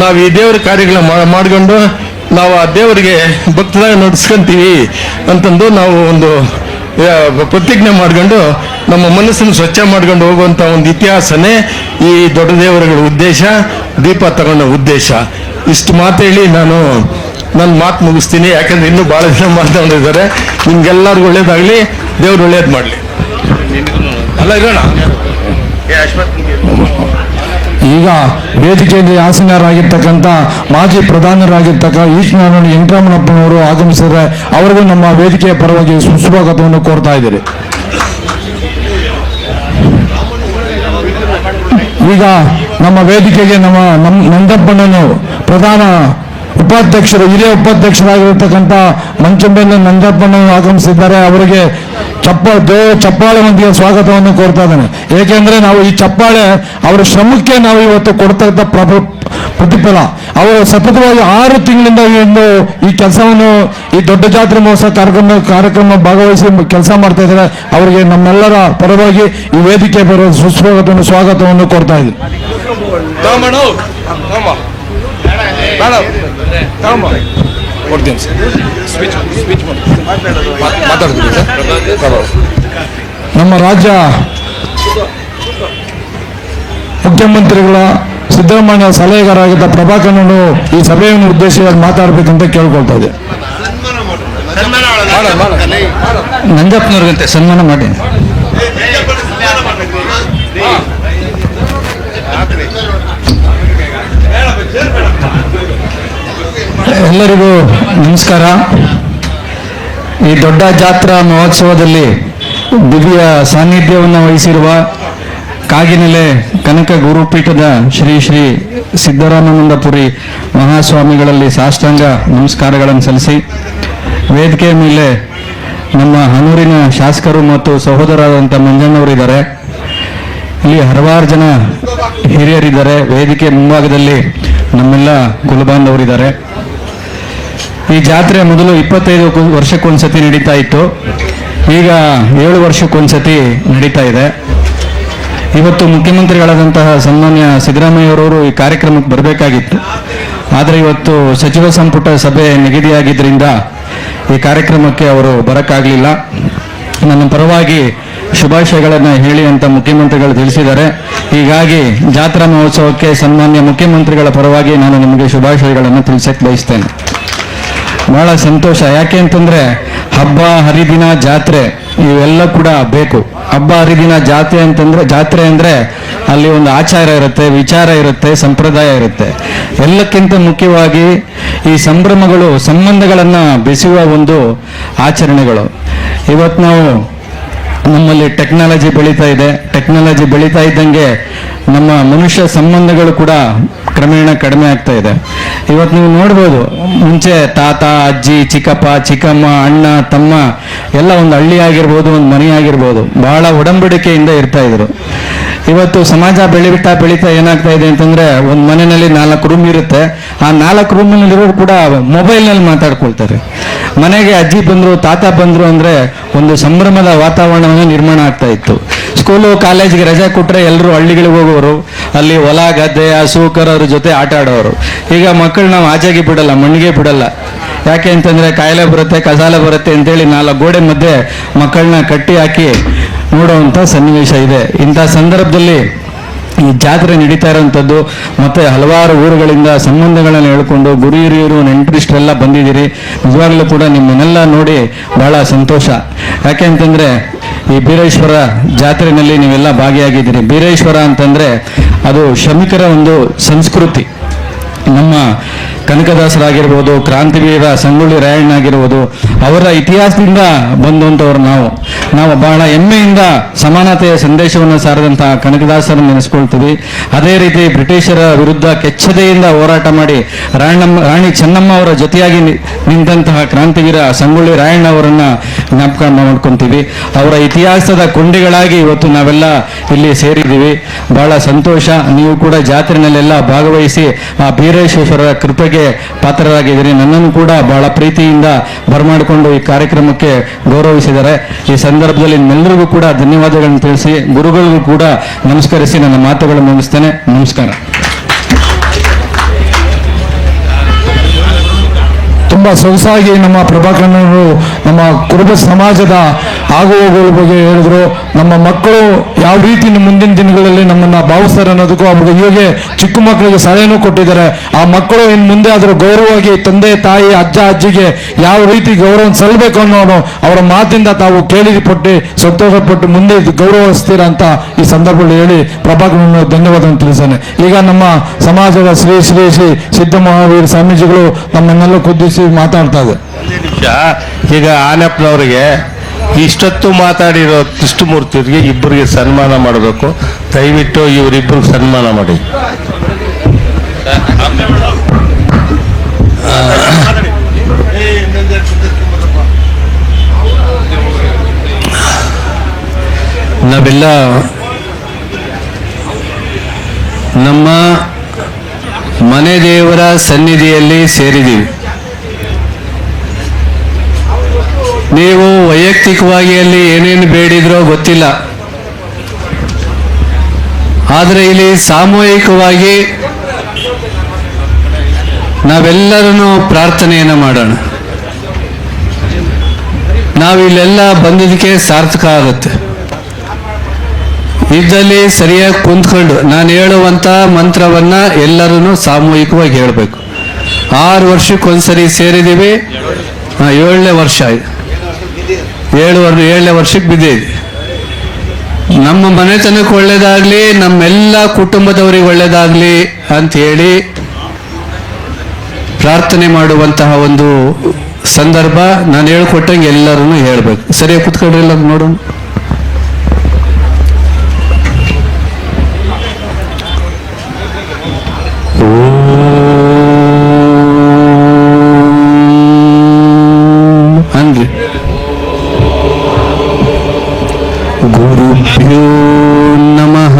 ನಾವು ಈ ದೇವರ ಕಾರ್ಯಗಳನ್ನ ಮಾಡ್ಕೊಂಡು ನಾವು ಆ ದೇವರಿಗೆ ಭಕ್ತರಾಗಿ ನಡೆಸ್ಕೊಂತೀವಿ ಅಂತಂದು ನಾವು ಒಂದು ಪ್ರತಿಜ್ಞೆ ಮಾಡ್ಕೊಂಡು ನಮ್ಮ ಮನಸ್ಸನ್ನು ಸ್ವಚ್ಛ ಮಾಡ್ಕೊಂಡು ಹೋಗುವಂಥ ಒಂದು ಇತಿಹಾಸನೇ ಈ ದೊಡ್ಡ ದೇವರುಗಳ ಉದ್ದೇಶ, ದೀಪ ತಗೊಂಡ ಉದ್ದೇಶ. ಇಷ್ಟು ಮಾತು ಹೇಳಿ ನನ್ನ ಮಾತು ಮುಗಿಸ್ತೀನಿ. ಯಾಕಂದ್ರೆ ಇನ್ನೂ ಭಾಳ ಜನ ಮಾತಾಡಿದ್ದಾರೆ. ನಿಮ್ಗೆಲ್ಲರಿಗೂ ಒಳ್ಳೇದಾಗಲಿ, ದೇವ್ರು ಒಳ್ಳೇದು ಮಾಡಲಿ. ಅಲ್ಲ ಇರೋಣ. ಈಗ ವೇದಿಕೆಯಲ್ಲಿ ಆಸೀನರಾಗಿರ್ತಕ್ಕಂಥ ಮಾಜಿ ಪ್ರಧಾನರಾಗಿರ್ತಕ್ಕ ವೆಂಕಟರಮಣಪ್ಪನವರು ಆಗಮಿಸಿದರೆ ಅವರಿಗೂ ನಮ್ಮ ವೇದಿಕೆಯ ಪರವಾಗಿ ಸುಸ್ವಾಗತವನ್ನು ಕೋರ್ತಾ ಇದ್ದೀರಿ. ಈಗ ನಮ್ಮ ವೇದಿಕೆಗೆ ನಮ್ಮ ನಂದಪ್ಪಣ್ಣನು ಪ್ರಧಾನ ಉಪಾಧ್ಯಕ್ಷರು, ಹಿರಿಯ ಉಪಾಧ್ಯಕ್ಷರಾಗಿರ್ತಕ್ಕಂಥ ಮಂಚಂಬೆಲೆ ನಂದಪ್ಪಣ್ಣನು ಆಗಮಿಸಿದ್ದಾರೆ. ಅವರಿಗೆ ಚಪ್ಪಾಳೆಯೊಂದಿಗೆ ಸ್ವಾಗತವನ್ನು ಕೋರ್ತಾ ಇದ್ದಾನೆ. ಏಕೆಂದ್ರೆ ನಾವು ಈ ಚಪ್ಪಾಳೆ ಅವರ ಶ್ರಮಕ್ಕೆ ನಾವು ಇವತ್ತು ಕೊಡ್ತಕ್ಕಂಥ ಪ್ರತಿಫಲ. ಅವರು ಸತತವಾಗಿ 6 ತಿಂಗಳಿಂದ ಈ ಕೆಲಸವನ್ನು, ಈ ದೊಡ್ಡ ಜಾತ್ರೆ ಮಹೋತ್ಸವ ಕಾರ್ಯಕ್ರಮ ಭಾಗವಹಿಸಿ ಕೆಲಸ ಮಾಡ್ತಾ ಇದ್ದಾರೆ. ಅವರಿಗೆ ನಮ್ಮೆಲ್ಲರ ಪರವಾಗಿ ಈ ವೇದಿಕೆ ಬರುವ ಸ್ವಾಗತವನ್ನು ಕೋರ್ತಾ ಇದ್ದೀವಿ. ಕೊಡ್ತೀನಿ ಸರ್. ಮಾತಾಡ್ತೀನಿ ಸರ್. ನಮ್ಮ ರಾಜ್ಯ ಮುಖ್ಯಮಂತ್ರಿಗಳ ಸಿದ್ದರಾಮಯ್ಯ ಸಲಹೆಗಾರರಾಗಿದ್ದ ಪ್ರಭಾಕರನವರು ಈ ಸಭೆಯನ್ನು ಉದ್ದೇಶಿಸಿ ಮಾತಾಡಬೇಕಂತ ಕೇಳ್ಕೊಳ್ತಾ ಇದೆ. ನಂಜಪ್ಪನವ್ರಿಗಂತೆ ಸನ್ಮಾನ ಮಾಡಿ. ಎಲ್ಲರಿಗೂ ನಮಸ್ಕಾರ. ಈ ದೊಡ್ಡ ಜಾತ್ರಾ ಮಹೋತ್ಸವದಲ್ಲಿ ದಿವ್ಯ ಸಾನ್ನಿಧ್ಯವನ್ನು ವಹಿಸಿರುವ ಕಾಗಿನೆಲೆ ಕನಕ ಗುರುಪೀಠದ ಶ್ರೀ ಶ್ರೀ ಸಿದ್ದರಾಮಾನಂದಪುರಿ ಮಹಾಸ್ವಾಮಿಗಳಲ್ಲಿ ಸಾಷ್ಟಾಂಗ ನಮಸ್ಕಾರಗಳನ್ನು ಸಲ್ಲಿಸಿ, ವೇದಿಕೆಯ ಮೇಲೆ ನಮ್ಮ ಹನೂರಿನ ಶಾಸಕರು ಮತ್ತು ಸಹೋದರರಾದಂಥ ಮಂಜಣ್ಣವರಿದ್ದಾರೆ. ಇಲ್ಲಿ ಹಲವಾರು ಜನ ಹಿರಿಯರಿದ್ದಾರೆ. ವೇದಿಕೆ ಮುಂಭಾಗದಲ್ಲಿ ನಮ್ಮೆಲ್ಲ ಕುಲಬಾಂಧವರಿದ್ದಾರೆ. ಈ ಜಾತ್ರೆ ಮೊದಲು 25 ವರ್ಷಕ್ಕೊಂದ್ಸತಿ ನಡೀತಾ ಇತ್ತು. ಈಗ 7 ವರ್ಷಕ್ಕೊಂದ್ಸತಿ ನಡೀತಾ ಇದೆ. ಇವತ್ತು ಮುಖ್ಯಮಂತ್ರಿಗಳಾದಂತಹ ಸನ್ಮಾನ್ಯ ಸಿದ್ದರಾಮಯ್ಯವರವರು ಈ ಕಾರ್ಯಕ್ರಮಕ್ಕೆ ಬರಬೇಕಾಗಿತ್ತು. ಆದರೆ ಇವತ್ತು ಸಚಿವ ಸಂಪುಟ ಸಭೆ ನಿಗದಿಯಾಗಿದ್ದರಿಂದ ಈ ಕಾರ್ಯಕ್ರಮಕ್ಕೆ ಅವರು ಬರೋಕ್ಕಾಗಲಿಲ್ಲ. ನನ್ನ ಪರವಾಗಿ ಶುಭಾಶಯಗಳನ್ನು ಹೇಳಿ ಅಂತ ಮುಖ್ಯಮಂತ್ರಿಗಳು ತಿಳಿಸಿದ್ದಾರೆ. ಹೀಗಾಗಿ ಜಾತ್ರಾ ಮಹೋತ್ಸವಕ್ಕೆ ಸನ್ಮಾನ್ಯ ಮುಖ್ಯಮಂತ್ರಿಗಳ ಪರವಾಗಿ ನಾನು ನಿಮಗೆ ಶುಭಾಶಯಗಳನ್ನು ತಿಳಿಸಕ್ಕೆ ಬಯಸ್ತೇನೆ. ಬಹಳ ಸಂತೋಷ. ಯಾಕೆ ಅಂತಂದ್ರೆ ಹಬ್ಬ ಹರಿದಿನ ಜಾತ್ರೆ ಇವೆಲ್ಲ ಕೂಡ ಬೇಕು. ಹಬ್ಬ ಹರಿದಿನ ಜಾತ್ರೆ ಅಂದ್ರೆ ಅಲ್ಲಿ ಒಂದು ಆಚಾರ ಇರುತ್ತೆ, ವಿಚಾರ ಇರುತ್ತೆ, ಸಂಪ್ರದಾಯ ಇರುತ್ತೆ. ಎಲ್ಲಕ್ಕಿಂತ ಮುಖ್ಯವಾಗಿ ಈ ಸಂಭ್ರಮಗಳು ಸಂಬಂಧಗಳನ್ನ ಬೆಸೆಯುವ ಒಂದು ಆಚರಣೆಗಳು. ಇವತ್ತು ನಾವು ನಮ್ಮಲ್ಲಿ ಟೆಕ್ನಾಲಜಿ ಬೆಳೀತಾ ಇದೆ. ಟೆಕ್ನಾಲಜಿ ಬೆಳೀತಾ ಇದ್ದಂಗೆ ನಮ್ಮ ಮನುಷ್ಯ ಸಂಬಂಧಗಳು ಕೂಡ ಕ್ರಮೇಣ ಕಡಿಮೆ ಆಗ್ತಾ ಇದೆ. ಇವತ್ತು ನೀವು ನೋಡ್ಬೋದು, ಮುಂಚೆ ತಾತ, ಅಜ್ಜಿ, ಚಿಕ್ಕಪ್ಪ, ಚಿಕ್ಕಮ್ಮ, ಅಣ್ಣ, ತಮ್ಮ ಎಲ್ಲ ಒಂದು ಹಳ್ಳಿ ಆಗಿರ್ಬೋದು, ಒಂದು ಮನೆ ಆಗಿರ್ಬೋದು, ಬಹಳ ಒಡಂಬಡಿಕೆಯಿಂದ ಇರ್ತಾ ಇದ್ರು. ಇವತ್ತು ಸಮಾಜ ಬೆಳೀತಾ ಏನಾಗ್ತಾ ಇದೆ ಅಂತಂದ್ರೆ, ಒಂದು ಮನೆಯಲ್ಲಿ 4 ರೂಮ್ ಇರುತ್ತೆ. ಆ 4 ರೂಮಿನಲ್ಲಿರೋರು ಕೂಡ ಮೊಬೈಲ್ನಲ್ಲಿ ಮಾತಾಡ್ಕೊಳ್ತಾರೆ. ಮನೆಗೆ ಅಜ್ಜಿ ಬಂದ್ರು, ತಾತ ಬಂದ್ರು ಅಂದ್ರೆ ಒಂದು ಸಂಭ್ರಮದ ವಾತಾವರಣವನ್ನು ನಿರ್ಮಾಣ ಆಗ್ತಾ ಇತ್ತು. ಸ್ಕೂಲು ಕಾಲೇಜಿಗೆ ರಜೆ ಕೊಟ್ರೆ ಎಲ್ಲರೂ ಹಳ್ಳಿಗಳಿಗೆ ಹೋಗೋರು, ಅಲ್ಲಿ ಹೊಲ ಗದ್ದೆ ಹಸು ಕರೋರ ಜೊತೆ ಆಟ ಆಡೋರು. ಈಗ ಮಕ್ಕಳು ನಾವು ಆಚೆಗೆ ಬಿಡಲ್ಲ, ಮಣ್ಣಿಗೆ ಬಿಡಲ್ಲ. ಯಾಕೆ ಅಂತಂದ್ರೆ ಕಾಯಿಲೆ ಬರುತ್ತೆ, ಕಸಾಲ ಬರುತ್ತೆ ಅಂತೇಳಿ 4 ಗೋಡೆ ಮಧ್ಯೆ ಮಕ್ಕಳನ್ನ ಕಟ್ಟಿ ಹಾಕಿ ನೋಡುವಂತ ಸನ್ನಿವೇಶ ಇದೆ. ಇಂಥ ಸಂದರ್ಭದಲ್ಲಿ ಈ ಜಾತ್ರೆ ನಡೀತಾ ಇರೋಂಥದ್ದು, ಮತ್ತೆ ಹಲವಾರು ಊರುಗಳಿಂದ ಸಂಬಂಧಗಳನ್ನು ಹೇಳ್ಕೊಂಡು ಗುರು ಹಿರಿಯರು ನೆಂಟರಿಷ್ಟರೆಲ್ಲ ಬಂದಿದ್ದೀರಿ. ನಿಜವಾಗ್ಲೂ ಕೂಡ ನಿಮ್ಮನ್ನೆಲ್ಲ ನೋಡಿ ಬಹಳ ಸಂತೋಷ. ಯಾಕೆ ಅಂತಂದ್ರೆ ಈ ಬೀರೇಶ್ವರ ಜಾತ್ರೆಯಲ್ಲಿ ನೀವೆಲ್ಲ ಭಾಗಿಯಾಗಿದ್ದೀರಿ. ಬೀರೇಶ್ವರ ಅಂತಂದ್ರೆ ಅದು ಶ್ರಮಿಕರ ಒಂದು ಸಂಸ್ಕೃತಿ. ನಮ್ಮ ಕನಕದಾಸರಾಗಿರ್ಬೋದು, ಕ್ರಾಂತಿವೀರ ಸಂಗೊಳ್ಳಿ ರಾಯಣ್ಣ ಆಗಿರ್ಬೋದು, ಅವರ ಇತಿಹಾಸದಿಂದ ಬಂದಂಥವ್ರು ನಾವು ಬಹಳ ಹೆಮ್ಮೆಯಿಂದ ಸಮಾನತೆಯ ಸಂದೇಶವನ್ನು ಸಾರದಂತಹ ಕನಕದಾಸರನ್ನು ನೆನೆಸ್ಕೊಳ್ತೀವಿ. ಅದೇ ರೀತಿ ಬ್ರಿಟಿಷರ ವಿರುದ್ಧ ಕೆಚ್ಚದೆಯಿಂದ ಹೋರಾಟ ಮಾಡಿ ರಾಣಿ ಚೆನ್ನಮ್ಮ ಅವರ ಜೊತೆಯಾಗಿ ನಿಂತಹ ಕ್ರಾಂತಿವೀರ ಸಂಗೊಳ್ಳಿ ರಾಯಣ್ಣ ಅವರನ್ನ ಜ್ಞಾಪಕ ಮಾಡ್ಕೊಂತೀವಿ. ಅವರ ಇತಿಹಾಸದ ಕೊಂಡಿಗಳಾಗಿ ಇವತ್ತು ನಾವೆಲ್ಲ ಇಲ್ಲಿ ಸೇರಿದ್ದೀವಿ. ಬಹಳ ಸಂತೋಷ. ನೀವು ಕೂಡ ಜಾತ್ರೆನಲ್ಲೆಲ್ಲ ಭಾಗವಹಿಸಿ ಆ ಬೀರೇಶ್ವರ ಕೃಪೆಗೆ ಪಾತ್ರರಾಗಿದ್ದೀರಿ. ನನ್ನನ್ನು ಕೂಡ ಬಹಳ ಪ್ರೀತಿಯಿಂದ ಬರಮಾಡಿಕೊಂಡು ಈ ಕಾರ್ಯಕ್ರಮಕ್ಕೆ ಗೌರವಿಸಿದ್ದಾರೆ. ಈ ಸಂದರ್ಭದಲ್ಲಿ ನಿಮ್ಮೆಲ್ಲರಿಗೂ ಕೂಡ ಧನ್ಯವಾದಗಳನ್ನು ತಿಳಿಸಿ, ಗುರುಗಳಿಗೂ ಕೂಡ ನಮಸ್ಕರಿಸಿ ನನ್ನ ಮಾತುಗಳನ್ನು ಮುಗಿಸ್ತೇನೆ. ನಮಸ್ಕಾರ. ತುಂಬಾ ಸೊಗಸಾಗಿ ನಮ್ಮ ಪ್ರಭಾಕರನವರು ನಮ್ಮ ಕುರುಬ ಸಮಾಜದ ಆಗುಹೋಗುಗಳ ಬಗ್ಗೆ ಹೇಳಿದ್ರು. ನಮ್ಮ ಮಕ್ಕಳು ಯಾವ ರೀತಿ ಮುಂದಿನ ದಿನಗಳಲ್ಲಿ ನಮ್ಮನ್ನ ಭಾವಿಸ್ತಾರೆ ಅನ್ನೋದಕ್ಕೂ ಅವ್ರಿಗೆ ಹೀಗೆ ಚಿಕ್ಕ ಮಕ್ಕಳಿಗೆ ಸಲಹೆನೂ ಕೊಟ್ಟಿದ್ದಾರೆ. ಆ ಮಕ್ಕಳು ಇನ್ನು ಮುಂದೆ ಆದರೂ ಗೌರವವಾಗಿ ತಂದೆ ತಾಯಿ ಅಜ್ಜ ಅಜ್ಜಿಗೆ ಯಾವ ರೀತಿ ಗೌರವ ಸಲ್ಲಬೇಕು ಅನ್ನೋನು ಅವರ ಮಾತಿಂದ ತಾವು ಕೇಳಿಪಟ್ಟು ಸಂತೋಷಪಟ್ಟು ಮುಂದೆ ಗೌರವಿಸ್ತೀರಾ ಅಂತ ಈ ಸಂದರ್ಭದಲ್ಲಿ ಹೇಳಿ ಪ್ರಭಾಕರನ ಧನ್ಯವಾದವನ್ನು ತಿಳಿಸಾನೆ. ಈಗ ನಮ್ಮ ಸಮಾಜದ ಶ್ರೀ ಶ್ರೀ ಶ್ರೀ ಸಿದ್ಧ ಮಹಾವೀರ ಸ್ವಾಮೀಜಿಗಳು ನಮ್ಮನ್ನೆಲ್ಲ ಕುದ್ದಿಸಿ ಮಾತಾಡ್ತಾ ಇದೆ. ಈಗ ಆನಪ್ಪನವರಿಗೆ ಇಷ್ಟೊತ್ತು ಮಾತಾಡಿರೋ ಕೃಷ್ಣಮೂರ್ತಿಯವರಿಗೆ ಇಬ್ಬರಿಗೆ ಸನ್ಮಾನ ಮಾಡಬೇಕು. ದಯವಿಟ್ಟು ಇವರಿಬ್ಬರಿಗೆ ಸನ್ಮಾನ ಮಾಡಿ. ನಾವೆಲ್ಲ ನಮ್ಮ ಮನೆ ದೇವರ ಸನ್ನಿಧಿಯಲ್ಲಿ ಸೇರಿದ್ದೀವಿ. ನೀವು ವೈಯಕ್ತಿಕವಾಗಿ ಅಲ್ಲಿ ಏನೇನು ಬೇಡಿದ್ರೋ ಗೊತ್ತಿಲ್ಲ, ಆದರೆ ಇಲ್ಲಿ ಸಾಮೂಹಿಕವಾಗಿ ನಾವೆಲ್ಲರೂ ಪ್ರಾರ್ಥನೆಯನ್ನು ಮಾಡೋಣ. ನಾವಿಲ್ಲೆಲ್ಲ ಬಂದಿದ್ದಕ್ಕೆ ಸಾರ್ಥಕ ಆಗುತ್ತೆ. ಇದ್ದಲ್ಲಿ ಸರಿಯಾಗಿ ಕುಂತ್ಕೊಂಡು ನಾನು ಹೇಳುವಂಥ ಮಂತ್ರವನ್ನ ಎಲ್ಲರೂ ಸಾಮೂಹಿಕವಾಗಿ ಹೇಳಬೇಕು. 6 ವರ್ಷಕ್ಕೊಂದ್ಸರಿ ಸೇರಿದ್ದೀವಿ. 7ನೇ ವರ್ಷ ಆಯ್ತು. 7ನೇ ವರ್ಷಕ್ಕೆ ಬಿದ್ದಿದೆ. ನಮ್ಮ ಮನೆತನಕ್ಕೆ ಒಳ್ಳೇದಾಗ್ಲಿ, ನಮ್ಮೆಲ್ಲ ಕುಟುಂಬದವರಿಗೆ ಒಳ್ಳೇದಾಗ್ಲಿ ಅಂತ ಹೇಳಿ ಪ್ರಾರ್ಥನೆ ಮಾಡುವಂತಹ ಒಂದು ಸಂದರ್ಭ. ನಾನು ಹೇಳ್ಕೊಟ್ಟಂಗೆ ಎಲ್ಲರೂ ಹೇಳ್ಬೇಕು. ಸರಿಯಾಗಿ ಕುತ್ಕೊಳ್ರಿ ಎಲ್ಲ ನೋಡೋಣ. ಅನ್ರಿ. ಗುರುಭ್ಯೋ ನಮಃ.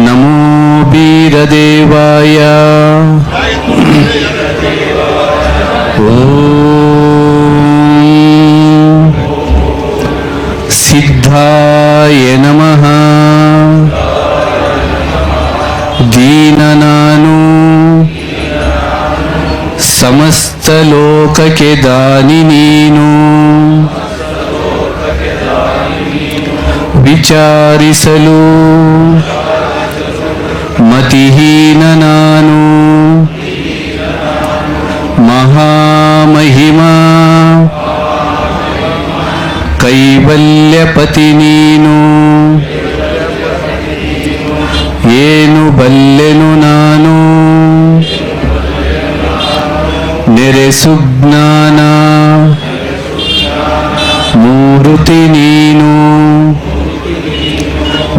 ನಮೋ ವೀರದೇವಾಯ. ಸಿದ್ಧಾಯ ನಮಃ. ದೀನ ನಾನು, ಸಮಸ್ತ ಲೋಕಕ್ಕೆ ದಾನಿ ನೀನು. ವಿಚಾರಿಸಲು ಮತಿಹೀನ ನಾನು, ಮಹಾಮಹಿಮಾ ಕೈವಲ್ಯಪತಿ ನೀನು. ಏನು ಬಲ್ಲೆನು ನಾನು, ನೆರೆಸು ಜ್ಞಾನ ಮೂರುತಿ ನೀನು.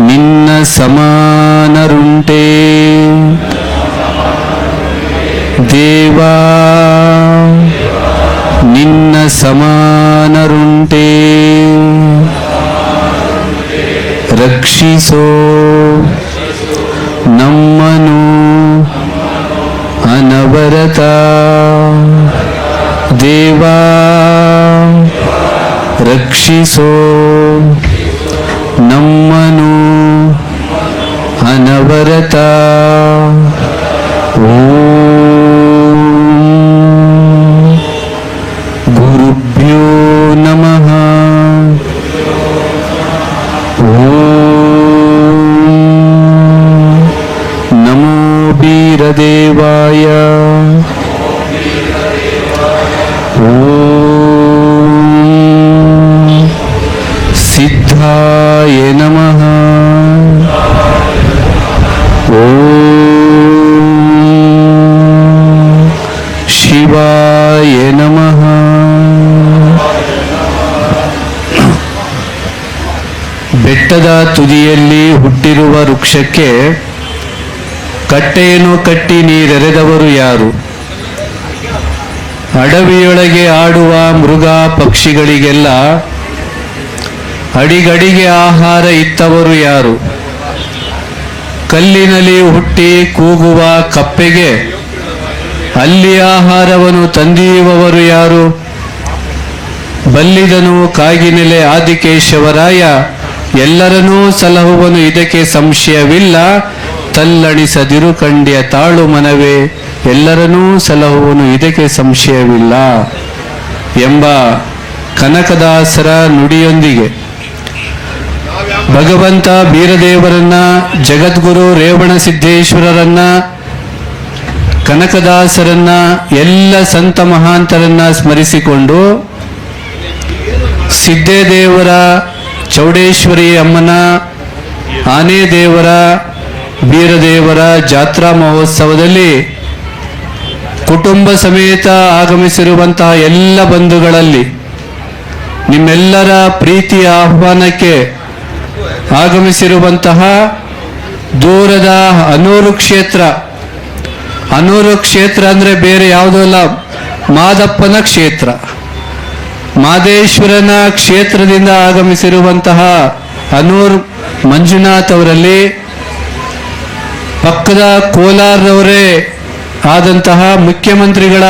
ನಿನ್ನ ಸಮಾನರುಂಟೆ ದೇವಾ, ನಿನ್ನ ಸಮಾನರುಂಟೆ. ರಕ್ಷಿಸೋ ನಮ್ಮನು ಅನವರತ ದೇವಾ. ರಕ್ಷಿಸೋ ನಮ್ಮನು ಅನವರತ. ಓಂ ಗುರುಭ್ಯೋ ನಮಃ. ಓಂ ನಮೋ ವೀರದೇವಾಯ. ಓಂ ಸಿದ್ಧಾಯ ನಮಃ. ಓಂ ಶಿವಾಯ ನಮಃ. ಬೆಟ್ಟದ ತುದಿಯಲ್ಲಿ ಹುಟ್ಟಿರುವ ವೃಕ್ಷಕ್ಕೆ ಕಟ್ಟೆಯನ್ನು ಕಟ್ಟಿ ನೀರೆರೆದವರು ಯಾರು? ಅಡವಿಯೊಳಗೆ ಆಡುವ ಮೃಗ ಪಕ್ಷಿಗಳಿಗೆಲ್ಲ ಅಡಿಗಡಿಗೆ ಆಹಾರ ಇತ್ತವರು ಯಾರು? ಕಲ್ಲಿನಲ್ಲಿ ಹುಟ್ಟಿ ಕೂಗುವ ಕಪ್ಪೆಗೆ ಅಲ್ಲಿ ಆಹಾರವನ್ನು ತಂದೀಯುವವರು ಯಾರು? ಬಲ್ಲಿದನು ಕಾಗಿನೆಲೆ ಆದಿಕೇಶವರಾಯ, ಎಲ್ಲರನ್ನೂ ಸಲಹುವನು ಇದಕ್ಕೆ ಸಂಶಯವಿಲ್ಲ. ತಲ್ಲಣಿಸದಿರು ಕಂಡ್ಯ ತಾಳು ಮನವೇ, ಎಲ್ಲರನ್ನೂ ಸಲಹುವನು ಇದಕ್ಕೆ ಸಂಶಯವಿಲ್ಲ ಎಂಬ ಕನಕದಾಸರ ನುಡಿಯೊಂದಿಗೆ ಭಗವಂತ ಬೀರದೇವರನ್ನ, ಜಗದ್ಗುರು ರೇವಣಸಿದ್ದೇಶ್ವರರನ್ನ, ಕನಕದಾಸರನ್ನ, ಎಲ್ಲ ಸಂತ ಮಹಾಂತರನ್ನ ಸ್ಮರಿಸಿಕೊಂಡು ಸಿದ್ದೇದೇವರ, ಚೌಡೇಶ್ವರಿ ಅಮ್ಮನ, ಆನೆ ದೇವರ, ಬೀರದೇವರ ಜಾತ್ರಾ ಮಹೋತ್ಸವದಲ್ಲಿ ಕುಟುಂಬ ಸಮೇತ ಆಗಮಿಸಿರುವಂತಹ ಎಲ್ಲ ಬಂಧುಗಳಲ್ಲಿ ನಿಮ್ಮೆಲ್ಲರ ಪ್ರೀತಿಯ ಆಹ್ವಾನಕ್ಕೆ ಆಗಮಿಸಿರುವಂತಹ ದೂರದ ಅನೂರು ಕ್ಷೇತ್ರ, ಅನೂರು ಕ್ಷೇತ್ರ ಅಂದರೆ ಬೇರೆ ಯಾವುದೂ ಅಲ್ಲ, ಮಾದಪ್ಪನ ಕ್ಷೇತ್ರ, ಮಾದೇಶ್ವರನ ಕ್ಷೇತ್ರದಿಂದ ಆಗಮಿಸಿರುವಂತಹ ಅನೂರ್ ಮಂಜುನಾಥ್ ಅವರಲ್ಲಿ ಪಕ್ಕದ ಕೋಲಾರದವರೇ ಆದಂತಹ ಮುಖ್ಯಮಂತ್ರಿಗಳ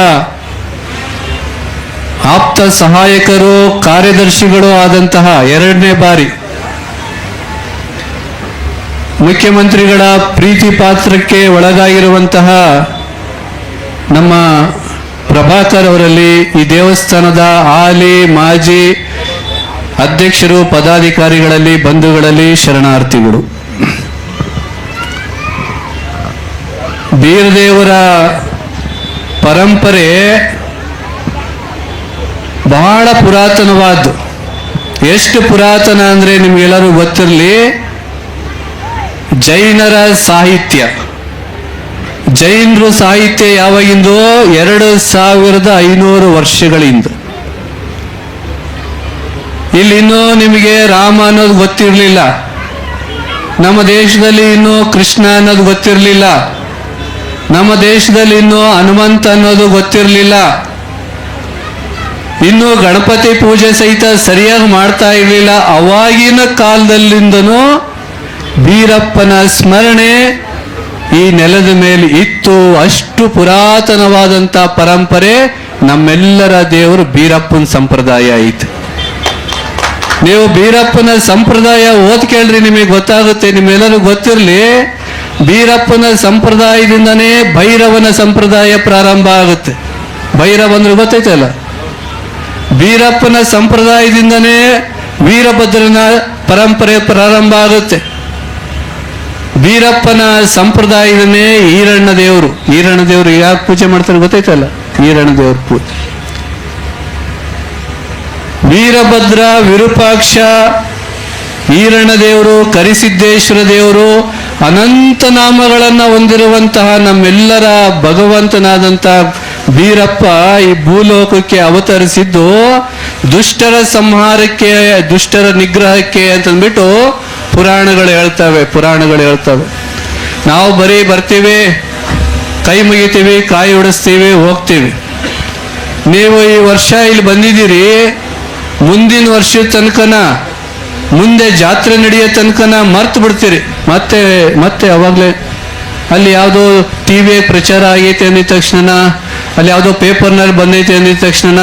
ಆಪ್ತ ಸಹಾಯಕರು, ಕಾರ್ಯದರ್ಶಿಗಳು ಆದಂತಹ 2ನೇ ಬಾರಿ ಮುಖ್ಯಮಂತ್ರಿಗಳ ಪ್ರೀತಿ ಪಾತ್ರಕ್ಕೆ ಒಳಗಾಗಿರುವಂತಹ ನಮ್ಮ ಪ್ರಭಾಕರ್ ಅವರಲ್ಲಿ ಈ ದೇವಸ್ಥಾನದ ಹಾಲಿ ಮಾಜಿ ಅಧ್ಯಕ್ಷರು, ಪದಾಧಿಕಾರಿಗಳಲ್ಲಿ, ಬಂಧುಗಳಲ್ಲಿ ಶರಣಾರ್ಥಿಗಳು. ಬೀರದೇವರ ಪರಂಪರೆ ಬಹಳ ಪುರಾತನವಾದ್ದು. ಎಷ್ಟು ಪುರಾತನ ಅಂದರೆ ನಿಮ್ಗೆಲ್ಲರೂ ಗೊತ್ತಿರಲಿ, ಜೈನರ ಸಾಹಿತ್ಯ, ಜೈನರು ಸಾಹಿತ್ಯ ಯಾವಾಗಿಂದು 2500 ವರ್ಷಗಳಿಂದ. ಇಲ್ಲಿ ಇನ್ನೂ ನಿಮಗೆ ರಾಮ ಅನ್ನೋದು ಗೊತ್ತಿರಲಿಲ್ಲ, ನಮ್ಮ ದೇಶದಲ್ಲಿ ಇನ್ನೂ ಕೃಷ್ಣ ಅನ್ನೋದು ಗೊತ್ತಿರಲಿಲ್ಲ, ನಮ್ಮ ದೇಶದಲ್ಲಿ ಇನ್ನೂ ಹನುಮಂತ ಅನ್ನೋದು ಗೊತ್ತಿರಲಿಲ್ಲ, ಇನ್ನು ಗಣಪತಿ ಪೂಜೆ ಸಹಿತ ಸರಿಯಾಗಿ ಮಾಡ್ತಾ ಇರಲಿಲ್ಲ. ಅವಾಗಿನ ಕಾಲದಲ್ಲಿಂದನೂ ಬೀರಪ್ಪನ ಸ್ಮರಣೆ ಈ ನೆಲದ ಮೇಲೆ ಇತ್ತು. ಅಷ್ಟು ಪುರಾತನವಾದಂಥ ಪರಂಪರೆ ನಮ್ಮೆಲ್ಲರ ದೇವರು ಬೀರಪ್ಪನ ಸಂಪ್ರದಾಯ ಐತೆ. ನೀವು ಬೀರಪ್ಪನ ಸಂಪ್ರದಾಯ ಓದ್ ಕೇಳ್ರಿ, ನಿಮಗೆ ಗೊತ್ತಾಗುತ್ತೆ. ನಿಮ್ಮೆಲ್ಲರೂ ಗೊತ್ತಿರಲಿ, ಬೀರಪ್ಪನ ಸಂಪ್ರದಾಯದಿಂದನೇ ಭೈರವನ ಸಂಪ್ರದಾಯ ಪ್ರಾರಂಭ ಆಗುತ್ತೆ. ಭೈರವ ಅಂದ್ರೆ ಗೊತ್ತೈತಲ್ಲ, ಬೀರಪ್ಪನ ಸಂಪ್ರದಾಯದಿಂದನೇ ವೀರಭದ್ರನ ಪರಂಪರೆ ಪ್ರಾರಂಭ ಆಗುತ್ತೆ. ಬೀರಪ್ಪನ ಸಂಪ್ರದಾಯದನೇ ಈರಣ್ಣ ದೇವರು. ಈರಣ್ಣ ದೇವರು ಯಾಕೆ ಪೂಜೆ ಮಾಡ್ತಾರೆ ಗೊತ್ತೈತಲ್ಲ, ಈರಣ್ಣ ದೇವ್ರ ಪೂಜೆ. ವೀರಭದ್ರ, ವಿರೂಪಾಕ್ಷ, ಈರಣ್ಣ ದೇವರು, ಕರಿಸಿದ್ದೇಶ್ವರ ದೇವರು, ಅನಂತ ನಾಮಗಳನ್ನು ಹೊಂದಿರುವಂತಹ ನಮ್ಮೆಲ್ಲರ ಭಗವಂತನಾದಂಥ ಬೀರಪ್ಪ ಈ ಭೂಲೋಕಕ್ಕೆ ಅವತರಿಸಿದ್ದು ದುಷ್ಟರ ಸಂಹಾರಕ್ಕೆ, ದುಷ್ಟರ ನಿಗ್ರಹಕ್ಕೆ ಅಂತಂದ್ಬಿಟ್ಟು ಪುರಾಣಗಳು ಹೇಳ್ತವೆ. ನಾವು ಬರೀ ಬರ್ತೀವಿ, ಕೈ ಮುಗಿತೀವಿ, ಕಾಯಿ ಹೊಡಿಸ್ತೀವಿ, ಹೋಗ್ತೀವಿ. ನೀವು ಈ ವರ್ಷ ಇಲ್ಲಿ ಬಂದಿದ್ದೀರಿ, ಮುಂದಿನ ವರ್ಷದ ತನಕನ, ಮುಂದೆ ಜಾತ್ರೆ ನಡೆಯೋ ತನಕನ ಮರ್ತು ಬಿಡ್ತೀರಿ. ಮತ್ತೆ ಅವಾಗಲೇ ಅಲ್ಲಿ ಯಾವುದೋ ಟಿವಿ ಪ್ರಚಾರ ಆಗೈತೆ ಅಂದಿದ ತಕ್ಷಣ, ಅಲ್ಲಿ ಯಾವುದೋ ಪೇಪರ್ನಲ್ಲಿ ಬಂದೈತೆ ಅಂದಿದ ತಕ್ಷಣ,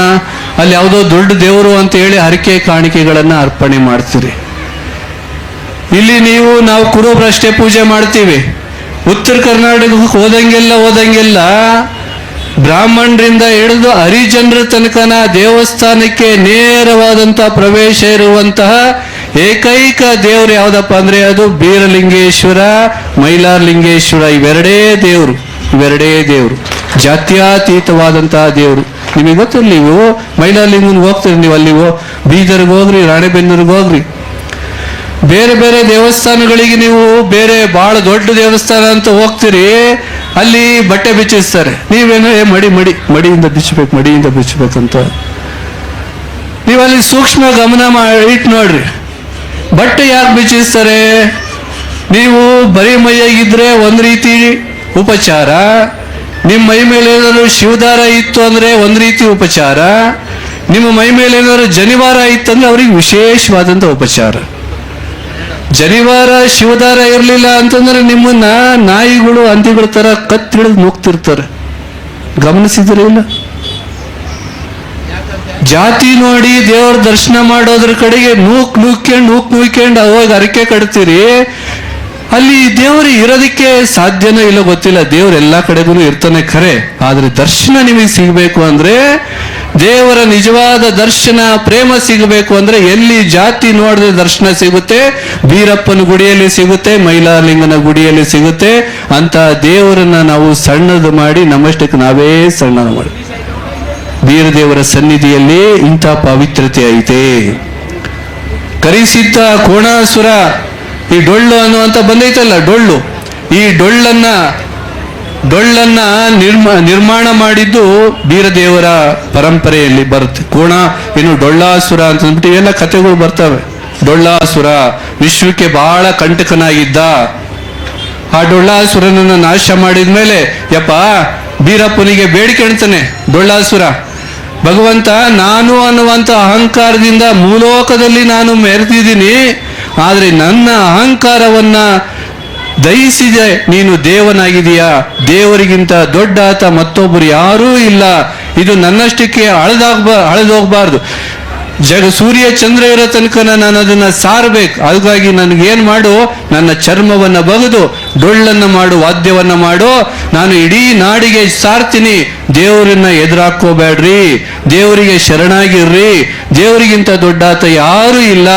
ಅಲ್ಲಿ ಯಾವುದೋ ದೊಡ್ಡ ದೇವರು ಅಂತ ಹೇಳಿ ಹರಕೆ ಕಾಣಿಕೆಗಳನ್ನು ಅರ್ಪಣೆ ಮಾಡ್ತೀರಿ. ಇಲ್ಲಿ ನಾವು ಕುರುಬರಷ್ಟೇ ಪೂಜೆ ಮಾಡ್ತೀವಿ. ಉತ್ತರ ಕರ್ನಾಟಕಕ್ಕೆ ಹೋದಂಗೆಲ್ಲ ಬ್ರಾಹ್ಮಣರಿಂದ ಹಿಡಿದು ಹರಿಜನರ ತನಕನ ದೇವಸ್ಥಾನಕ್ಕೆ ನೇರವಾದಂಥ ಪ್ರವೇಶ ಇರುವಂತಹ ಏಕೈಕ ದೇವರು ಯಾವುದಪ್ಪ ಅಂದ್ರೆ ಅದು ಬೀರಲಿಂಗೇಶ್ವರ, ಮೈಲಾರಲಿಂಗೇಶ್ವರ. ಇವೆರಡೇ ದೇವರು, ಜಾತ್ಯಾತೀತವಾದಂತಹ ದೇವರು. ನಿಮಗೆ ಗೊತ್ತಿರಲಿ, ನೀವು ಮೈಲಾರಲಿಂಗನ್ಗೆ ಹೋಗ್ತೀರಿ, ನೀವು ಅಲ್ಲಿ ಬೀದರ್ಗೆ ಹೋಗ್ರಿ, ರಾಣೆಬೆನ್ನೂರಿಗೆ ಹೋಗ್ರಿ, ಬೇರೆ ಬೇರೆ ದೇವಸ್ಥಾನಗಳಿಗೆ ನೀವು ಬೇರೆ ಬಹಳ ದೊಡ್ಡ ದೇವಸ್ಥಾನ ಅಂತ ಹೋಗ್ತೀರಿ, ಅಲ್ಲಿ ಬಟ್ಟೆ ಬಿಚ್ಚಿಸ್ತಾರೆ. ನೀವೇನೋ ಮಡಿಯಿಂದ ಬಿಚ್ಚಬೇಕಂತ ನೀವು ಅಲ್ಲಿ ಸೂಕ್ಷ್ಮ ಗಮನ ಇಟ್ಟು ನೋಡ್ರಿ. ಬಟ್ಟೆ ಯಾಕೆ ಬಿಚ್ಚಿಸ್ತಾರೆ? ನೀವು ಬರೀ ಮೈಯಾಗಿದ್ರೆ ಒಂದು ರೀತಿ ಉಪಚಾರ, ನಿಮ್ಮ ಮೈ ಮೇಲೆ ಏನಾದ್ರು ಶಿವದಾರ ಇತ್ತು ಅಂದ್ರೆ ಒಂದು ರೀತಿ ಉಪಚಾರ, ನಿಮ್ಮ ಮೈ ಮೇಲೆ ಏನಾದ್ರು ಜನಿವಾರ ಇತ್ತಂದ್ರೆ ಅವ್ರಿಗೆ ವಿಶೇಷವಾದಂಥ ಉಪಚಾರ. ಜನಿವಾರ ಶಿವದಾರ ಇರಲಿಲ್ಲ ಅಂತಂದ್ರೆ ನಿಮ್ಮನ್ನ ನಾಯಿಗಳು, ಹಂದಿಗಳ ತರ ಕತ್ತಿಳಿದು ನುಗ್ತಿರ್ತಾರೆ. ಗಮನಿಸಿದ್ರೆ ಇಲ್ಲ? ಜಾತಿ ನೋಡಿ ದೇವರ ದರ್ಶನ ಮಾಡೋದ್ರ ಕಡೆಗೆ ನೂಕ್ಕೊಂಡು ಅವಾಗ ಹರಕೆ ಕಟ್ತೀರಿ. ಅಲ್ಲಿ ದೇವರು ಇರೋದಕ್ಕೆ ಸಾಧ್ಯನೋ ಇಲ್ಲ ಗೊತ್ತಿಲ್ಲ. ದೇವ್ರು ಎಲ್ಲಾ ಕಡೆಗೂ ಇರ್ತಾನೆ ಖರೆ, ಆದ್ರೆ ದರ್ಶನ ನಿಮಗೆ ಸಿಗಬೇಕು ಅಂದ್ರೆ, ದೇವರ ನಿಜವಾದ ದರ್ಶನ, ಪ್ರೇಮ ಸಿಗಬೇಕು ಅಂದ್ರೆ ಎಲ್ಲಿ ಜಾತಿ ನೋಡಿದ್ರೆ ದರ್ಶನ ಸಿಗುತ್ತೆ? ಬೀರಪ್ಪನ ಗುಡಿಯಲ್ಲಿ ಸಿಗುತ್ತೆ, ಮೈಲಾರಲಿಂಗನ ಗುಡಿಯಲ್ಲಿ ಸಿಗುತ್ತೆ. ಅಂತ ದೇವರನ್ನ ನಾವು ಸಣ್ಣದು ಮಾಡಿ ನಮ್ಮಷ್ಟಕ್ಕೆ ನಾವೇ ಸಣ್ಣದು ಮಾಡಿ, ಬೀರದೇವರ ಸನ್ನಿಧಿಯಲ್ಲಿ ಇಂಥ ಪವಿತ್ರತೆ ಐತೆ. ಕರಿಸಿದ್ದ ಕೋಣಾಸುರ, ಈ ಡೊಳ್ಳು ಅನ್ನುವಂತ ಬಂದೈತಲ್ಲ, ಈ ಡೊಳ್ಳನ್ನ ನಿರ್ಮಾಣ ಮಾಡಿದ್ದು ಬೀರದೇವರ ಪರಂಪರೆಯಲ್ಲಿ ಬರುತ್ತೆ. ಇನ್ನು ಡೊಳ್ಳಾಸುರ ಅಂತಂದ್ಬಿಟ್ಟು ಇವೆಲ್ಲ ಕಥೆಗಳು ಬರ್ತವೆ. ಡೊಳ್ಳಾಸುರ ವಿಶ್ವಕ್ಕೆ ಬಹಳ ಕಂಟಕನಾಗಿದ್ದ. ಆ ಡೊಳ್ಳಾಸುರನನ್ನು ನಾಶ ಮಾಡಿದ್ಮೇಲೆ ಯಪ್ಪ ಬೀರಪ್ಪನಿಗೆ ಬೇಡಿಕೆ ಇಡ್ತಾನೆ ಡೊಳ್ಳಾಸುರ, ಭಗವಂತ, ನಾನು ಅನ್ನುವಂಥ ಅಹಂಕಾರದಿಂದ ಮೂಲೋಕದಲ್ಲಿ ನಾನು ಮೆರೆದಿದ್ದೀನಿ, ಆದ್ರೆ ನನ್ನ ಅಹಂಕಾರವನ್ನ ದಯಿಸಿದೆ ನೀನು ದೇವನಾಗಿದೀಯಾ. ದೇವರಿಗಿಂತ ದೊಡ್ಡ ಆತ ಮತ್ತೊಬ್ಬರು ಯಾರೂ ಇಲ್ಲ. ಇದು ನನ್ನಷ್ಟಕ್ಕೆ ಅಳೆದೋಗ್ಬಾರ್ದು. ಸೂರ್ಯ ಚಂದ್ರ ಇರೋ ತನಕ ನಾನು ಅದನ್ನ ಸಾರಬೇಕು. ಹಾಗಾಗಿ ನನಗೇನ್ ಮಾಡು, ನನ್ನ ಚರ್ಮವನ್ನ ಬಗೆದು ಡೊಳ್ಳನ್ನ ಮಾಡು, ವಾದ್ಯವನ್ನ ಮಾಡು, ನಾನು ಇಡೀ ನಾಡಿಗೆ ಸಾರ್ತೀನಿ. ದೇವರನ್ನ ಎದುರಾಕೋಬೇಡ್ರಿ, ದೇವರಿಗೆ ಶರಣಾಗಿರ್ರಿ. ದೇವರಿಗಿಂತ ದೊಡ್ಡಾತ ಯಾರು ಇಲ್ಲ.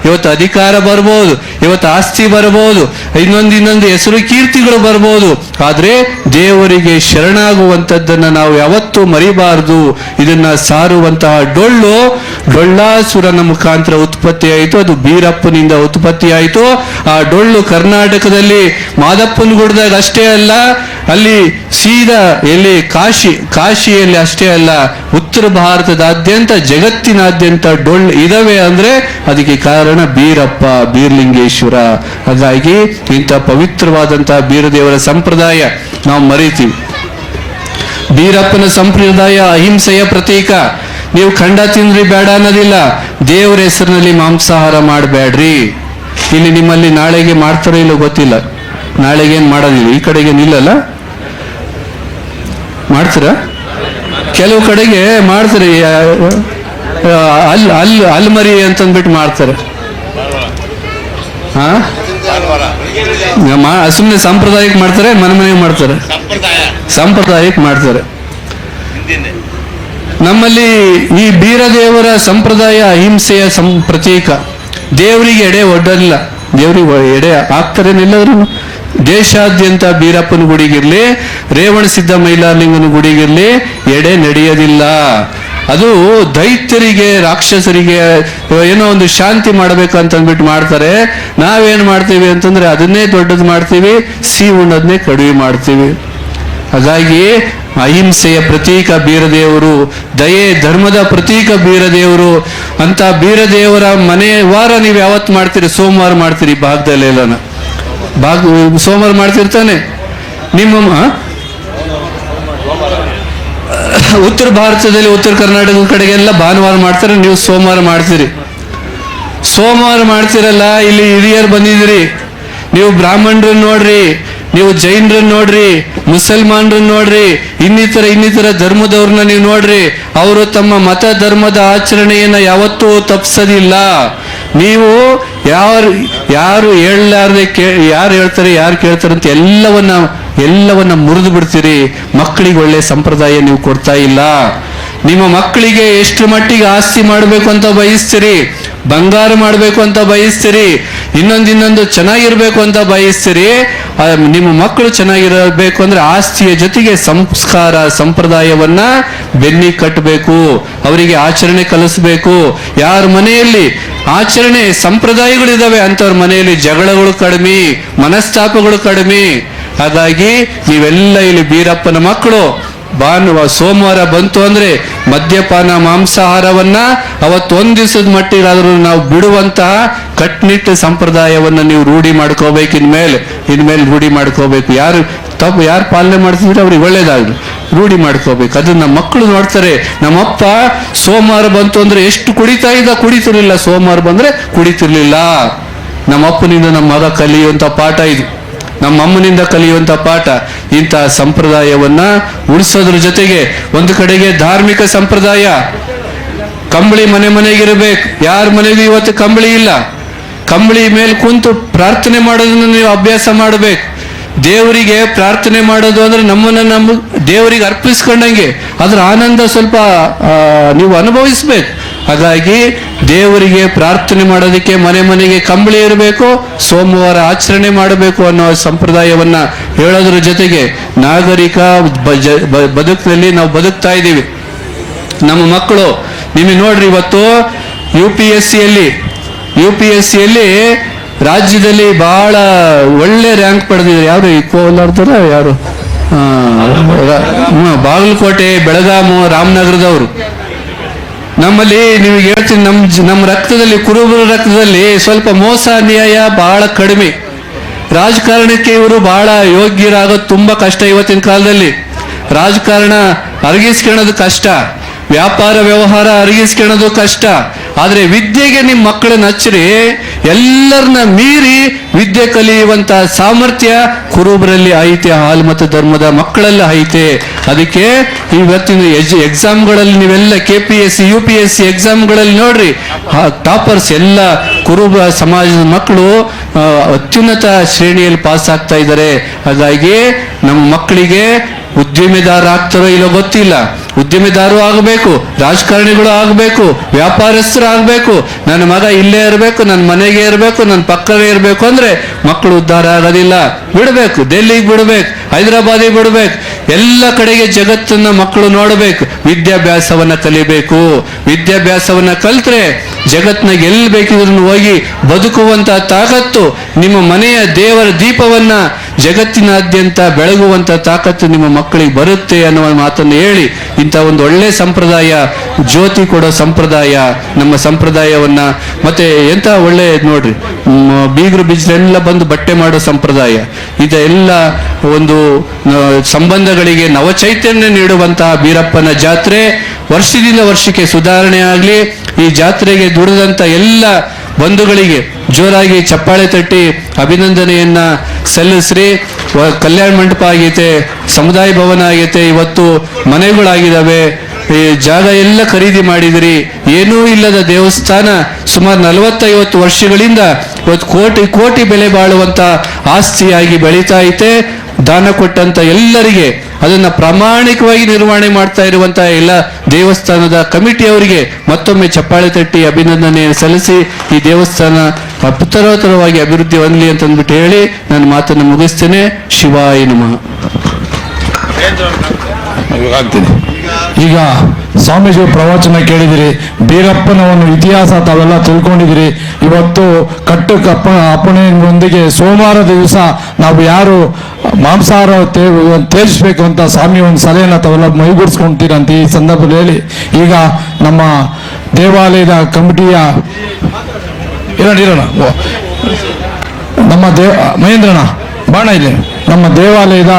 ಇವತ್ತು ಅಧಿಕಾರ ಬರ್ಬೋದು, ಇವತ್ತು ಆಸ್ತಿ ಬರ್ಬೋದು, ಇನ್ನೊಂದು ಹೆಸರು ಕೀರ್ತಿಗಳು ಬರ್ಬೋದು, ಆದ್ರೆ ದೇವರಿಗೆ ಶರಣಾಗುವಂಥದ್ದನ್ನ ನಾವು ಯಾವತ್ತೂ ಮರಿಬಾರದು. ಇದನ್ನ ಸಾರುವಂತಹ ಡೊಳ್ಳಾಸುರನ ಮುಖಾಂತರ ಉತ್ಪತ್ತಿ ಆಯಿತು. ಅದು ಬೀರಪ್ಪನಿಂದ ಉತ್ಪತ್ತಿ ಆಯಿತು. ಆ ಡೊಳ್ಳು ಕರ್ನಾಟಕದಲ್ಲಿ ಮಾದಪ್ಪನ ಗುಡ್ದಾಗ ಅಷ್ಟೇ ಅಲ್ಲ, ಅಲ್ಲಿ ಸೀದಾ ಎಲ್ಲಿ ಕಾಶಿಯಲ್ಲಿ ಅಷ್ಟೇ ಅಲ್ಲ, ಉತ್ತರ ಭಾರತದಾದ್ಯಂತ ಜಗತ್ತಿನಾದ್ಯಂತ ಡೊಳ್ಳು ಇದಾವೆ ಅಂದ್ರೆ ಅದಕ್ಕೆ ಕಾರಣ ಬೀರಪ್ಪ, ಬೀರ್ಲಿಂಗೇಶ್ವರ. ಹಾಗಾಗಿ ಇಂಥ ಪವಿತ್ರವಾದಂತಹ ಬೀರದೇವರ ಸಂಪ್ರದಾಯ ನಾವು ಮರಿತೀವಿ. ಬೀರಪ್ಪನ ಸಂಪ್ರದಾಯ ಅಹಿಂಸೆಯ ಪ್ರತೀಕ. ನೀವು ಖಂಡ ತಿಂದ್ರಿ ಬೇಡ ಅನ್ನೋದಿಲ್ಲ, ದೇವರ ಹೆಸರಿನಲ್ಲಿ ಮಾಂಸಾಹಾರ ಮಾಡಬೇಡ್ರಿ. ಇಲ್ಲಿ ನಿಮ್ಮಲ್ಲಿ ನಾಳೆಗೆ ಮಾಡ್ತಾರೋ ಇಲ್ಲೋ ಗೊತ್ತಿಲ್ಲ, ನಾಳೆಗೇನು ಮಾಡೋದಿಲ್ಲ, ಈ ಕಡೆಗೆ ನಿಲ್ಲಲ್ಲ, ಮಾಡ್ತೀರಾ? ಕೆಲವು ಕಡೆಗೆ ಮಾಡ್ತಾರೆ, ಅಲ್ಮರಿ ಅಂತಂದ್ಬಿಟ್ಟು ಮಾಡ್ತಾರೆ. ಹಾ, ಸುಮ್ಮನೆ ಸಂಪ್ರದಾಯಕ್ಕೆ ಮಾಡ್ತಾರೆ, ಮನೆಗೆ ಮಾಡ್ತಾರೆ, ಸಂಪ್ರದಾಯಕ್ಕೆ ಮಾಡ್ತಾರೆ. ನಮ್ಮಲ್ಲಿ ಈ ಬೀರದೇವರ ಸಂಪ್ರದಾಯ ಅಹಿಂಸೆಯ ಪ್ರತೀಕ. ದೇವರಿಗೆ ಎಡೆ ಒಡ್ಡಲ್ಲ, ದೇವರಿಗೆ ಎಡೆ ಆಗ್ತಾರೇನಿಲ್ಲದ್ರು ದೇಶಾದ್ಯಂತ ಬೀರಪ್ಪನ ಗುಡಿಗಿರ್ಲಿ, ರೇವಣ ಸಿದ್ಧ ಮೈಲಾರಲಿಂಗನ ಗುಡಿಗಿರ್ಲಿ ಎಡೆ ನಡೆಯೋದಿಲ್ಲ. ಅದು ದೈತ್ಯರಿಗೆ, ರಾಕ್ಷಸರಿಗೆ ಏನೋ ಒಂದು ಶಾಂತಿ ಮಾಡಬೇಕಂತ ಅಂದ್ಬಿಟ್ಟು ಮಾಡ್ತಾರೆ. ನಾವೇನ್ ಮಾಡ್ತೀವಿ ಅಂತಂದ್ರೆ ಅದನ್ನೇ ದೊಡ್ಡದು ಮಾಡ್ತೀವಿ, ಸಿಹಿ ಉಣ್ಣದನ್ನೇ ಕಡಿಮೆ ಮಾಡ್ತೀವಿ. ಹಾಗಾಗಿ ಅಹಿಂಸೆಯ ಪ್ರತೀಕ ಬೀರದೇವರು, ದಯೆ ಧರ್ಮದ ಪ್ರತೀಕ ಬೀರದೇವರು. ಅಂತ ಬೀರದೇವರ ಮನೆ ವಾರ ನೀವು ಯಾವತ್ತು ಮಾಡ್ತೀರಿ? ಸೋಮವಾರ ಮಾಡ್ತೀರಿ ಭಾಗದಲ್ಲೆಲ್ಲನ. ಸೋಮವಾರ ಮಾಡ್ತಿರ್ತಾನೆ. ನಿಮ್ಮ ಉತ್ತರ ಭಾರತದಲ್ಲಿ, ಉತ್ತರ ಕರ್ನಾಟಕದ ಕಡೆಗೆಲ್ಲ ಭಾನುವಾರ ಮಾಡ್ತಾರೆ, ನೀವು ಸೋಮವಾರ ಮಾಡ್ತೀರಿ. ಸೋಮವಾರ ಮಾಡ್ತಿರಲ್ಲ, ಇಲ್ಲಿ ಹಿರಿಯರು ಬಂದಿದ್ದೀರಿ, ನೀವು ಬ್ರಾಹ್ಮಣರನ್ನ ನೋಡ್ರಿ, ನೀವು ಜೈನರನ್ನ ನೋಡ್ರಿ, ಮುಸಲ್ಮಾನರನ್ನ ನೋಡ್ರಿ, ಇನ್ನಿತರ ಧರ್ಮದವ್ರನ್ನ ನೀವು ನೋಡ್ರಿ. ಅವರು ತಮ್ಮ ಮತ ಧರ್ಮದ ಆಚರಣೆಯನ್ನ ಯಾವತ್ತೂ ತಪ್ಪಿಸೋದಿಲ್ಲ. ನೀವು ಯಾರು ಹೇಳಲಾರ್ದೆ ಯಾರು ಹೇಳ್ತಾರೆ, ಯಾರು ಕೇಳ್ತಾರೆ ಅಂತ ಎಲ್ಲವನ್ನ ಮುರಿದು ಬಿಡ್ತೀರಿ. ಮಕ್ಕಳಿಗೆ ಒಳ್ಳೆ ಸಂಪ್ರದಾಯ ನೀವು ಕೊಡ್ತಾ ಇಲ್ಲ. ನಿಮ್ಮ ಮಕ್ಕಳಿಗೆ ಎಷ್ಟು ಮಟ್ಟಿಗೆ ಆಸ್ತಿ ಮಾಡಬೇಕು ಅಂತ ಬಯಸ್ತೀರಿ, ಬಂಗಾರ ಮಾಡಬೇಕು ಅಂತ ಬಯಸ್ತೀರಿ, ಇನ್ನೊಂದು ಚೆನ್ನಾಗಿರ್ಬೇಕು ಅಂತ ಬಯಸ್ತೀರಿ. ನಿಮ್ಮ ಮಕ್ಕಳು ಚೆನ್ನಾಗಿರಬೇಕು ಅಂದ್ರೆ ಆಸ್ತಿಯ ಜೊತೆಗೆ ಸಂಸ್ಕಾರ, ಸಂಪ್ರದಾಯವನ್ನ ಬೆನ್ನಿ ಕಟ್ಟಬೇಕು, ಅವರಿಗೆ ಆಚರಣೆ ಕಲಿಸ್ಬೇಕು. ಯಾರ ಮನೆಯಲ್ಲಿ ಆಚರಣೆ ಸಂಪ್ರದಾಯಗಳಿದಾವೆ ಅಂಥವ್ರ ಮನೆಯಲ್ಲಿ ಜಗಳಗಳು ಕಡಿಮೆ, ಮನಸ್ತಾಪಗಳು ಕಡಿಮೆ. ಹಾಗಾಗಿ ನೀವೆಲ್ಲ ಇಲ್ಲಿ ಬೀರಪ್ಪನ ಮಕ್ಕಳು ಸೋಮವಾರ ಬಂತು ಅಂದ್ರೆ ಮದ್ಯಪಾನ, ಮಾಂಸಾಹಾರವನ್ನ ಅವತ್ತೊಂದು ದಿವಸದ ಮಟ್ಟಿಗಾದ್ರೂ ನಾವು ಬಿಡುವಂತಹ ಕಟ್ನಿಟ್ಟು ಸಂಪ್ರದಾಯವನ್ನ ನೀವು ರೂಢಿ ಮಾಡ್ಕೋಬೇಕು. ಇನ್ಮೇಲೆ ರೂಢಿ ಮಾಡ್ಕೋಬೇಕು. ಯಾರು ಪಾಲನೆ ಮಾಡ್ತಿದ್ರೆ ಅವ್ರಿಗೆ ಒಳ್ಳೇದಾಗ್ಲಿ, ರೂಢಿ ಮಾಡ್ಕೋಬೇಕು. ಅದನ್ನ ಮಕ್ಕಳು ನೋಡ್ತಾರೆ. ನಮ್ಮಪ್ಪ ಸೋಮವಾರ ಬಂತು ಅಂದ್ರೆ ಎಷ್ಟು ಕುಡಿತಿರ್ಲಿಲ್ಲ, ಸೋಮವಾರ ಬಂದ್ರೆ ಕುಡಿತಿರ್ಲಿಲ್ಲ. ನಮ್ಮಪ್ಪನಿಂದ ನಮ್ಮ ಮಗ ಕಲಿಯುವಂತ ಪಾಠ ಇದು, ನಮ್ಮಮ್ಮನಿಂದ ಕಲಿಯುವಂತ ಪಾಠ. ಇಂತಹ ಸಂಪ್ರದಾಯವನ್ನ ಉಳಿಸೋದ್ರ ಜೊತೆಗೆ ಒಂದು ಕಡೆಗೆ ಧಾರ್ಮಿಕ ಸಂಪ್ರದಾಯ, ಕಂಬಳಿ ಮನೆಗಿರ್ಬೇಕು. ಯಾರ ಮನೆಗೂ ಇವತ್ತು ಕಂಬಳಿ ಇಲ್ಲ. ಕಂಬಳಿ ಮೇಲೆ ಕುಂತು ಪ್ರಾರ್ಥನೆ ಮಾಡೋದನ್ನ ನೀವು ಅಭ್ಯಾಸ ಮಾಡಬೇಕು. ದೇವರಿಗೆ ಪ್ರಾರ್ಥನೆ ಮಾಡೋದು ಅಂದ್ರೆ ನಮ್ಮ ದೇವರಿಗೆ ಅರ್ಪಿಸ್ಕೊಂಡಂಗೆ, ಅದ್ರ ಆನಂದ ಸ್ವಲ್ಪ ನೀವು ಅನುಭವಿಸ್ಬೇಕು. ಹಾಗಾಗಿ ದೇವರಿಗೆ ಪ್ರಾರ್ಥನೆ ಮಾಡೋದಕ್ಕೆ ಮನೆಗೆ ಕಂಬಳಿ ಇರಬೇಕು, ಸೋಮವಾರ ಆಚರಣೆ ಮಾಡಬೇಕು ಅನ್ನೋ ಸಂಪ್ರದಾಯವನ್ನ ಹೇಳೋದ್ರ ಜೊತೆಗೆ ನಾಗರಿಕ ಬದುಕಿನಲ್ಲಿ ನಾವು ಬದುಕ್ತಾ ಇದ್ದೀವಿ. ನಮ್ಮ ಮಕ್ಕಳು ನಿಮಗೆ ನೋಡ್ರಿ, ಇವತ್ತು UPSC ಯಲ್ಲಿ ರಾಜ್ಯದಲ್ಲಿ ಬಹಳ ಒಳ್ಳೆ ರ್ಯಾಂಕ್ ಪಡೆದಿದ್ದಾರೆ. ಯಾರು ಈ ಕೋಲಾರದವರ ಯಾರು, ಬಾಗಲಕೋಟೆ, ಬೆಳಗಾಮು, ರಾಮನಗರದವರು. ನಮ್ಮಲ್ಲಿ ನಿಮಗೆ ಹೇಳ್ತೀನಿ, ನಮ್ಮ ರಕ್ತದಲ್ಲಿ, ಕುರುಬರ ರಕ್ತದಲ್ಲಿ ಸ್ವಲ್ಪ ಮೋಸ ಅನ್ಯಾಯ ಬಹಳ ಕಡಿಮೆ. ರಾಜಕಾರಣಕ್ಕೆ ಇವರು ಬಹಳ ಯೋಗ್ಯರಾಗೋದು ತುಂಬಾ ಕಷ್ಟ. ಇವತ್ತಿನ ಕಾಲದಲ್ಲಿ ರಾಜಕಾರಣ ಅರಗಿಸ್ಕೊಳ್ಳೋದು ಕಷ್ಟ, ವ್ಯಾಪಾರ ವ್ಯವಹಾರ ಅರಗಿಸ್ಕೊಳ್ಳೋದು ಕಷ್ಟ. ಆದ್ರೆ ವಿದ್ಯೆಗೆ ನಿಮ್ಮ ಮಕ್ಕಳನ್ನ ಹಚ್ಚ್ರಿ, ಎಲ್ಲರನ್ನ ಮೀರಿ ವಿದ್ಯೆ ಕಲಿಯುವಂತ ಸಾಮರ್ಥ್ಯ ಕುರುಬರಲ್ಲಿ ಐತೆ, ಹಾಲು ಮತ್ತು ಧರ್ಮದ ಮಕ್ಕಳೆಲ್ಲ ಐತೆ. ಅದಕ್ಕೆ ಇವತ್ತಿನ ಎಕ್ಸಾಮ್ಗಳಲ್ಲಿ ನೀವೆಲ್ಲ KPSC UPSC ಎಕ್ಸಾಮ್ಗಳಲ್ಲಿ ನೋಡ್ರಿ, ಟಾಪರ್ಸ್ ಎಲ್ಲ ಕುರುಬ ಸಮಾಜದ ಮಕ್ಕಳು ಅತ್ಯುನ್ನತ ಶ್ರೇಣಿಯಲ್ಲಿ ಪಾಸ್ ಆಗ್ತಾ ಇದ್ದಾರೆ. ಹಾಗಾಗಿ ನಮ್ಮ ಮಕ್ಕಳಿಗೆ ಉದ್ಯಮಿದಾರ ಆಗ್ತಾರೋ ಇಲ್ಲೋ ಗೊತ್ತಿಲ್ಲ, ಉದ್ಯಮಿದಾರರು ಆಗಬೇಕು, ರಾಜಕಾರಣಿಗಳು ಆಗಬೇಕು, ವ್ಯಾಪಾರಸ್ಥರು ಆಗಬೇಕು. ನನ್ನ ಮಗ ಇಲ್ಲೇ ಇರಬೇಕು, ನನ್ನ ಮನೆಗೆ ಇರಬೇಕು, ನನ್ನ ಪಕ್ಕವೇ ಇರಬೇಕು ಅಂದ್ರೆ ಮಕ್ಕಳು ಉದ್ಧಾರ ಆಗೋದಿಲ್ಲ. ಬಿಡಬೇಕು, ಡೆಲ್ಲಿಗೆ ಬಿಡಬೇಕು, ಹೈದರಾಬಾದಿಗೆ ಬಿಡಬೇಕು, ಎಲ್ಲ ಕಡೆಗೆ ಜಗತ್ತನ್ನ ಮಕ್ಕಳು ನೋಡಬೇಕು. ವಿದ್ಯಾಭ್ಯಾಸವನ್ನ ಕಲಿಬೇಕು. ವಿದ್ಯಾಭ್ಯಾಸವನ್ನ ಕಲ್ತ್ರೆ ಜಗತ್ನಾಗ ಎಲ್ಲಿ ಬೇಕಿದ್ರು ಹೋಗಿ ಬದುಕುವಂತ ತಾಕತ್ತು, ನಿಮ್ಮ ಮನೆಯ ದೇವರ ದೀಪವನ್ನ ಜಗತ್ತಿನಾದ್ಯಂತ ಬೆಳಗುವಂತ ತಾಕತ್ತು ನಿಮ್ಮ ಮಕ್ಕಳಿಗೆ ಬರುತ್ತೆ ಅನ್ನುವ ಮಾತನ್ನು ಹೇಳಿ, ಇಂಥ ಒಂದು ಒಳ್ಳೆ ಸಂಪ್ರದಾಯ, ಜ್ಯೋತಿ ಕೊಡೋ ಸಂಪ್ರದಾಯ ನಮ್ಮ ಸಂಪ್ರದಾಯವನ್ನ, ಮತ್ತೆ ಎಂತ ಒಳ್ಳೆ ನೋಡ್ರಿ, ಬೀಗರು ಬಿಜ್ರೆಲ್ಲ ಬಂದು ಬಟ್ಟೆ ಮಾಡೋ ಸಂಪ್ರದಾಯ, ಇದೆಲ್ಲ ಒಂದು ಸಂಬಂಧಗಳಿಗೆ ನವಚೈತನ್ಯ ನೀಡುವಂತಹ ಬೀರಪ್ಪನ ಜಾತ್ರೆ. ವರ್ಷದಿಂದ ವರ್ಷಕ್ಕೆ ಸುಧಾರಣೆ ಆಗಲಿ. ಈ ಜಾತ್ರೆಗೆ ದುಡಿದಂತ ಎಲ್ಲ ಬಂಧುಗಳಿಗೆ ಜೋರಾಗಿ ಚಪ್ಪಾಳೆ ತಟ್ಟಿ ಅಭಿನಂದನೆಯನ್ನ ಸಲ್ಲಿಸ್ರಿ. ಕಲ್ಯಾಣ ಮಂಟಪ ಆಗೈತೆ, ಸಮುದಾಯ ಭವನ ಆಗೈತೆ, ಇವತ್ತು ಮನೆಗಳಾಗಿದ್ದಾವೆ, ಈ ಜಾಗ ಎಲ್ಲ ಖರೀದಿ ಮಾಡಿದಿರಿ. ಏನೂ ಇಲ್ಲದ ದೇವಸ್ಥಾನ ಸುಮಾರು 40-50 ವರ್ಷಗಳಿಂದ ಇವತ್ತು ಕೋಟಿ ಕೋಟಿ ಬೆಲೆ ಬಾಳುವಂತ ಆಸ್ತಿಯಾಗಿ ಬೆಳೀತಾ ಐತೆ. ದಾನ ಕೊಟ್ಟಂತ ಎಲ್ಲರಿಗೆ ಅದನ್ನ ಪ್ರಾಮಾಣಿಕವಾಗಿ ನಿರ್ವಹಣೆ ಮಾಡ್ತಾ ಇರುವಂತಹ ಎಲ್ಲ ದೇವಸ್ಥಾನದ ಕಮಿಟಿಯವರಿಗೆ ಮತ್ತೊಮ್ಮೆ ಚಪ್ಪಾಳೆ ತಟ್ಟಿ ಅಭಿನಂದನೆ ಸಲ್ಲಿಸಿ ಈ ದೇವಸ್ಥಾನ ಉತ್ತರೋತ್ತರವಾಗಿ ಅಭಿವೃದ್ಧಿ ಹೊಂದಲಿ ಅಂತ ಅಂದ್ಬಿಟ್ಟು ಹೇಳಿ ನನ್ನ ಮಾತನ್ನು ಮುಗಿಸ್ತೇನೆ. ಶಿವಾಯ ನಮಃ. ಈಗ ಸ್ವಾಮೀಜಿ ಪ್ರವಚನ ಕೇಳಿದಿರಿ, ಬೀರಪ್ಪನ ಒಂದು ಇತಿಹಾಸ ತಾವೆಲ್ಲ ತಿಳ್ಕೊಂಡಿದಿರಿ. ಇವತ್ತು ಅಪ್ಪಣೆಯೊಂದಿಗೆ ಸೋಮವಾರ ದಿವಸ ನಾವು ಯಾರು ಮಾಂಸಾಹಾರ ತ್ಯಜಿಸ್ಬೇಕು ಅಂತ ಸ್ವಾಮಿ ಒಂದು ಸಲಹೆನ ತಾವೆಲ್ಲ ಮೈಗೂಡಿಸ್ಕೊಂತೀರಂತ ಈ ಸಂದರ್ಭದಲ್ಲಿ ಹೇಳಿ, ಈಗ ನಮ್ಮ ದೇವಾಲಯದ ಕಮಿಟಿಯ ಇರೋಣ ನಮ್ಮ ಮಹೇಂದ್ರಣ್ಣ ಬಾಣ ಇಲ್ಲಿ, ನಮ್ಮ ದೇವಾಲಯದ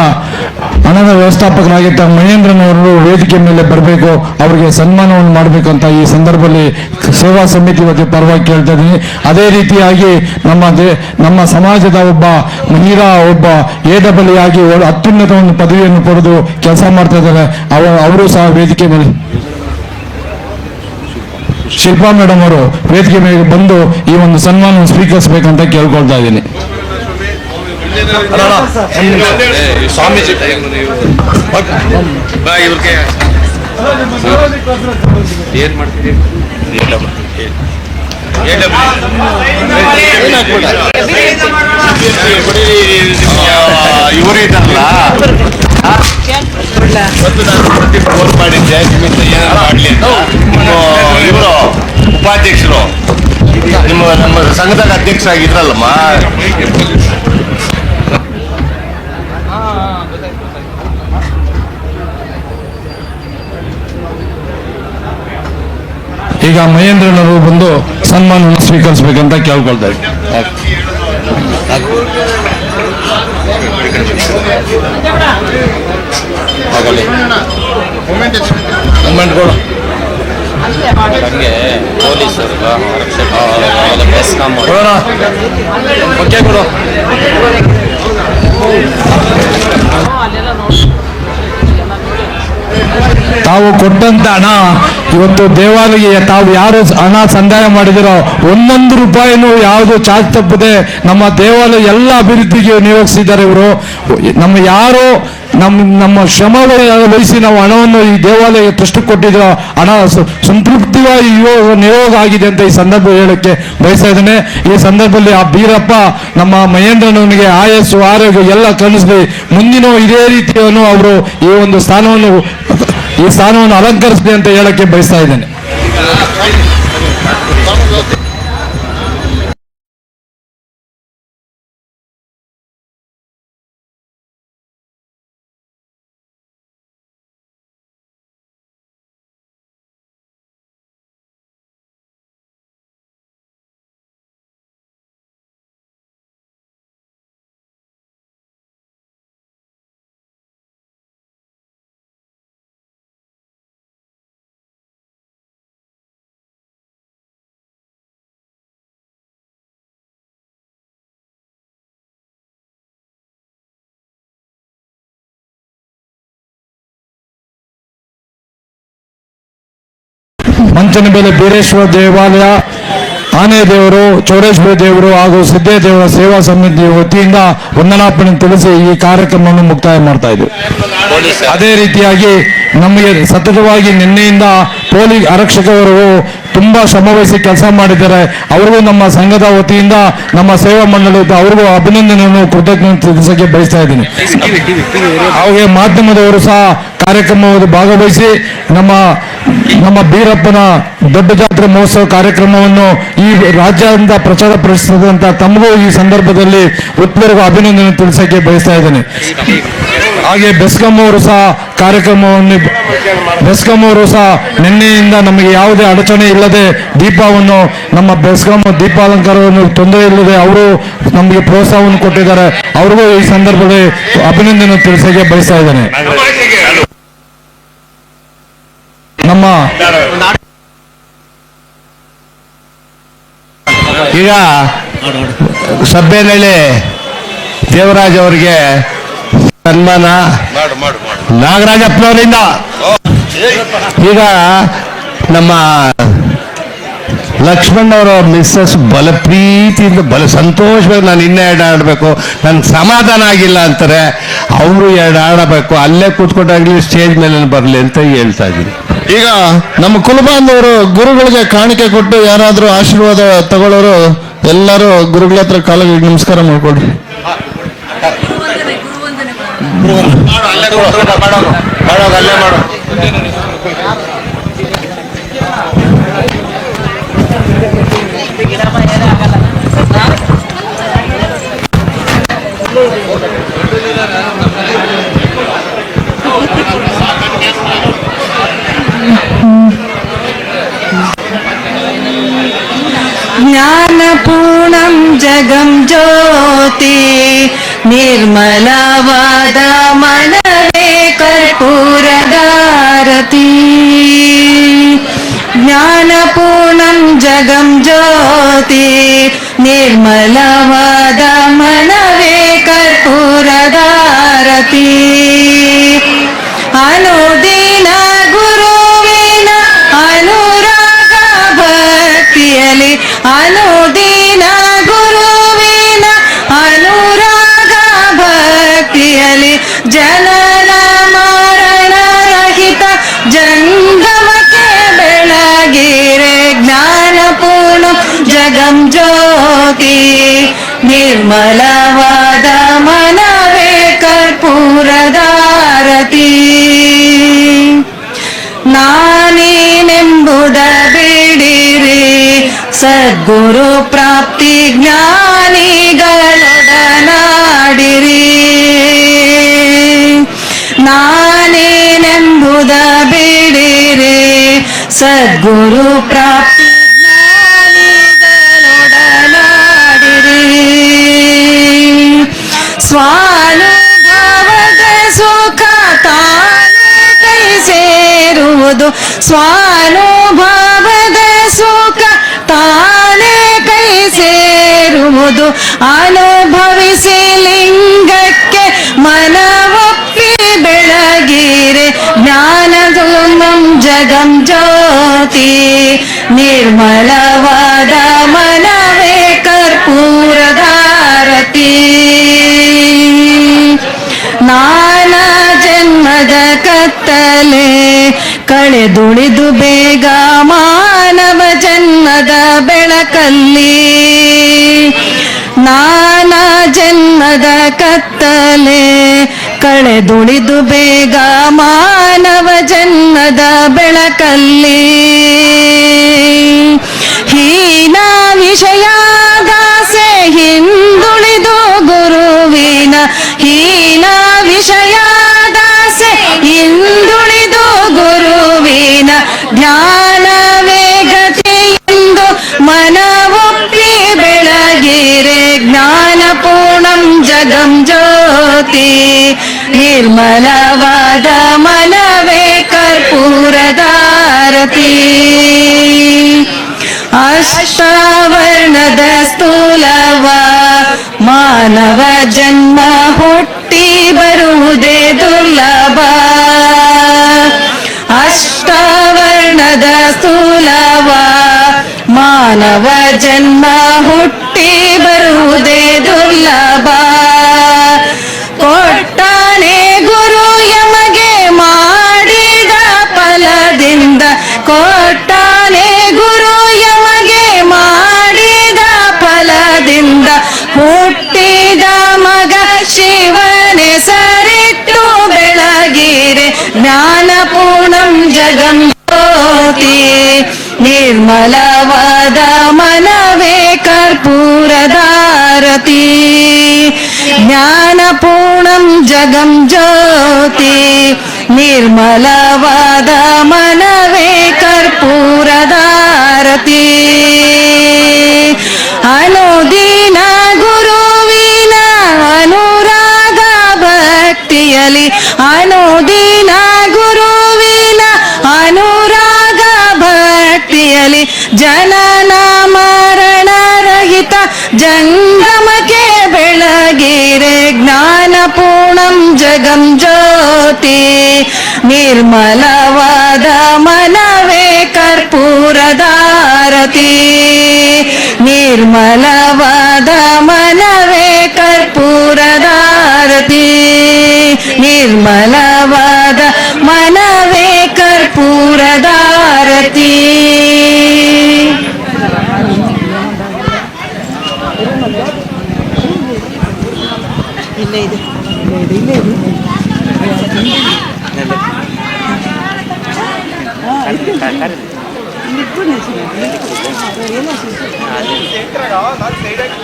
ಹಣದ ವ್ಯವಸ್ಥಾಪಕರಾಗಿದ್ದ ಮಹೇಂದ್ರನವರು ವೇದಿಕೆ ಮೇಲೆ ಬರಬೇಕು, ಅವರಿಗೆ ಸನ್ಮಾನವನ್ನು ಮಾಡಬೇಕು ಅಂತ ಈ ಸಂದರ್ಭದಲ್ಲಿ ಸೇವಾ ಸಮಿತಿ ವತಿಯ ಪರವಾಗಿ ಕೇಳ್ತಾ ಇದ್ದೀನಿ. ಅದೇ ರೀತಿಯಾಗಿ ನಮ್ಮ ಸಮಾಜದ ಒಬ್ಬ ಮಹಿಳಾ ಒಬ್ಬ AEE ಆಗಿ ಅತ್ಯುನ್ನತ ಒಂದು ಪದವಿಯನ್ನು ಪಡೆದು ಕೆಲಸ ಮಾಡ್ತಾ ಇದ್ದಾರೆ, ಅವರು ಸಹ ವೇದಿಕೆ ಮೇಲೆ, ಶಿಲ್ಪಾ ಮೇಡಮ್ ಅವರು ವೇದಿಕೆ ಮೇಲೆ ಬಂದು ಈ ಒಂದು ಸನ್ಮಾನವನ್ನು ಸ್ವೀಕರಿಸಬೇಕಂತ ಕೇಳ್ಕೊಳ್ತಾ ಇದ್ದೀನಿ. ಸ್ವಾಮೀಜಿ ಏನ್ ಮಾಡ್ತೀರಿ? ಇವರು ಇದ್ದಾರಲ್ಲ, ಫೋನ್ ಮಾಡಿದ್ದೆ ನಿಮ್ಮಿಂದ ಏನಾದ್ರು ಮಾಡ್ಲಿ ಅಂತ. ಇವರು ಉಪಾಧ್ಯಕ್ಷರು ನಮ್ಮ ಸಂಘದಾಗ ಅಧ್ಯಕ್ಷರಾಗಿದ್ರಲ್ಲಮ್ಮ. ಈಗ ಮಹೇಂದ್ರನವರು ಬಂದು ಸನ್ಮಾನವನ್ನು ಸ್ವೀಕರಿಸಬೇಕಂತ ಕೇಳ್ಕೊಳ್ತಾ ಇದ್ದೀನಿ. ತಾವು ಕೊಟ್ಟಂತ ಹಣ ಇವತ್ತು ದೇವಾಲಯ ತಾವು ಯಾರು ಹಣ ಸಂದಾಯ ಮಾಡಿದಿರೋ ಒಂದೊಂದು ರೂಪಾಯಿನೂ ಯಾವುದು ಚಾರ್ಜ್ ತಪ್ಪದೆ ನಮ್ಮ ದೇವಾಲಯ ಎಲ್ಲ ಅಭಿವೃದ್ಧಿಗೆ ನಿಯೋಗಿಸಿದ್ದಾರೆ ಇವರು. ನಮ್ಮ ಶ್ರಮ ವಹಿಸಿ ನಾವು ಹಣವನ್ನು ಈ ದೇವಾಲಯ ಟ್ರಸ್ಟ್ ಕೊಟ್ಟಿದ್ರು, ಹಣ ಸಂತೃಪ್ತಿಯಾಗಿ ನಿಯೋಗ ಆಗಿದೆ ಅಂತ ಈ ಸಂದರ್ಭ ಹೇಳಕ್ಕೆ ಬಯಸ್ತಾ ಇದ್ದೇನೆ. ಈ ಸಂದರ್ಭದಲ್ಲಿ ಆ ಬೀರಪ್ಪ ನಮ್ಮ ಮಹೇಂದ್ರನಿಗೆ ಆಯಸ್ಸು ಆರೋಗ್ಯ ಎಲ್ಲ ಕಲಿಸಲಿ, ಮುಂದಿನ ಇದೇ ರೀತಿಯನ್ನು ಅವರು ಈ ಒಂದು ಸ್ಥಾನವನ್ನು ಅಲಂಕರಿಸಲಿ ಅಂತ ಹೇಳಕ್ಕೆ ಬಯಸ್ತಾ ಇದ್ದೇನೆ. ಮಂಚನಬೆಲೆ ಬೀರೇಶ್ವರ ದೇವಾಲಯ, ಆನೆ ದೇವರು, ಚೌಡೇಶ್ವರ ದೇವರು ಹಾಗೂ ಸಿದ್ದೇ ದೇವರ ಸೇವಾ ಸಮಿತಿ ವತಿಯಿಂದ ವಂದನಾರ್ಪಣೆ ತಿಳಿಸಿ ಈ ಕಾರ್ಯಕ್ರಮವನ್ನು ಮುಕ್ತಾಯ ಮಾಡ್ತಾ ಇದ್ದೀವಿ. ಅದೇ ರೀತಿಯಾಗಿ ನಮಗೆ ಸತತವಾಗಿ ನಿನ್ನೆಯಿಂದ ಪೊಲೀಸ್ ಆರಕ್ಷಕರು ತುಂಬಾ ಶ್ರಮವಹಿಸಿ ಕೆಲಸ ಮಾಡಿದ್ದಾರೆ. ಅವ್ರಿಗೂ ನಮ್ಮ ಸಂಘದ ವತಿಯಿಂದ, ನಮ್ಮ ಸೇವಾ ಮಂಡಳಿ ಅವ್ರಿಗೂ ಅಭಿನಂದನೆಯನ್ನು, ಕೃತಜ್ಞತೆ ತಿಳಿಸಕ್ಕೆ ಬಯಸ್ತಾ ಇದ್ದೀನಿ. ಹಾಗೆ ಮಾಧ್ಯಮದವರು ಸಹ ಕಾರ್ಯಕ್ರಮವನ್ನು ಭಾಗವಹಿಸಿ ನಮ್ಮ ಬೀರಪ್ಪನ ದೊಡ್ಡ ಜಾತ್ರೆ ಮಹೋತ್ಸವ ಕಾರ್ಯಕ್ರಮವನ್ನು ಈ ರಾಜ್ಯದಿಂದ ಪ್ರಚಾರ ಪಡಿಸಿದಂತ ತಮಗೂ ಈ ಸಂದರ್ಭದಲ್ಲಿ ಉತ್ಪೂರ್ವ ಅಭಿನಂದನೆ ತಿಳಿಸಕ್ಕೆ ಬಯಸ್ತಾ ಇದ್ದೇನೆ. ಹಾಗೆ ಬೆಸ್ಕಾಂ ಅವರು ಸಹ ನಿನ್ನೆಯಿಂದ ನಮಗೆ ಯಾವುದೇ ಅಡಚಣೆ ಇಲ್ಲದೆ ದೀಪವನ್ನು, ನಮ್ಮ ಬೆಸ್ಕಾಂ ದೀಪಾಲಂಕಾರವನ್ನು ತೊಂದರೆ ಇಲ್ಲದೆ ಅವರು ನಮಗೆ ಪ್ರೋತ್ಸಾಹವನ್ನು ಕೊಟ್ಟಿದ್ದಾರೆ. ಅವ್ರಿಗೂ ಈ ಸಂದರ್ಭದಲ್ಲಿ ಅಭಿನಂದನೆ ತಿಳಿಸಕ್ಕೆ ಬಯಸ್ತಾ ಇದ್ದೇನೆ. ಈಗ ಸಭೆಯಲ್ಲಿ ದೇವರಾಜ್ ಅವರಿಗೆ ಸನ್ಮಾನ ನಾಗರಾಜಪ್ಪನವರಿಂದ. ಈಗ ನಮ್ಮ ಲಕ್ಷ್ಮಣ್ ಅವರ ಮಿಸ್ಸಸ್ ಬಲ ಪ್ರೀತಿಯಿಂದ ಬಲ ಸಂತೋಷವಾಗಿ ನಾನು ಇನ್ನೂ 2 ಆಡಬೇಕು, ನನ್ಗೆ ಸಮಾಧಾನ ಆಗಿಲ್ಲ ಅಂತಾರೆ. ಅವರು 2 ಆಡಬೇಕು, ಅಲ್ಲೇ ಕೂತ್ಕೊಂಡಾಗ್ಲಿ ಸ್ಟೇಜ್ ಮೇಲೆ ಬರಲಿ ಅಂತ ಹೇಳ್ತಾ ಇದ್ದೀನಿ. ಈಗ ನಮ್ಮ ಕುಲಬಾಂಧವರು ಗುರುಗಳಿಗೆ ಕಾಣಿಕೆ ಕೊಟ್ಟು ಯಾರಾದರೂ ಆಶೀರ್ವಾದ ತಗೊಳ್ಳೋರು ಎಲ್ಲರೂ ಗುರುಗಳ ಹತ್ರ ಕಾಲಿಗೆ ನಮಸ್ಕಾರ ಮಾಡ್ಕೊಡ್ರಿ. ಜ್ಞಾನಪೂರ್ಣಂ ಜಗಂ ಜ್ಯೋತಿ ನಿರ್ಮಲವಾದ ಮನವೇ ಕರ್ಪೂರದಾರತಿ. ಜ್ಞಾನಪೂರ್ಣಂ ಜಗಂ ಜ್ಯೋತಿ ನಿರ್ಮಲವಾದ ಮನವೇ ಕರ್ಪೂರದಾರತಿ. ಅನುದಿನ ಗುರುವಿನ ಅನುರಾಗ ಭಕ್ತಿಯಲ್ಲಿ, ಅನುದಿನ ಗುರುವಿನ ಅನುರಾಗ ಭಕ್ತಿಯಲ್ಲಿ ಜನನ ಮರಣ ರಹಿತ ಜಂಗಮಕ್ಕೆ ಬೆಳಗಿರೆ. ಜ್ಞಾನಪೂರ್ಣ ಜಗಂ ಜ್ಯೋತಿ ನಿರ್ಮಲವಾದ ಮನವೇ ಕರ್ಪೂರದಾರತಿ. ನಾನೇನೆಂಬುದ ಬಿಡಿರಿ ಸದ್ಗುರು ಪ್ರಾಪ್ತಿ ಜ್ಞಾನಿಗಳೊಡನಾಡಿರಿ. ನಾನೇನೆಂಬುದ ಬಿಡಿರಿ ಸದ್ಗುರು ಪ್ರಾಪ್ತಿ ಜ್ಞಾನಿಗಳೊಡನಾಡಿರಿ. ಸ್ವಾನುಭವದ ಸುಖ ತಾನೇ ಕೈ ಸೇರುವುದು, ಸ್ವಾನುಭವದ ಸುಖ ತಾನೇ ಕೈ ಸೇರುವುದು. ಅನುಭವಿಸಿ ಲಿಂಗಕ್ಕೆ ಮನವೊಪ್ಪಿ ಬೆಳಗಿರೆ. ಜ್ಞಾನಧೂಮಂ ಜಗಂ ಜ್ಯೋತಿ ನಿರ್ಮಲವಾದ ಮನವೇ ಕರ್ಪೂರದಾರತಿ. ನಾನಾ ಜನ್ಮದ ಕತ್ತಲೆ ಕಳೆದುಳಿದು ಬೇಗ ಮಾನವ ಜನ್ಮದ ಬೆಳಕಲ್ಲಿ. ನಾನಾ ಜನ್ಮದ ಕತ್ತಲೆ ಕಳೆದುಳಿದು ಬೇಗ ಮಾನವ ಜನ್ಮದ ಬೆಳಕಲ್ಲಿ. ಹೀನ ವಿಷಯದಾಸೆ ಹಿಂದುಳಿದು ಗುರುವಿನ, ಹೀನ ವಿಷಯದಾಸೆ ಹಿಂದುಳಿದು ಗುರುವಿನ ಜ್ಞಾನವೇ ಗತಿಯೆಂದು ಮನವೊಪ್ಪಿ ಬೆಳಗಿರೆ. ಜ್ಞಾನಪೂರ್ಣಂ ಜಗಂ ಜ್ಯೋತಿ ನಿರ್ಮಲವಾದ ಮನವೇ ಕರ್ಪೂರದಾರತಿ. ಅಷ್ಟಾವರ್ಣದ ಸ್ಥೂಲವ ಮಾನವ ಜನ್ಮ ಹುಟ್ಟಿ ಬರುವುದೇ ದುರ್ಲಭ. ಅಷ್ಟಾವರ್ಣದ ಸುಲಭ ಮಾನವ ಜನ್ಮ ಹುಟ್ಟಿ ಬರುವುದೇ ದುರ್ಲಭ ಕೊಟ್ಟಾನೆ ಗುರು ಯಮಗೆ ಮಾಡಿದ ಫಲದಿಂದ ಕೊಟ್ಟಾನೆ ಗುರು ಯಮಗೆ ಮಾಡಿದ ಫಲದಿಂದ ಹುಟ್ಟಿದ ಮಗ ಶಿವನೇ ಸರಿಟ್ಟು ಬೆಳಗಿರೆ ಜ್ಞಾನ ಪೂರ್ಣಂ ಜಗಂ ಜ್ಯೋತಿ ನಿರ್ಮಲವಾದ ಮನವೇ ಕರ್ಪೂರದಾರತಿ ಜ್ಞಾನ ಪೂರ್ಣಂ ಜಗಂ ಜ್ಯೋತಿ ನಿರ್ಮಲವಾದ ಮನವೇ ಕರ್ಪೂರದಾರತಿ ಅನುದಿನ ಗುರುವಿನ ಅನುರಾಗ ಭಕ್ತಿಯಲಿ ಅನುದಿನ ಗುರುವಿನ ಅನುರಾಗ ಭಕ್ತಿಯಲಿ ಜನನ ಮರಣ ರಹಿತ ಜಂಗಮಕ್ಕೆ ಬೆಳಗಿರೆ ಜ್ಞಾನ ಪೂರ್ಣಂ ಜಗಂ ಜ್ಯೋತಿ ನಿರ್ಮಲವಾದ ಮನವೇ ಕರ್ಪೂರದಾರತಿ ನಿರ್ಮಲವಾದ ಮನವೇ ಕರ್ಪೂರದಾರತಿ ನಿರ್ಮಲವಾದ ಮನವೇ ಕರ್ಪೂರದಾರತಿ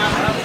ನಾನು